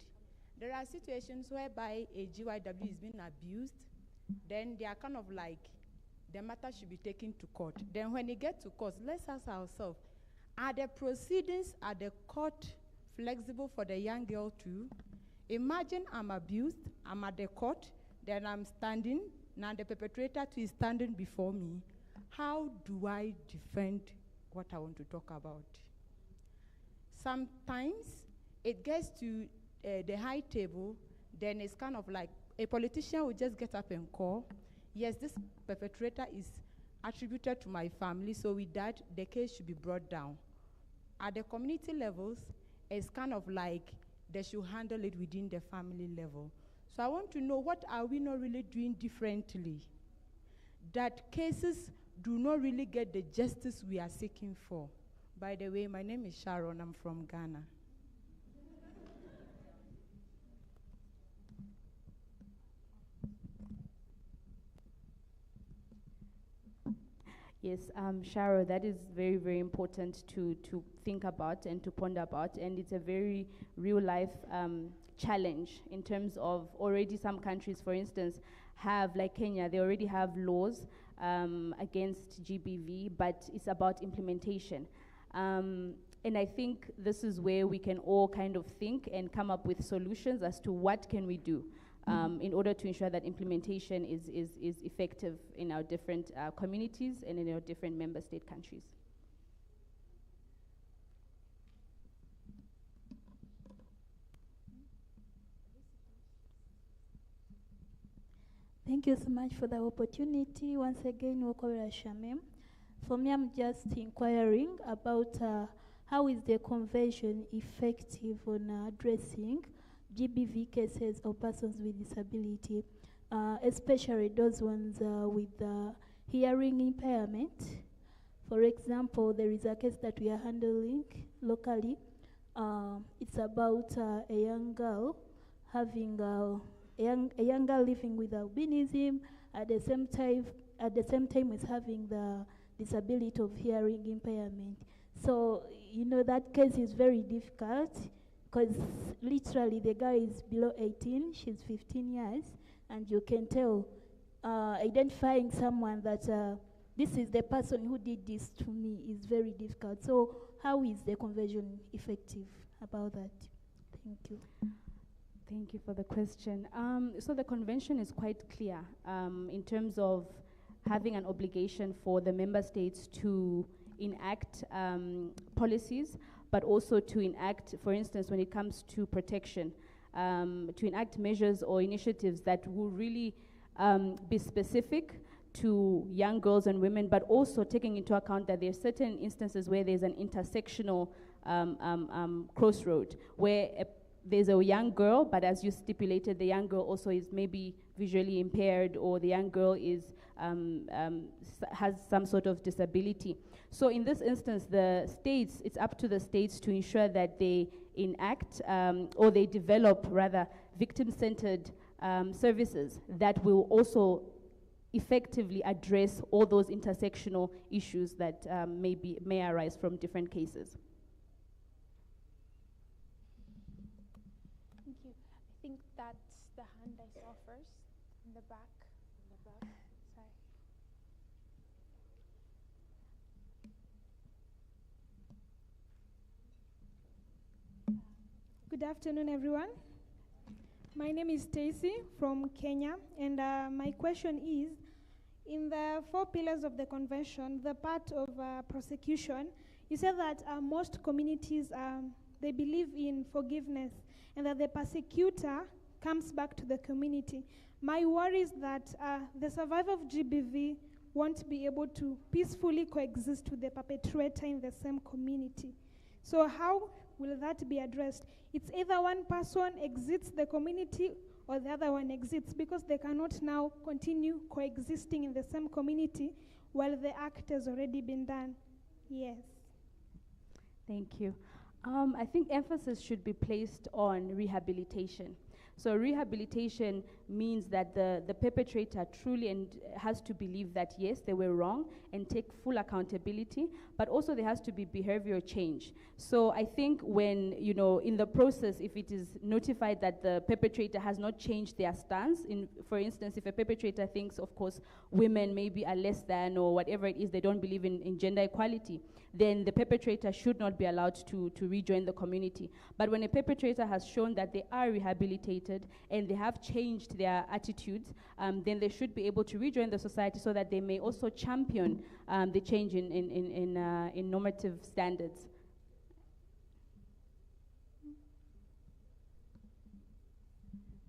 There are situations whereby a GYW is being abused, then they are kind of like, the matter should be taken to court. Then when it gets to court, let's ask ourselves, are the proceedings at the court flexible for the young girl too? Imagine I'm abused, I'm at the court, then I'm standing, now the perpetrator too is standing before me. How do I defend what I want to talk about? Sometimes it gets to the high table, then it's kind of like a politician will just get up and call, yes, this perpetrator is attributed to my family. So with that, the case should be brought down. At the community levels, it's kind of like they should handle it within the family level. So I want to know, what are we not really doing differently that cases do not really get the justice we are seeking for? By the way, my name is Sharon. I'm from Ghana. Yes, Sharo, that is very, very important to think about and to ponder about, and it's a very real-life challenge in terms of already some countries, for instance, have, like Kenya, they already have laws against GBV, but it's about implementation. And I think this is where we can all kind of think and come up with solutions as to what can we do in order to ensure that implementation is effective in our different communities and in our different member state countries. Thank you so much for the opportunity. Once again, Wokowera Shamim. For me, I'm just inquiring about how is the convention effective on addressing GBV cases of persons with disability, especially those ones with hearing impairment. For example, there is a case that we are handling locally. It's about a young girl having a young girl living with albinism at the same time is having the disability of hearing impairment. So, you know, that case is very difficult because literally the girl is below 18, she's 15 years, and you can tell identifying someone that this is the person who did this to me is very difficult. So how is the conversion effective about that? Thank you. Thank you for the question. So the convention is quite clear in terms of having an obligation for the member states to enact policies, but also to enact, for instance, when it comes to protection, to enact measures or initiatives that will really be specific to young girls and women, but also taking into account that there are certain instances where there's an intersectional crossroad, where there's a young girl, but as you stipulated, the young girl also is maybe visually impaired, or the young girl is has some sort of disability. So in this instance, the states, it's up to the states to ensure that they enact or they develop rather victim-centered services that will also effectively address all those intersectional issues that may arise from different cases. Thank you. I think that's the hand I saw first, in the back. Sorry. Good afternoon, everyone. My name is Stacy from Kenya, and my question is, in the 4 pillars of the convention, the part of prosecution, you said that most communities, they believe in forgiveness, and that the persecutor comes back to the community. My worry is that the survivor of GBV won't be able to peacefully coexist with the perpetrator in the same community. So how will that be addressed? It's either one person exits the community or the other one exits, because they cannot now continue coexisting in the same community while the act has already been done. Yes. Thank you. I think emphasis should be placed on rehabilitation. So rehabilitation means that the perpetrator truly has to believe that yes, they were wrong and take full accountability, but also there has to be behavioral change. So I think when, you know, in the process, if it is notified that the perpetrator has not changed their stance, for instance, if a perpetrator thinks, of course, women maybe are less than or whatever it is, they don't believe in gender equality, then the perpetrator should not be allowed to rejoin the community. But when a perpetrator has shown that they are rehabilitated and they have changed their attitudes, then they should be able to rejoin the society so that they may also champion the change in normative standards.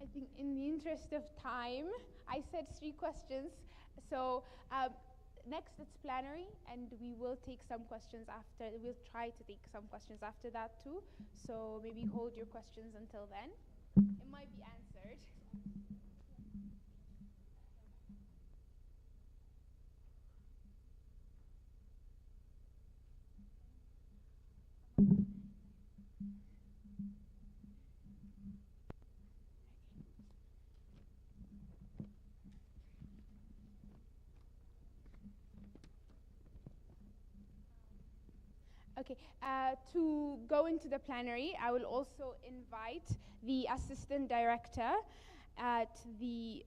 I think in the interest of time, I said 3 questions. So next it's plenary, and we will take some questions after. We'll try to take some questions after that too. So maybe hold your questions until then. It might be answered. Okay, to go into the plenary, I will also invite the Assistant Director at the,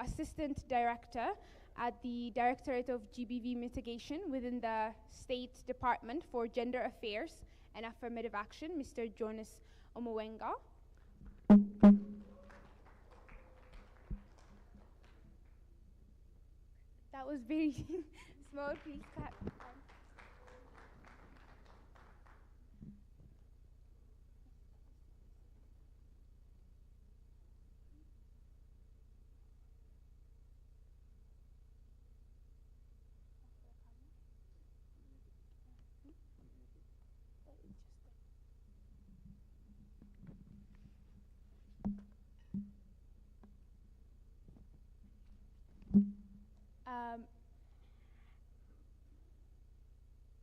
Assistant Director at the Directorate of GBV Mitigation within the State Department for Gender Affairs and Affirmative Action, Mr. Jonas Omowenga. That was very small, please clap.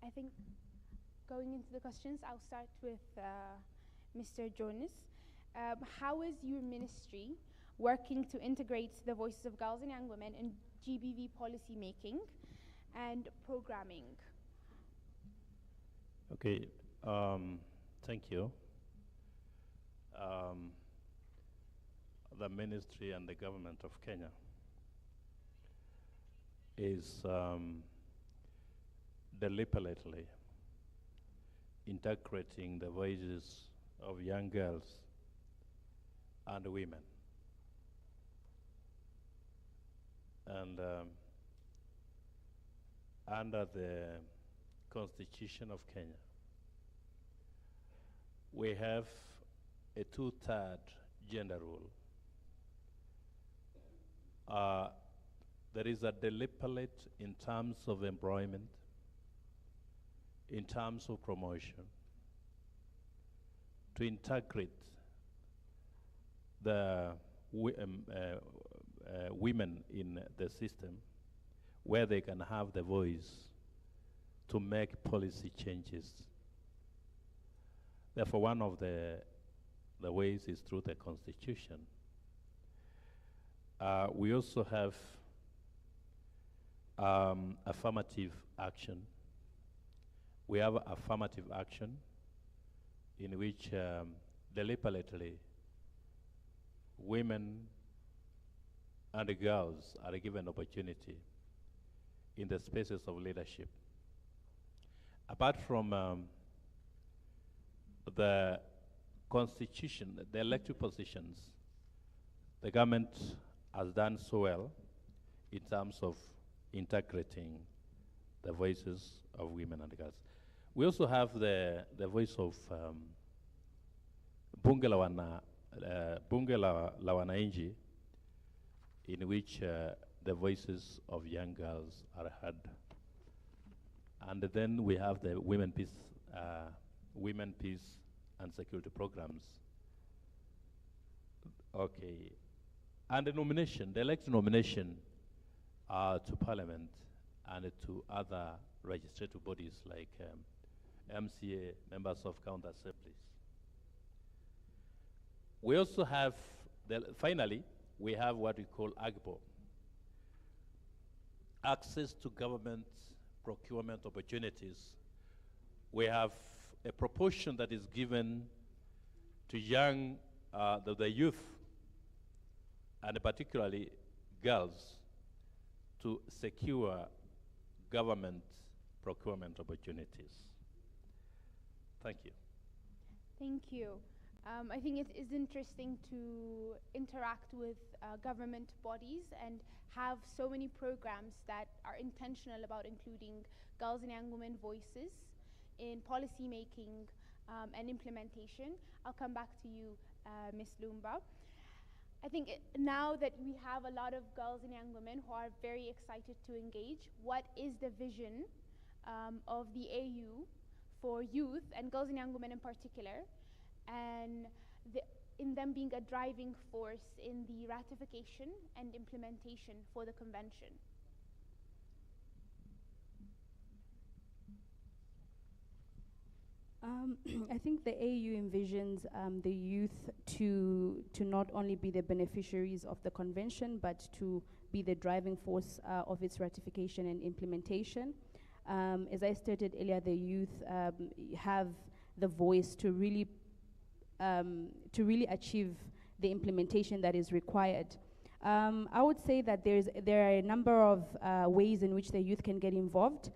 I think going into the questions, I'll start with Mr. Jonas. How is your ministry working to integrate the voices of girls and young women in GBV policy making and programming? Okay, thank you. The ministry and the government of Kenya is deliberately integrating the voices of young girls and women. And under the Constitution of Kenya, we have a 2/3 gender rule. There is a deliberate in terms of employment, in terms of promotion, to integrate the women in the system where they can have the voice to make policy changes. Therefore, one of the ways is through the Constitution. We also have affirmative action. We have affirmative action in which deliberately women and girls are given opportunity in the spaces of leadership. Apart from the Constitution, the elected positions, the government has done so well in terms of integrating the voices of women and girls. We also have the voice of Bunge la Wananchi, in which the voices of young girls are heard. And then we have the women peace and security programs. Okay, and the nomination, the elected nomination to Parliament and to other legislative bodies like MCA, members of county assemblies. We also have, finally, we have what we call AGBO, access to government procurement opportunities. We have a proportion that is given to young, the youth, and particularly girls, to secure government procurement opportunities. Thank you. Thank you. I think it is interesting to interact with government bodies and have so many programs that are intentional about including girls and young women voices in policy making and implementation. I'll come back to you, Ms. Lumba. I think now that we have a lot of girls and young women who are very excited to engage, what is the vision of the AU for youth and girls and young women in particular, and in them being a driving force in the ratification and implementation for the convention? I think the AU envisions the youth to not only be the beneficiaries of the convention, but to be the driving force of its ratification and implementation. As I stated earlier, the youth have the voice to really achieve the implementation that is required. I would say that there are a number of ways in which the youth can get involved.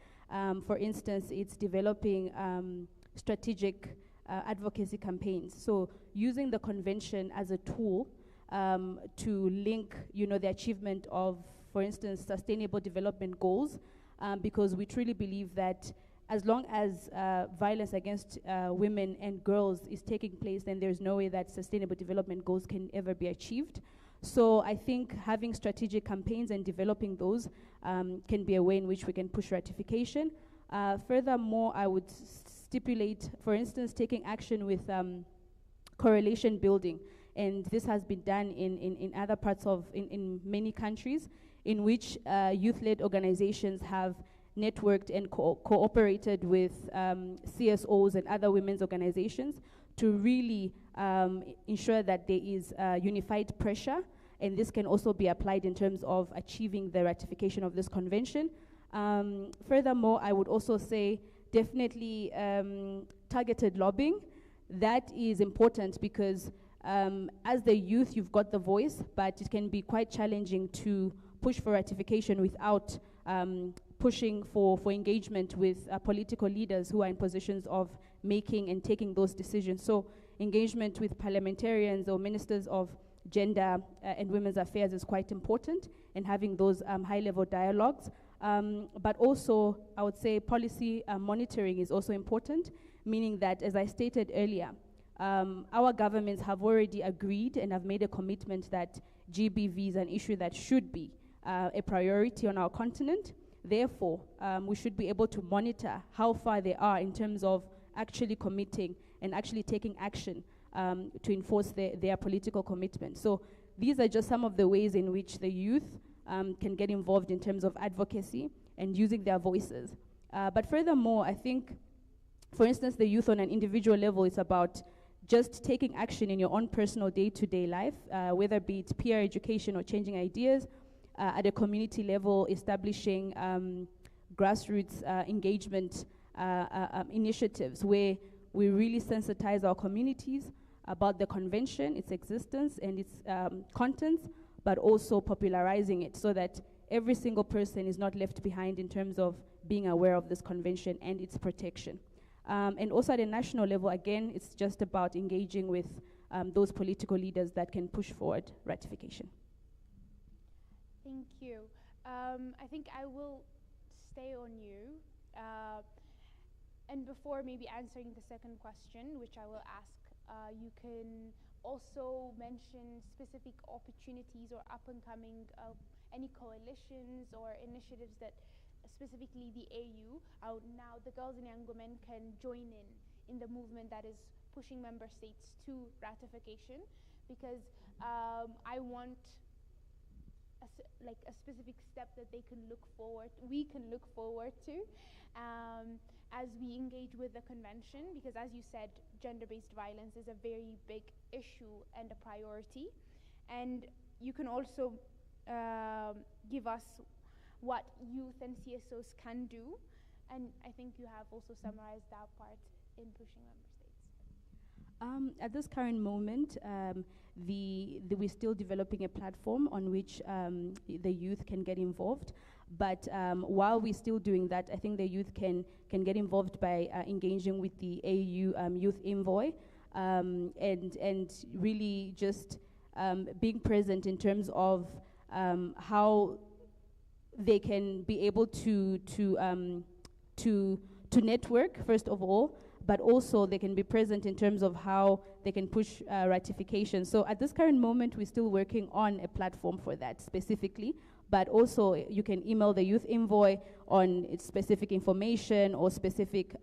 For instance, it's developing strategic advocacy campaigns. So using the convention as a tool to link, the achievement of, for instance, sustainable development goals, because we truly believe that as long as violence against women and girls is taking place, then there's no way that sustainable development goals can ever be achieved. So I think having strategic campaigns and developing those can be a way in which we can push ratification. Furthermore, I would stipulate, for instance, taking action with correlation building. And this has been done in other parts of, in many countries, in which youth-led organizations have networked and cooperated with CSOs and other women's organizations to really ensure that there is unified pressure, and this can also be applied in terms of achieving the ratification of this convention. Furthermore, I would also say definitely targeted lobbying. That is important because as the youth, you've got the voice, but it can be quite challenging to push for ratification without pushing for engagement with political leaders who are in positions of making and taking those decisions. So engagement with parliamentarians or ministers of gender and women's affairs is quite important, and having those high-level dialogues. But also, I would say policy monitoring is also important, meaning that, as I stated earlier, our governments have already agreed and have made a commitment that GBV is an issue that should be a priority on our continent. Therefore, we should be able to monitor how far they are in terms of actually committing and actually taking action to enforce their political commitment. So these are just some of the ways in which the youth can get involved in terms of advocacy and using their voices. But furthermore, I think, for instance, the youth on an individual level is about just taking action in your own personal day-to-day life, whether be it peer education or changing ideas, at a community level, establishing grassroots engagement initiatives where we really sensitize our communities about the convention, its existence and its contents, but also popularizing it so that every single person is not left behind in terms of being aware of this convention and its protection. And also at a national level, again, it's just about engaging with those political leaders that can push forward ratification. Thank you. I think I will stay on you. And before maybe answering the second question, which I will ask, you can also mention specific opportunities or up-and-coming any coalitions or initiatives that specifically the AU, now the girls and young women can join in the movement that is pushing member states to ratification, because I want a specific step that we can look forward to as we engage with the convention, because as you said, gender-based violence is a very big issue and a priority. And you can also give us what youth and CSOs can do, and I think you have also summarized that part in pushing member states. At this current moment, we're still developing a platform on which the youth can get involved. But while we're still doing that, I think the youth can get involved by engaging with the AU Youth Envoy and really just being present in terms of how they can be able to network, first of all, but also they can be present in terms of how they can push ratification. So at this current moment, we're still working on a platform for that specifically, but also you can email the Youth Envoy on its specific information or specific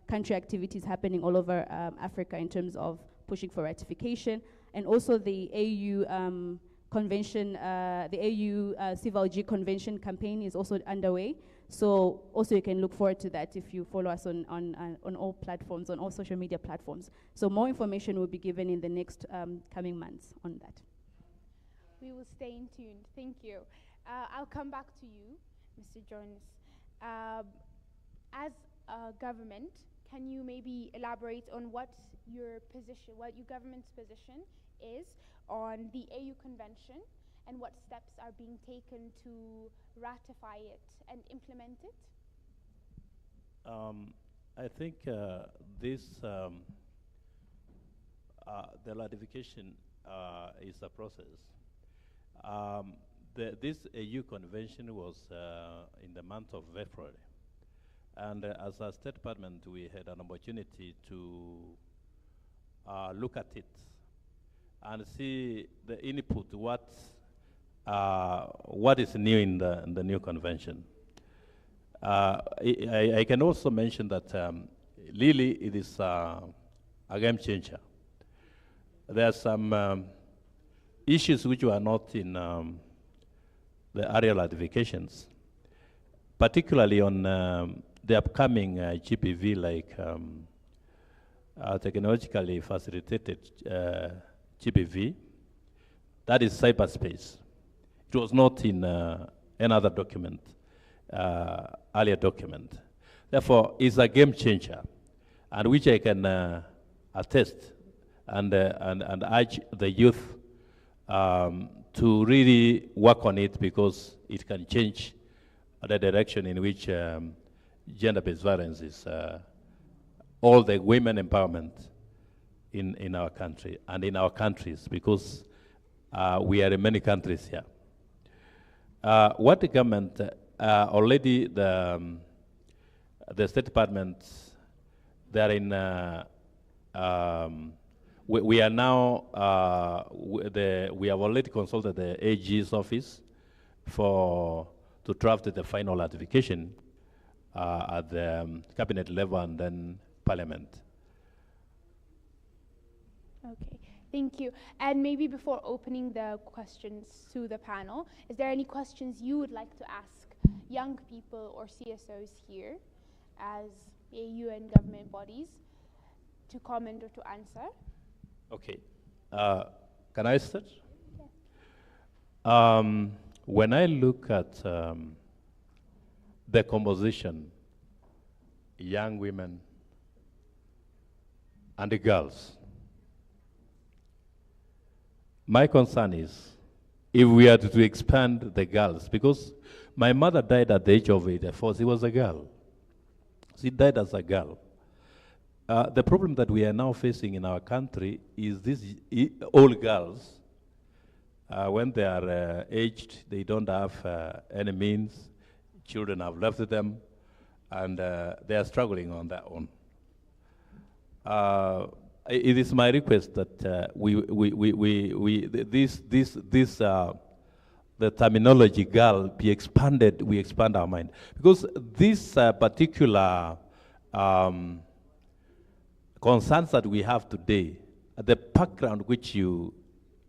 country activities happening all over Africa in terms of pushing for ratification. And also the AU convention, the AU Civil G convention campaign is also underway. So also you can look forward to that if you follow us on all platforms, on all social media platforms. So more information will be given in the next coming months on that. We will stay in tune. Thank you. I'll come back to you, Mr. Jones. As a government, can you maybe elaborate on what your position, what your government's position is on the AU Convention and what steps are being taken to ratify it and implement it? I think the ratification is a process. This AU convention was in the month of February. And as a State Department, we had an opportunity to look at it and see the input, what is new in the new convention. I can also mention that really it is a game changer. There are some issues which were not in the area ratifications, particularly on the upcoming GPV, like technologically facilitated GPV. That is cyberspace. It was not in another document, earlier document. Therefore, it's a game changer, and which I can attest and urge the youth to really work on it, because it can change the direction in which gender-based violence is all the women empowerment in our country and in our countries, because we are in many countries here. What the government already the State Department, they're in. We are now we have already consulted the AG's office to draft the final ratification at the cabinet level and then Parliament. Okay, thank you. And maybe before opening the questions to the panel, is there any questions you would like to ask young people or CSOs here as AU and government bodies to comment or to answer? Okay. Can I start? Yeah. When I look at the composition, young women and the girls, my concern is if we are to expand the girls, because my mother died at the age of 84, she was a girl. She died as a girl. The problem that we are now facing in our country is these old girls, when they are aged, they don't have any means, children have left them, and they are struggling on their own. It is my request that the terminology girl be expanded, we expand our mind. Because this particular concerns that we have today, the background which you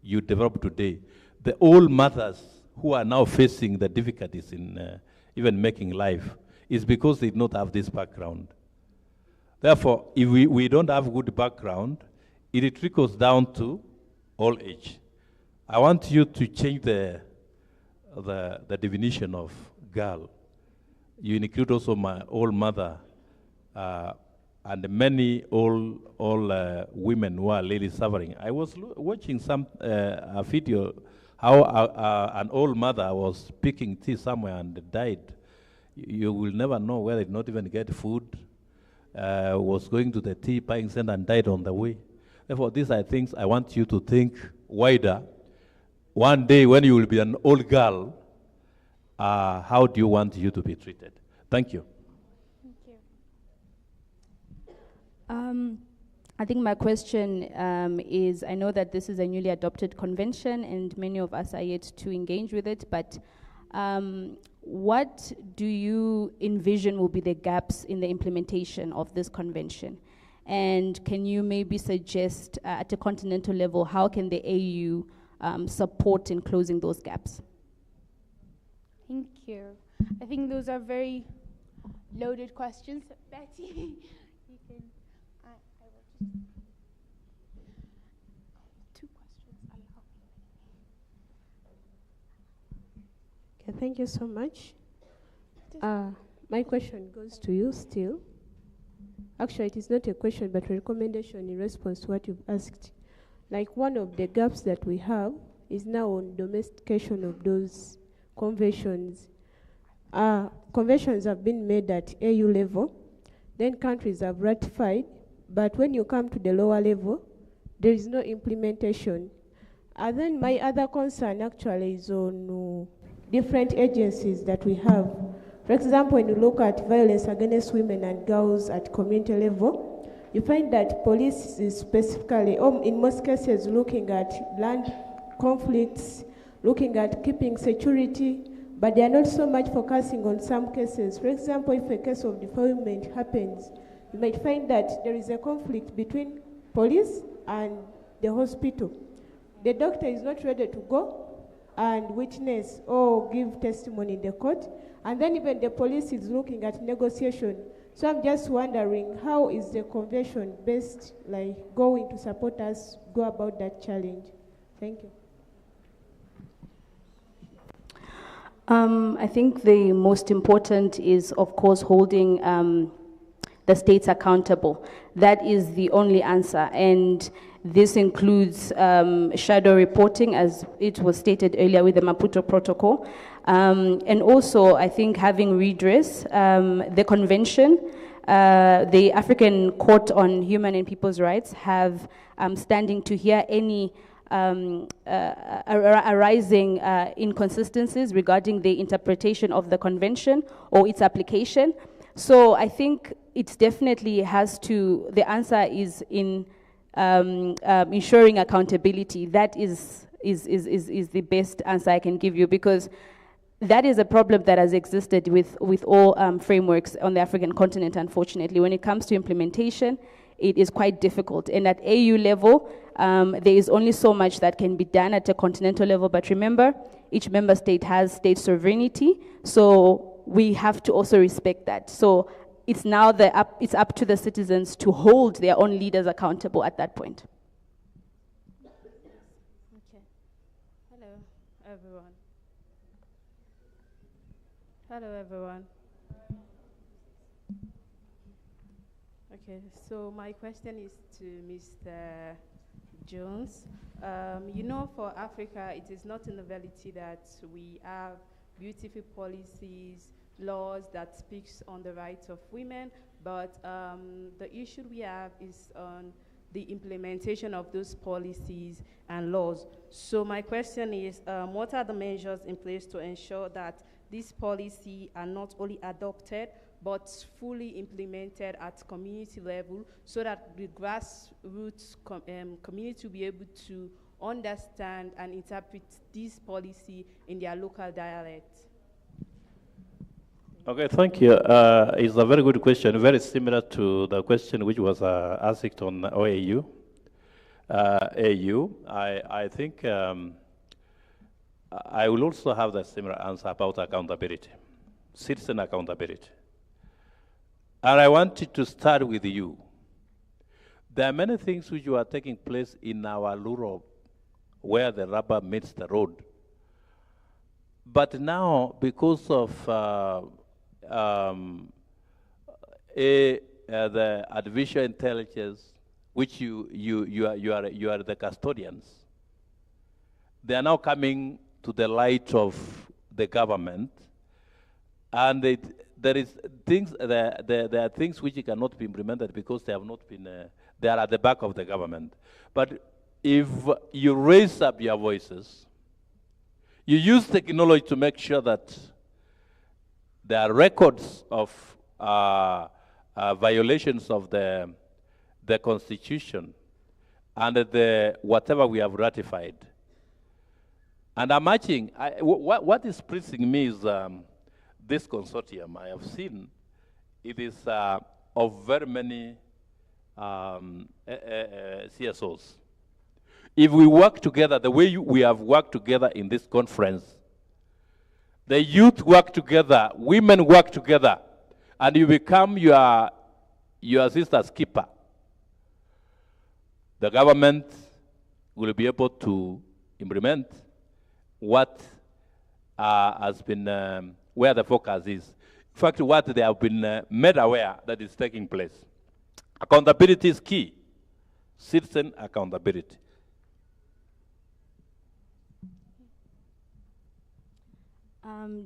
develop today, the old mothers who are now facing the difficulties in even making life, is because they do not have this background. Therefore, if we don't have good background, it trickles down to old age. I want you to change the definition of girl. You include also my old mother, and many old women who are really suffering. I was watching a video how an old mother was picking tea somewhere and died. You will never know whether did not even get food, was going to the tea buying center and died on the way. Therefore, these are things I want you to think wider. One day when you will be an old girl, how do you want you to be treated? Thank you. Thank you. I think my question is, I know that this is a newly adopted convention and many of us are yet to engage with it, but what do you envision will be the gaps in the implementation of this convention? And can you maybe suggest at a continental level, how can the AU support in closing those gaps? Thank you. I think those are very loaded questions. Betty, you can, I will just, two questions, Okay, thank you so much. My question goes to you still. Actually, it is not a question, but a recommendation in response to what you've asked. Like, one of the gaps that we have is now on domestication of those conventions. Conventions have been made at AU level, then countries have ratified, but when you come to the lower level, there is no implementation. And then my other concern actually is on different agencies that we have. For example, when you look at violence against women and girls at community level, you find that police is specifically, in most cases, looking at land conflicts, looking at keeping security, but they are not so much focusing on some cases. For example, if a case of defilement happens, you might find that there is a conflict between police and the hospital. The doctor is not ready to go and witness or give testimony in the court, and then even the police is looking at negotiation. So I'm just wondering, how is the convention best going to support us go about that challenge? Thank you. I think the most important is, of course, holding the states accountable. That is the only answer. And this includes shadow reporting, as it was stated earlier with the Maputo Protocol. And also, I think having redress, the convention, the African Court on Human and People's Rights have standing to hear any arising inconsistencies regarding the interpretation of the convention or its application. So I think it definitely has to, the answer is in ensuring accountability. That is the best answer I can give you, because that is a problem that has existed with all frameworks on the African continent, unfortunately. When it comes to implementation, it is quite difficult. And at AU level, there is only so much that can be done at a continental level. But remember, each member state has state sovereignty, so we have to also respect that. So it's now it's up to the citizens to hold their own leaders accountable at that point. Okay. Hello, everyone. Hello, everyone. Okay, so my question is to Mr. Jones. You know, for Africa, it is not a novelty that we have beautiful policies, laws that speaks on the rights of women, but the issue we have is on the implementation of those policies and laws. So my question is, what are the measures in place to ensure that these policies are not only adopted, but fully implemented at community level, so that the grassroots community will be able to understand and interpret this policy in their local dialect? Okay, thank you. It's a very good question, very similar to the question which was asked on OAU. I think I will also have the similar answer about accountability, citizen accountability. And I wanted to start with you. There are many things which are taking place in our rural, where the rubber meets the road. But now, because of the artificial intelligence, which you are the custodians, they are now coming to the light of the government, and there are things which cannot be implemented because they have not been, they are at the back of the government. But if you raise up your voices, you use technology to make sure that there are records of violations of the the Constitution and the whatever we have ratified. And I'm matching, what is pleasing me is this consortium I have seen. It is of very many CSOs. If we work together the way we have worked together in this conference, the youth work together, women work together, and you become your sister's keeper. The government will be able to implement what has been, where the focus is. In fact, what they have been made aware that is taking place. Accountability is key. Citizen accountability.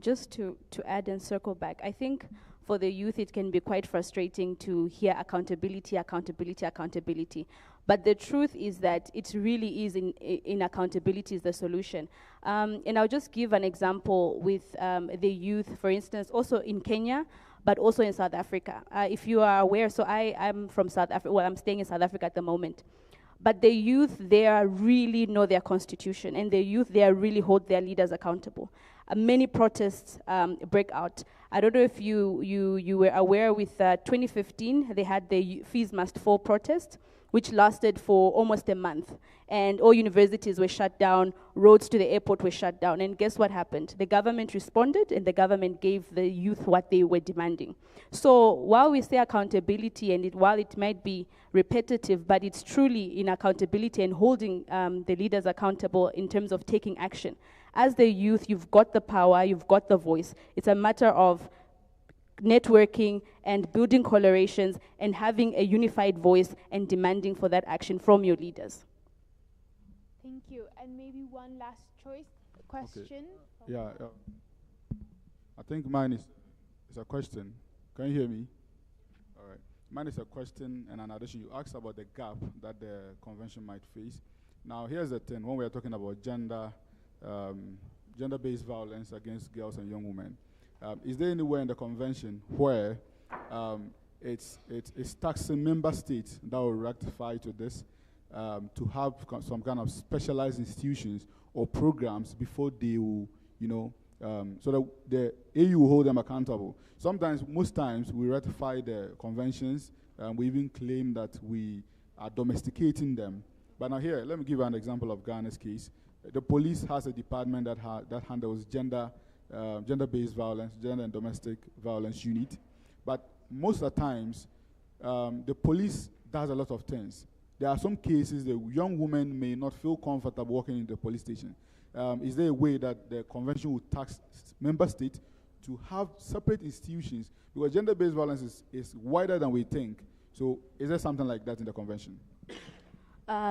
Just to add and circle back, I think for the youth it can be quite frustrating to hear accountability, accountability, accountability. But the truth is that it really is in accountability is the solution. And I'll just give an example with the youth, for instance, also in Kenya, but also in South Africa. If you are aware, so I'm from South Africa, well, I'm staying in South Africa at the moment. But the youth there really know their constitution, and the youth there really hold their leaders accountable. Many protests break out. I don't know if you were aware with 2015, they had the Fees Must Fall protest, which lasted for almost a month. And all universities were shut down, roads to the airport were shut down. And guess what happened? The government responded, and the government gave the youth what they were demanding. So while we say accountability, and while it might be repetitive, but it's truly in accountability and holding the leaders accountable in terms of taking action. As the youth, you've got the power, you've got the voice. It's a matter of networking and building collaborations and having a unified voice and demanding for that action from your leaders. Thank you. And maybe one last question. Okay. Yeah. I think mine is a question. Can you hear me? All right. Mine is a question and an addition. You asked about the gap that the convention might face. Now, here's the thing. When we are talking about gender-based violence against girls and young women, is there anywhere in the convention where it's taxing member states that will rectify to this to have some kind of specialized institutions or programs before they will, so that the AU will hold them accountable? Sometimes, most times, we ratify the conventions, we even claim that we are domesticating them. But now here, let me give you an example of Ghana's case. The police has a department that handles gender-based violence, gender and domestic violence unit. But most of the times, the police does a lot of things. There are some cases that young women may not feel comfortable working in the police station. Is there a way that the convention would tax member states to have separate institutions? Because gender-based violence is wider than we think. So is there something like that in the convention?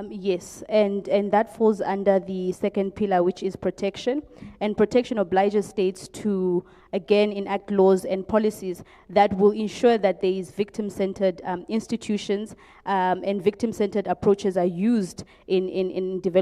Yes, and that falls under the second pillar, which is protection. And protection obliges states to, again, enact laws and policies that will ensure that there is victim-centered institutions and victim-centered approaches are used in development.